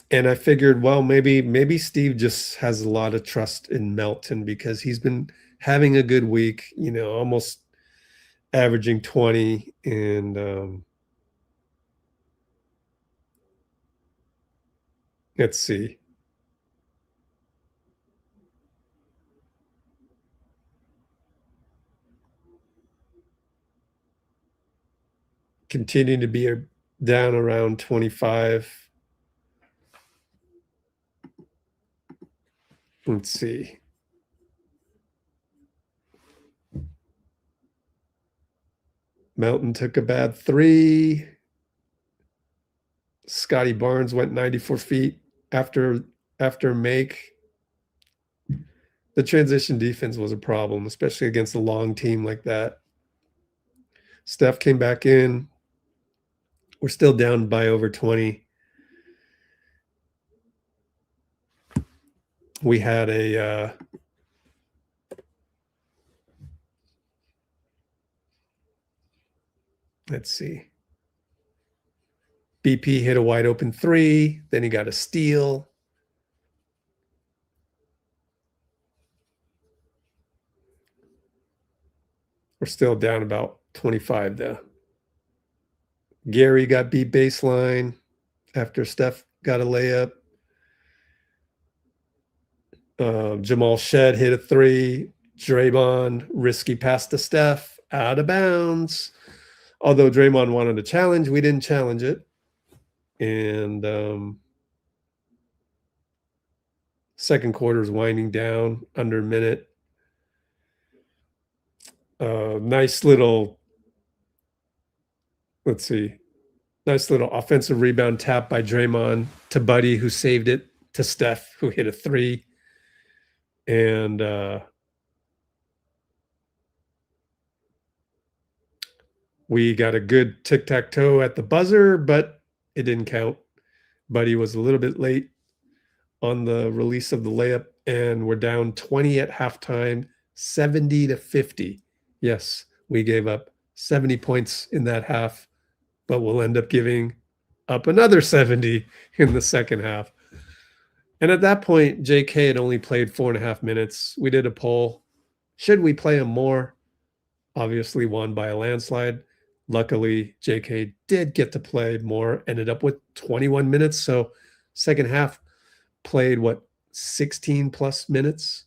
And I figured, well, maybe Steve just has a lot of trust in Melton because he's been having a good week, almost averaging 20. And let's see. Continuing to be down around 25. Let's see. Melton took a bad 3. Scottie Barnes went 94 feet after make. The transition defense was a problem, especially against a long team like that. Steph came back in. We're still down by over 20. We had a let's see. BP hit a wide open 3. Then he got a steal. We're still down about 25 though. Gary got beat baseline after Steph got a layup. Jamal Shed hit a 3. Draymond, risky pass to Steph, out of bounds. Although Draymond wanted a challenge, we didn't challenge it. And second quarter is winding down, under a minute. Nice little, let's see. Nice little offensive rebound tap by Draymond to Buddy, who saved it to Steph, who hit a 3. And we got a good tic-tac-toe at the buzzer, but it didn't count. Buddy was a little bit late on the release of the layup, and we're down 20 at halftime, 70-50. Yes, we gave up 70 points in that half, but we'll end up giving up another 70 in the second half. And at that point, JK had only played 4.5 minutes. We did a poll. Should we play him more? Obviously won by a landslide. Luckily, JK did get to play more, ended up with 21 minutes. So second half played, 16 plus minutes,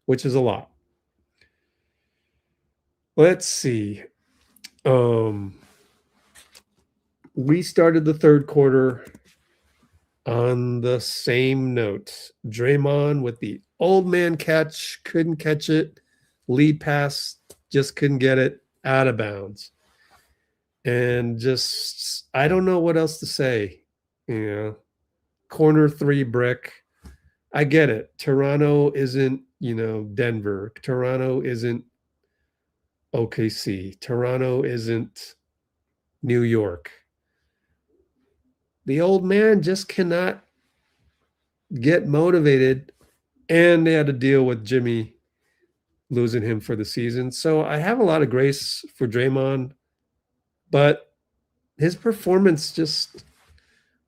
which is a lot. Let's see. We started the third quarter on the same note. Draymond with the old man catch, couldn't catch it. Lead pass, just couldn't get it, out of bounds. And just, I don't know what else to say. Corner 3 brick. I get it. Toronto isn't, Denver. Toronto isn't OKC. Toronto isn't New York. The old man just cannot get motivated, and they had to deal with Jimmy losing him for the season. So I have a lot of grace for Draymond, but his performance just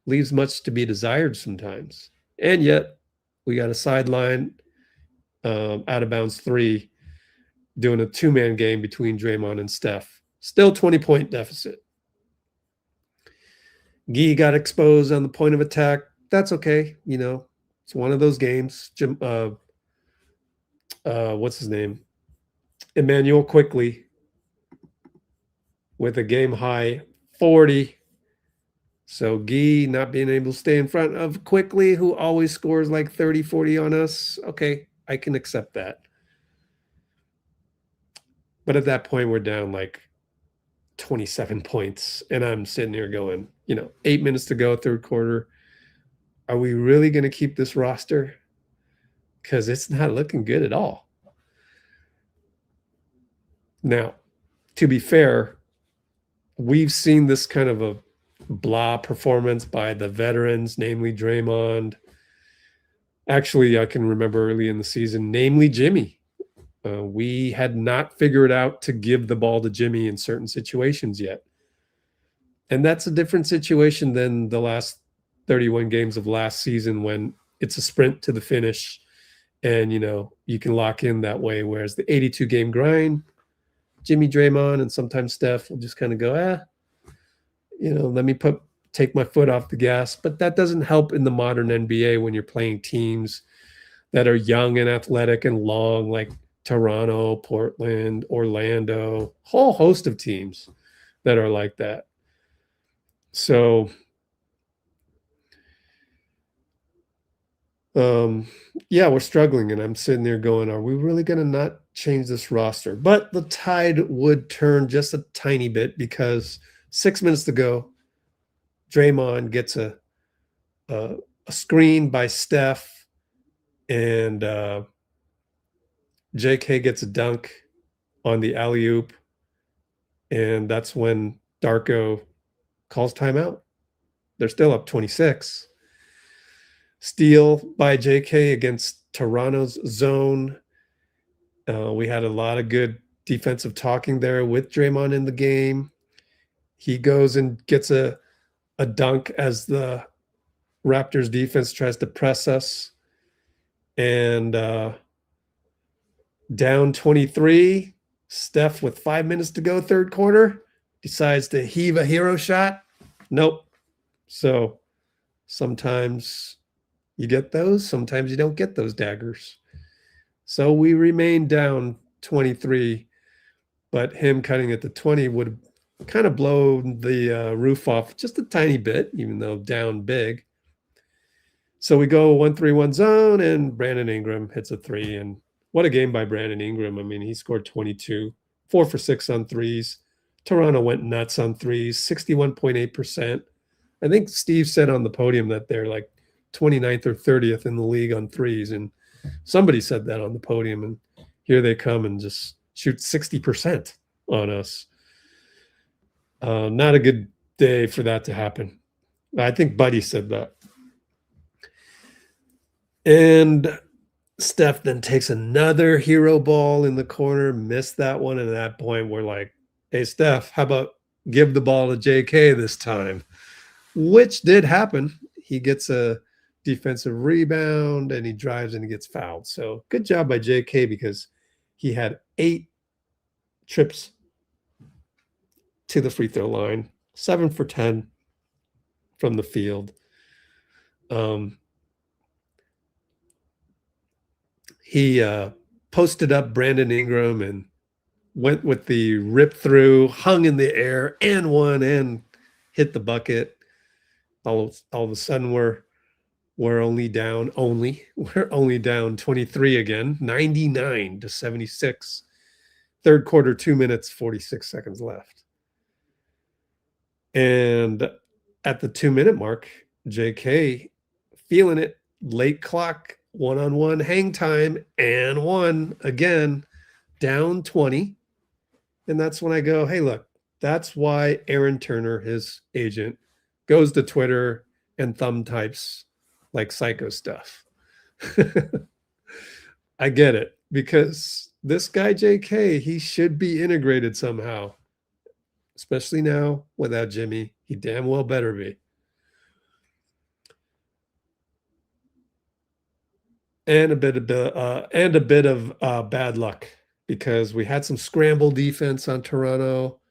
leaves much to be desired sometimes. And yet we got a sideline out of bounds 3 doing a 2-man game between Draymond and Steph. Still 20-point deficit. Gee got exposed on the point of attack. That's okay. It's one of those games. What's his name? Emmanuel Quickley with a game high 40. So Gee not being able to stay in front of Quickley, who always scores like 30, 40 on us. Okay, I can accept that. But at that point, we're down like 27 points. And I'm sitting here going, 8 minutes to go, third quarter. Are we really going to keep this roster? Because it's not looking good at all. Now, to be fair, we've seen this kind of a blah performance by the veterans, namely Draymond. Actually, I can remember early in the season, namely Jimmy. We had not figured out to give the ball to Jimmy in certain situations yet. And that's a different situation than the last 31 games of last season when it's a sprint to the finish and, you can lock in that way. Whereas the 82 game grind, Jimmy, Draymond, and sometimes Steph will just kind of go, let me take my foot off the gas. But that doesn't help in the modern NBA when you're playing teams that are young and athletic and long, like Toronto, Portland, Orlando, whole host of teams that are like that. So, we're struggling, and I'm sitting there going, are we really going to not change this roster? But the tide would turn just a tiny bit because 6 minutes to go, Draymond gets a screen by Steph, and JK gets a dunk on the alley-oop, and that's when Darko calls timeout. They're still up 26. Steal by JK against Toronto's zone. We had a lot of good defensive talking there with Draymond in the game. He goes and gets a dunk as the Raptors defense tries to press us. And down 23, Steph with 5 minutes to go, third quarter, decides to heave a hero shot. Nope. So sometimes you get those, sometimes you don't get those daggers. So we remain down 23, but him cutting at the 20 would kind of blow the roof off just a tiny bit, even though down big. So we go 1-3-1 zone, and Brandon Ingram hits a three. And what a game by Brandon Ingram. I mean, he scored 22, 4 for 6 on threes. Toronto went nuts on threes, 61.8%. I think Steve said on the podium that they're like 29th or 30th in the league on threes. And somebody said that on the podium. And here they come and just shoot 60% on us. Not a good day for that to happen. I think Buddy said that. And Steph then takes another hero ball in the corner, missed that one. And at that point, we're like, hey, Steph, how about give the ball to JK this time? Which did happen. He gets a defensive rebound and he drives and he gets fouled. So good job by JK because he had 8 trips to the free throw line, 7 for 10 from the field. He posted up Brandon Ingram and went with the rip through, hung in the air, and one, and hit the bucket. All of a sudden, we're only down 23 again, 99-76. Third quarter, 2 minutes, 46 seconds left. And at the 2-minute mark, JK feeling it, late clock, one-on-one hang time, and one again, down 20. And that's when I go, hey, look, that's why Aaron Turner, his agent, goes to Twitter and thumb types like psycho stuff. I get it, because this guy, JK, he should be integrated somehow, especially now without Jimmy. He damn well better be. And a bit of bad luck, because we had some scramble defense on Toronto.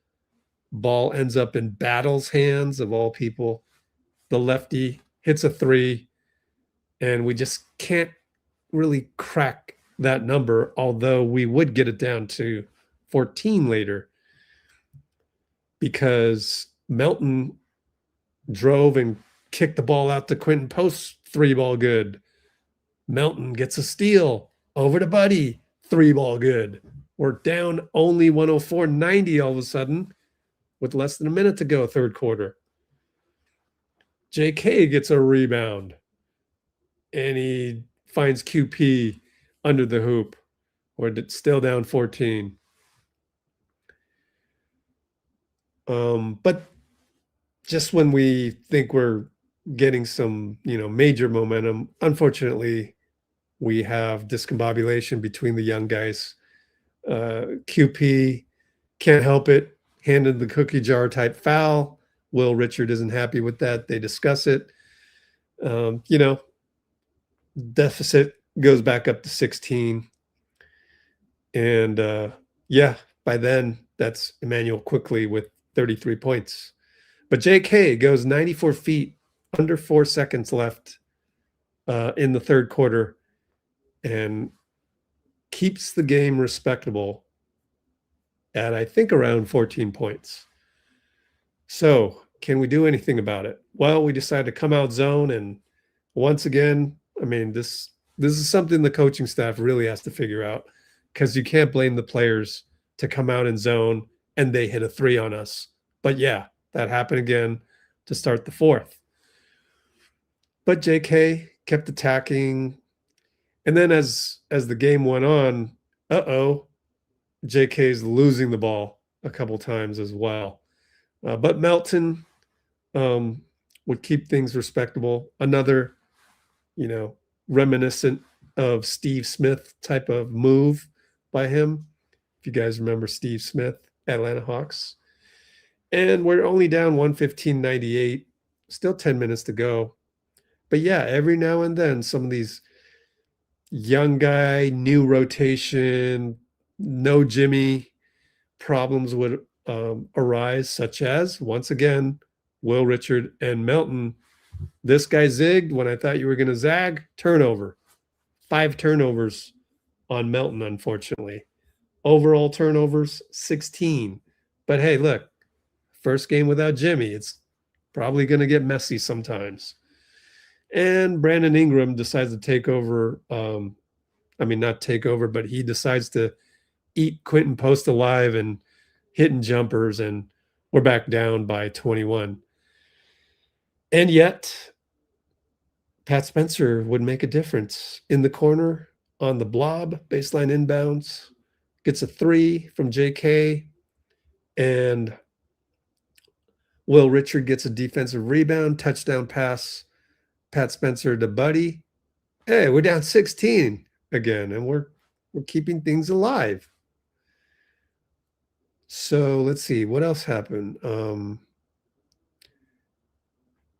Ball ends up in Battle's hands, of all people. The lefty hits a three, and we just can't really crack that number, although we would get it down to 14 later, because Melton drove and kicked the ball out to Quinton post, 3-ball good. Melton gets a steal over to Buddy, 3-ball good. We're down only 104-90 all of a sudden with less than a minute to go, third quarter. JK gets a rebound and he finds QP under the hoop. We're still down 14. But just when we think we're getting some, major momentum, unfortunately, we have discombobulation between the young guys. QP can't help it, handed the cookie jar type foul. Will Richard isn't happy with that. They discuss it. Deficit goes back up to 16. And by then that's Emmanuel Quickley with 33 points. But JK goes 94 feet, under 4 seconds left in the third quarter, and keeps the game respectable at, I think, around 14 points. So can we do anything about it? Well, we decided to come out zone, and once again, I mean, this is something the coaching staff really has to figure out, because you can't blame the players to come out in zone and they hit a 3 on us. But yeah, that happened again to start the fourth. But JK kept attacking. And then as the game went on, JK's losing the ball a couple times as well. But Melton would keep things respectable. Another, reminiscent of Steve Smith type of move by him. If you guys remember Steve Smith, Atlanta Hawks. And we're only down 115-98, still 10 minutes to go. But yeah, every now and then some of these young guy, new rotation, no Jimmy problems would arise, such as, once again, Will Richard and Melton. This guy zigged when I thought you were going to zag. Turnover. 5 turnovers on Melton, unfortunately. Overall turnovers, 16. But hey, look, first game without Jimmy. It's probably going to get messy sometimes. And Brandon Ingram decides to take over. Not take over, but he decides to eat Quinton Post alive and hitting jumpers, and we're back down by 21. And yet, Pat Spencer would make a difference in the corner on the blob, baseline inbounds, gets a 3 from JK, and Will Richard gets a defensive rebound, touchdown pass, Pat Spencer to Buddy. Hey, we're down 16 again, and we're keeping things alive. So let's see, what else happened?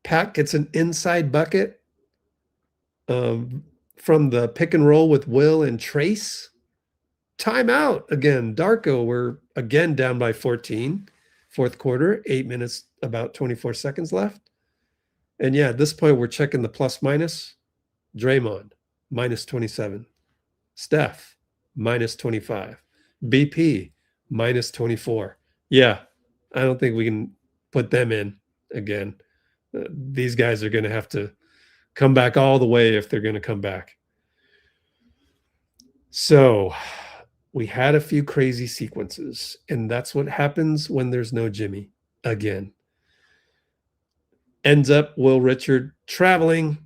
Pat gets an inside bucket from the pick and roll with Will and Trace. Timeout again. Darko, we're again down by 14. Fourth quarter, 8 minutes, about 24 seconds left. And yeah, at this point, we're checking the plus minus. Draymond, minus 27. Steph, minus 25. BP, minus 24. Yeah, I don't think we can put them in again. These guys are going to have to come back all the way if they're going to come back. So we had a few crazy sequences, and that's what happens when there's no Jimmy again. Ends up Will Richard traveling,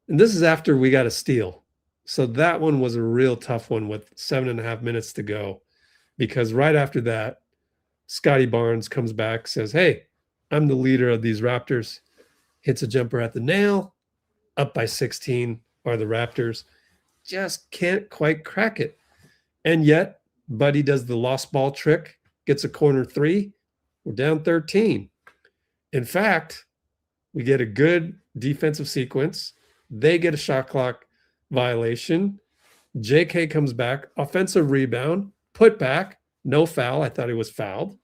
and this is after we got a steal. So that one was a real tough one with 7.5 minutes to go, because right after that, Scottie Barnes comes back, says, hey, I'm the leader of these Raptors, hits a jumper at the nail, up by 16 are the Raptors, just can't quite crack it. And yet, Buddy does the lost ball trick, gets a corner 3, we're down 13. In fact, we get a good defensive sequence. They get a shot clock violation. JK comes back, offensive rebound, put back, no foul. I thought he was fouled.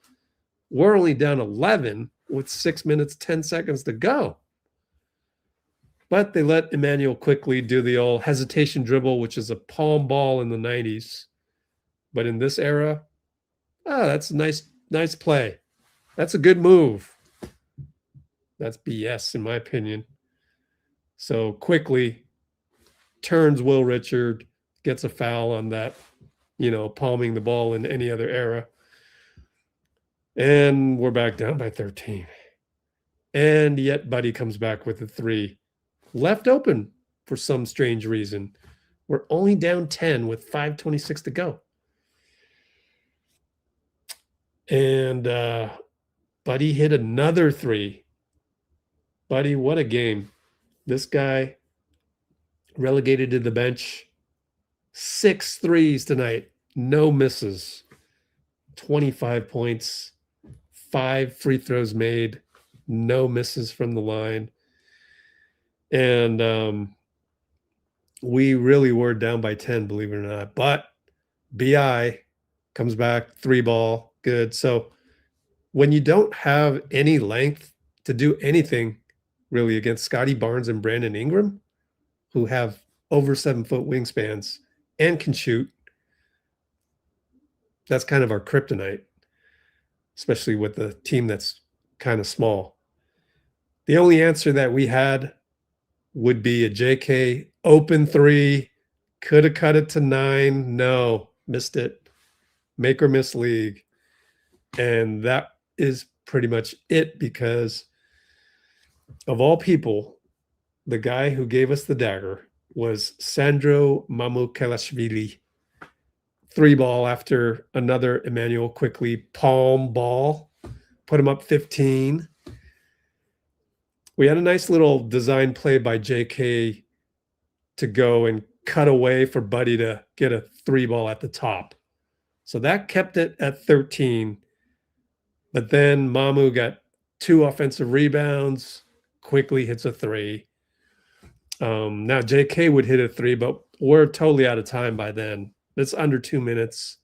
We're only down 11 with 6 minutes, 10 seconds to go. But they let Emmanuel Quickley do the old hesitation dribble, which is a palm ball in the 90s. But in this era, that's a nice play. That's a good move. That's BS, in my opinion. So Quickley turns Will Richard, gets a foul on that, palming the ball in any other era. And we're back down by 13. And yet Buddy comes back with a 3. Left open for some strange reason. We're only down 10 with 5:26 to go. And Buddy hit another three. Buddy, what a game. This guy relegated to the bench. 6 threes tonight. No misses. 25 points. 5 free throws made. No misses from the line. And we really were down by 10, believe it or not. But BI comes back, 3 ball, good. So when you don't have any length to do anything really against Scottie Barnes and Brandon Ingram, who have over 7-foot wingspans and can shoot, that's kind of our kryptonite, especially with the team that's kind of small. The only answer that we had would be a JK open 3, could have cut it to 9. No, missed it. Make or miss league. And that is pretty much it, because of all people, the guy who gave us the dagger was Sandro Mamukelashvili. 3 ball after another Emmanuel Quickley palm ball. Put him up 15. We had a nice little design play by JK to go and cut away for Buddy to get a 3 ball at the top. So that kept it at 13. But then Mamu got 2 offensive rebounds. Quickley hits a 3. Now JK would hit a 3, but we're totally out of time by then. It's under 2 minutes.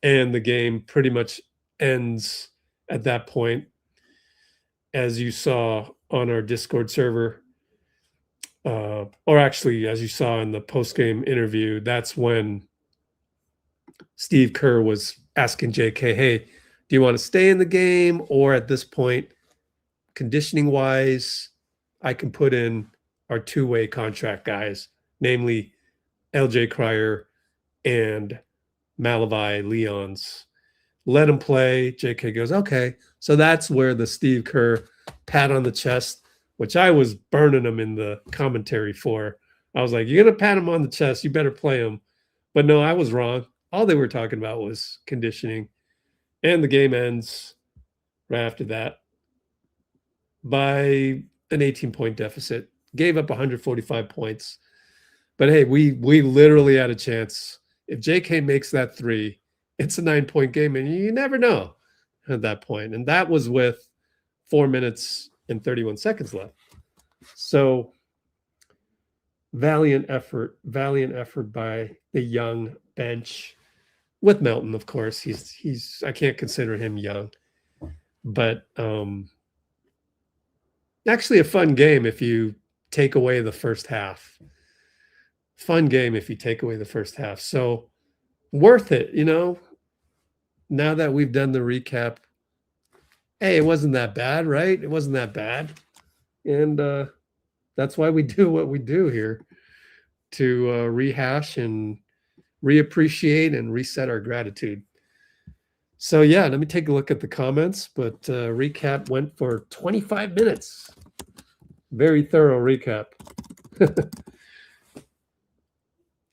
And the game pretty much ends at that point, as you saw on our Discord server. Or actually, as you saw in the post-game interview, that's when Steve Kerr was asking JK, hey, do you want to stay in the game? Or at this point, conditioning-wise, I can put in our 2-way contract guys, namely LJ Cryer and Malavai Leons. Let him play. JK goes, okay. So that's where the Steve Kerr pat on the chest, which I was burning him in the commentary for. I was like, you're going to pat him on the chest. You better play him. But no, I was wrong. All they were talking about was conditioning. And the game ends right after that by an 18-point deficit. Gave up 145 points. But hey, we literally had a chance. If JK makes that 3, it's a 9-point game, and you never know at that point. And that was with 4 minutes and 31 seconds left. So valiant effort by the young bench with Melton, of course. He's I can't consider him young, but actually a fun game if you take away the first half. Fun game if you take away the first half. So worth it, you know. Now that we've done the recap, hey, it wasn't that bad, right? It wasn't that bad. And that's why we do what we do here, to rehash and reappreciate and reset our gratitude. So yeah, let me take a look at the comments, but recap went for 25 minutes. Very thorough recap.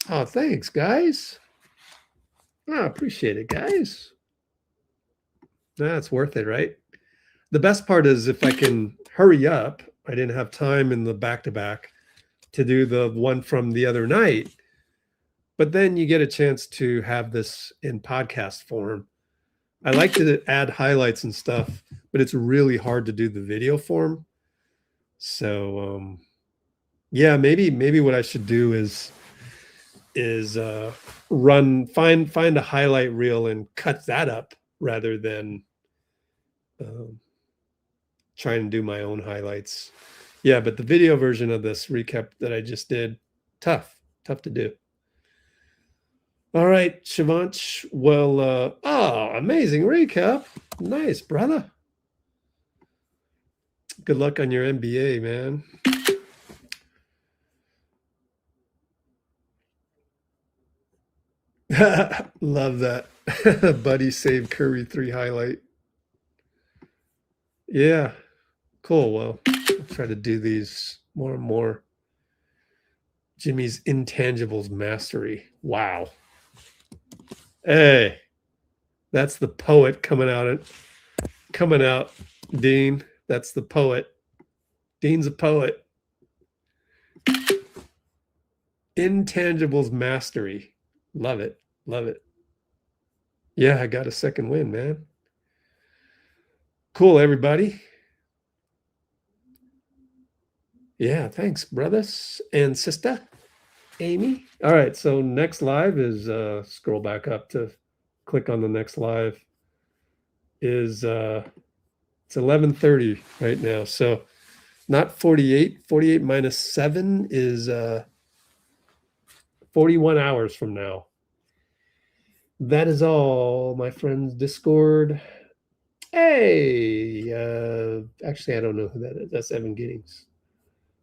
Oh, thanks, guys. I appreciate it, guys. That's worth it, right? The best part is if I can hurry up, I didn't have time in the back-to-back to do the one from the other night, but then you get a chance to have this in podcast form. I like to add highlights and stuff, but it's really hard to do the video form. So, yeah, maybe what I should do is find a highlight reel and cut that up rather than trying to do my own highlights. Yeah, but the video version of this recap that I just did, tough to do. All right, Shivansh. Well, amazing recap. Nice, brother. Good luck on your NBA, man. Love that. Buddy saved Curry 3 highlight. Yeah, cool. Well, I'll try to do these more and more. Jimmy's intangibles mastery. Wow. Hey, that's the poet coming out coming out, Dean. That's the poet. Dean's a poet. Intangibles mastery. Love it. Love it. Yeah, I got a second win, man. Cool, everybody. Yeah, thanks, brothers and sister Amy. All right, so next live is scroll back up to click on the next live. Is it's 11:30 right now, so not 48. 48 minus 7 is 41 hours from now. That is all, my friends. Discord. Hey, actually, I don't know who that is. That's Evan Giddings,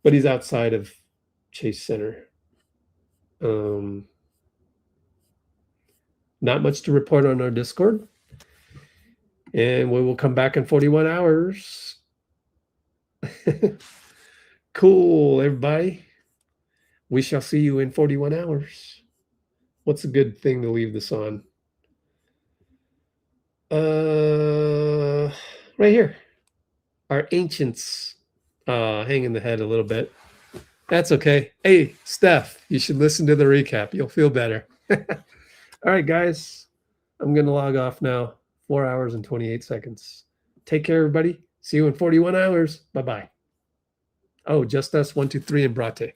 but he's outside of Chase Center. Not much to report on our Discord, and we will come back in 41 hours. Cool, everybody. We shall see you in 41 hours. What's a good thing to leave this on? Right here. Our ancients hanging the head a little bit. That's okay. Hey, Steph, you should listen to the recap. You'll feel better. All right, guys. I'm going to log off now. 4 hours and 28 seconds. Take care, everybody. See you in 41 hours. Bye-bye. Oh, just us, 1, 2, 3, and Brate.